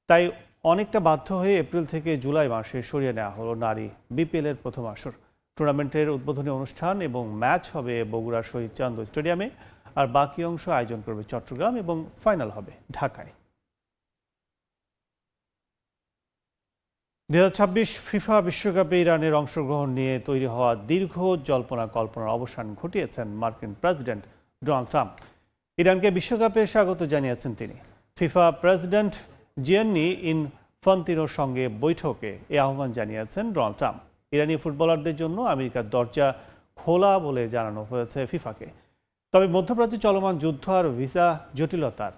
তাই অনেকটা বাধ্য হয়ে এপ্রিল থেকে জুলাই মাসে সরিয়ে নেওয়া হলো নারী বিপিএল এর প্রথম আসর। টুর্নামেন্টের উদ্বোধনী অনুষ্ঠান এবং ম্যাচ হবে বগুড়ার শহীদ চান্দ স্টেডিয়ামে, আর বাকি অংশ আয়োজন করবে চট্টগ্রাম এবং ফাইনাল হবে ঢাকায়। 2026 ফিফা বিশ্বকাপে ইরানের অংশগ্রহণ নিয়ে তৈরি হওয়া দীর্ঘ জল্পনা কল্পনার অবসান ঘটিয়েছেন মার্কিন প্রেসিডেন্ট ডোনাল্ড ট্রাম্প। ইরানকে বিশ্বকাপে স্বাগত জানিয়েছেন তিনি। ফিফা প্রেসিডেন্ট জিয়ান্নি ইনফান্তিনোর সঙ্গে বৈঠকে এ আহ্বান জানিয়েছেন ডোনাল্ড ট্রাম্প। ইরানি ফুটবলারদের জন্য আমেরিকার দরজা খোলা বলে জানানো হয়েছে ফিফাকে। তবে মধ্যপ্রাচ্যে চলমান যুদ্ধ আর ভিসা জটিলতার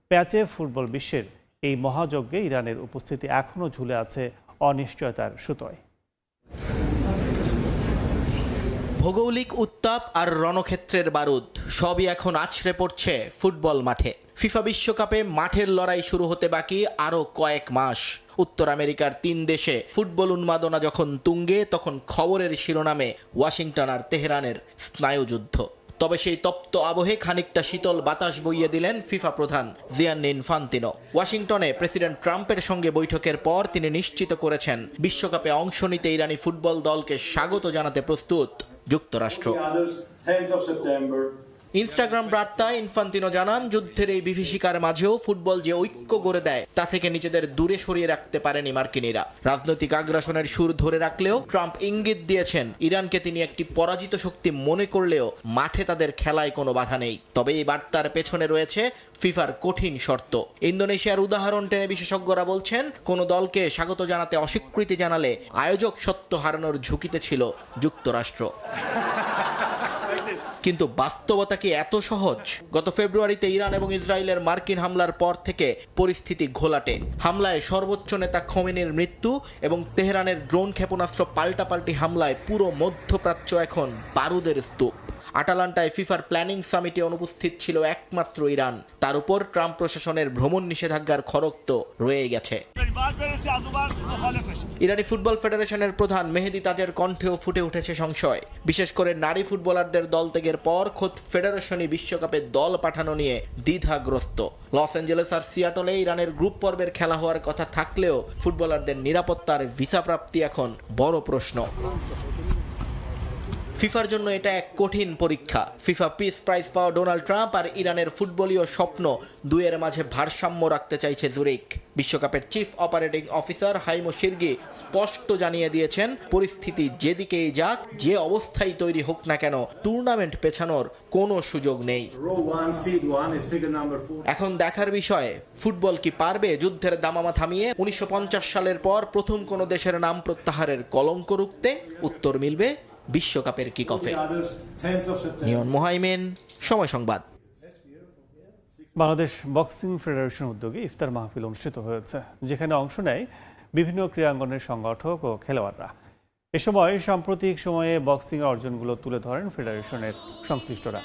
প্যাচে ফুটবল বিশ্বের এই মহাযজ্ঞে ইরানের উপস্থিতি এখনও ঝুলে আছে অনিশ্চয়তার সুতোয়। ভৌগোলিক উত্তাপ আর রণক্ষেত্রের বারুদ সবই এখন আছড়ে পড়ছে ফুটবল মাঠে। ফিফা বিশ্বকাপে মাঠের লড়াই শুরু হতে বাকি আরও কয়েক মাস। উত্তর আমেরিকার 3 দেশে ফুটবল উন্মাদনা যখন তুঙ্গে, তখন খবরের শিরোনামে ওয়াশিংটন আর তেহরানের স্নায়ুযুদ্ধ। তবে সেই তপ্ত আবহে খানিকটা শীতল বাতাস বইয়ে দিলেন ফিফা প্রধান জিয়ান্নি ইনফান্তিনো। ওয়াশিংটনে প্রেসিডেন্ট ট্রাম্পের সঙ্গে বৈঠকের পর তিনি নিশ্চিত করেছেন বিশ্বকাপে অংশ নিতে ইরানি ফুটবল দলকে স্বাগত জানাতে প্রস্তুত যুক্তরাষ্ট্র। ইনস্টাগ্রাম বার্তায় ইনফান্তিনো জানান, যুদ্ধের এই বিভীষিকার মাঝেও ফুটবল যে ঐক্য গড়ে দেয় তা থেকে নিজেদের দূরে সরিয়ে রাখতে পারেনি মার্কিনীরা। রাজনৈতিক আগ্রাসনের সুর ধরে রাখলেও ট্রাম্প ইঙ্গিত দিয়েছেন ইরানকে তিনি একটি পরাজিত শক্তি মনে করলেও মাঠে তাদের খেলায় কোনো বাধা নেই। তবে এই বার্তার পেছনে রয়েছে ফিফার কঠিন শর্ত। ইন্দোনেশিয়ার উদাহরণ টেনে বিশেষজ্ঞরা বলছেন, কোনো দলকে স্বাগত জানাতে অস্বীকৃতি জানালে আয়োজক সত্ত্ব হারানোর ঝুঁকিতে ছিল যুক্তরাষ্ট্র। কিন্তু বাস্তবতা কি এত সহজ? গত ফেব্রুয়ারিতে ইরান এবং ইসরায়েলের মার্কিন হামলার পর থেকে পরিস্থিতি ঘোলাটে। হামলায় সর্বোচ্চ নেতা খোমেনির মৃত্যু এবং তেহরানের ড্রোন ক্ষেপণাস্ত্র পাল্টাপাল্টি হামলায় পুরো মধ্যপ্রাচ্য এখন বারুদের স্তূপ। আটালান্টায় ফিফার প্ল্যানিং সামিটে অনুপস্থিত ছিল একমাত্র ইরান। তার উপর ট্রাম্প প্রশাসনের ভ্রমণ নিষেধাজ্ঞার খড়গ তো রয়ে গেছে। ইরানি ফুটবল ফেডারেশনের প্রধান মেহেদি তাজের কণ্ঠেও ফুটে উঠেছে সংশয়। বিশেষ করে নারী ফুটবলারদের দল ত্যাগের পর খোদ ফেডারেশনই বিশ্বকাপে দল পাঠানো নিয়ে দ্বিধাগ্রস্ত। লস অ্যাঞ্জেলেস আর সিয়াটলে ইরানের গ্রুপ পর্বের খেলা হওয়ার কথা থাকলেও ফুটবলারদের নিরাপত্তার ভিসা প্রাপ্তি এখন বড় প্রশ্ন। ফিফার জন্য এটা এক কঠিন পরীক্ষা। ফিফা পিস প্রাইজ পাওয়া ডোনাল্ড ট্রাম্প আর ইরানের ফুটবলীয় স্বপ্ন দুয়ের মাঝে ভারসাম্য রাখতে চাইছে জুরিক। বিশ্বকাপের চিফ অপারেটিং অফিসার হাইমো শিরগি স্পষ্ট জানিয়ে দিয়েছেন, পরিস্থিতি যেদিকেই যাক, যে অবস্থায় তৈরি হোক না কেন, টুর্নামেন্ট পেছানোর কোনো সুযোগ নেই। এখন দেখার বিষয়, ফুটবল কি পারবে যুদ্ধের দামামা থামিয়ে 1950 সালের পর প্রথম কোনো দেশের নাম প্রত্যাহারের কলঙ্ক রুখতে? উত্তর মিলবে বিশ্বকাপের কিকঅফে। নিয়ন মোহাইমেন, সময় সংবাদ। বাংলাদেশ বক্সিং ফেডারেশন উদ্যোগে ইফতার মাহফিল অনুষ্ঠিত হয়েছে, যেখানে অংশ নেয় বিভিন্ন ক্রীড়াঙ্গনের সংগঠক ও খেলোয়াড়রা। এ সময় সাম্প্রতিক সময়ে বক্সিং অর্জনগুলো তুলে ধরেন ফেডারেশনের সংশ্লিষ্টরা।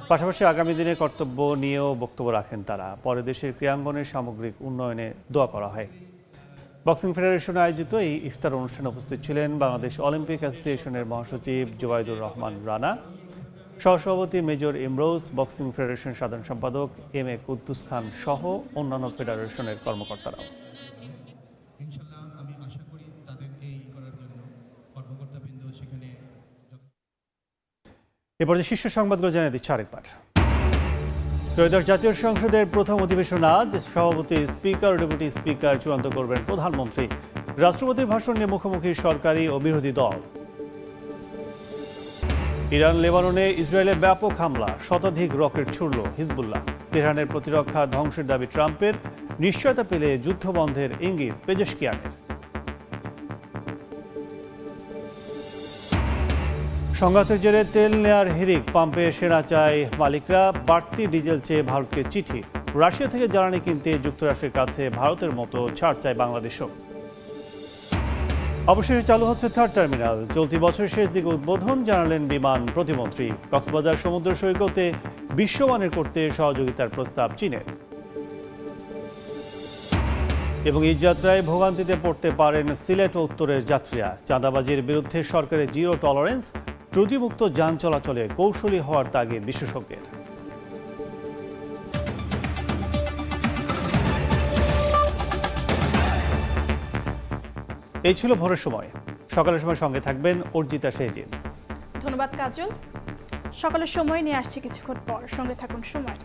পাশাপাশি আগামী দিনে কর্তব্য নিয়েও বক্তব্য রাখেন তারা। পরে দেশের ক্রীড়াঙ্গনের সামগ্রিক উন্নয়নে দোয়া করা হয়। বক্সিং ফেডারেশন আয়োজিত এই ইফতার অনুষ্ঠানে উপস্থিত ছিলেন বাংলাদেশ অলিম্পিক অ্যাসোসিয়েশনের মহাসচিব জুবাইদুর রহমান রানা, সহসভাপতি মেজর ইমরোজ, বক্সিং ফেডারেশন সাধারণ সম্পাদক এম এ কুদ্দুস খান সহ অন্যান্য ফেডারেশনের কর্মকর্তারাও। এরপর শীর্ষ সংবাদগুলো জানিয়ে দিচ্ছে আরেকবার। ত্রয়োদশ জাতীয় সংসদের প্রথম অধিবেশন আজ। সভাপতি, স্পিকার ও ডেপুটি স্পিকার চূড়ান্ত করবেন প্রধানমন্ত্রী। রাষ্ট্রপতির ভাষণ নিয়ে মুখোমুখি সরকারি ও বিরোধী দল। ইরান লেবাননে ইসরায়েলের ব্যাপক হামলা, শতাধিক রকেট ছুড়ল হিজবুল্লাহ। তেহরানের প্রতিরক্ষা ধ্বংসের দাবি ট্রাম্পের, নিশ্চয়তা পেলে যুদ্ধ বন্ধের ইঙ্গিত পেজেশকিয়ানের। সংঘাতের জেরে তেল নেয়ার হিড়িক, পাম্পে সেনা চায় মালিকরা। বাড়তি ডিজেল চেয়ে ভারতকে চিঠি। রাশিয়া থেকে জ্বালানি কিনতে যুক্তরাষ্ট্রের কাছে ভারতের মতো ছাড় চায় বাংলাদেশও। অবশেষে চালু হচ্ছে থার্ড টার্মিনাল। চলতি বছরের শেষ দিকে উদ্বোধন, জানালেন বিমান প্রতিমন্ত্রী। কক্সবাজার সমুদ্র সৈকতে বিশ্বমানের করতে সহযোগিতার প্রস্তাব চীনের। এবং এই যাত্রায় ভোগান্তিতে পড়তে পারেন সিলেট ও উত্তরের যাত্রীরা। চাঁদাবাজির বিরুদ্ধে সরকারের জিরো টলারেন্স, ত্রুটিমুক্ত যান চলাচলে কৌশলী হওয়ার তাগিদ বিশেষজ্ঞের। এই ছিল ভোরের সময়। সকালের সময় সঙ্গে থাকবেন অর্জিতা শেহজিন। ধন্যবাদ কাজল। সকালের সময় নিয়ে আসছে কিছুক্ষণ পর, সঙ্গে থাকুন সময়।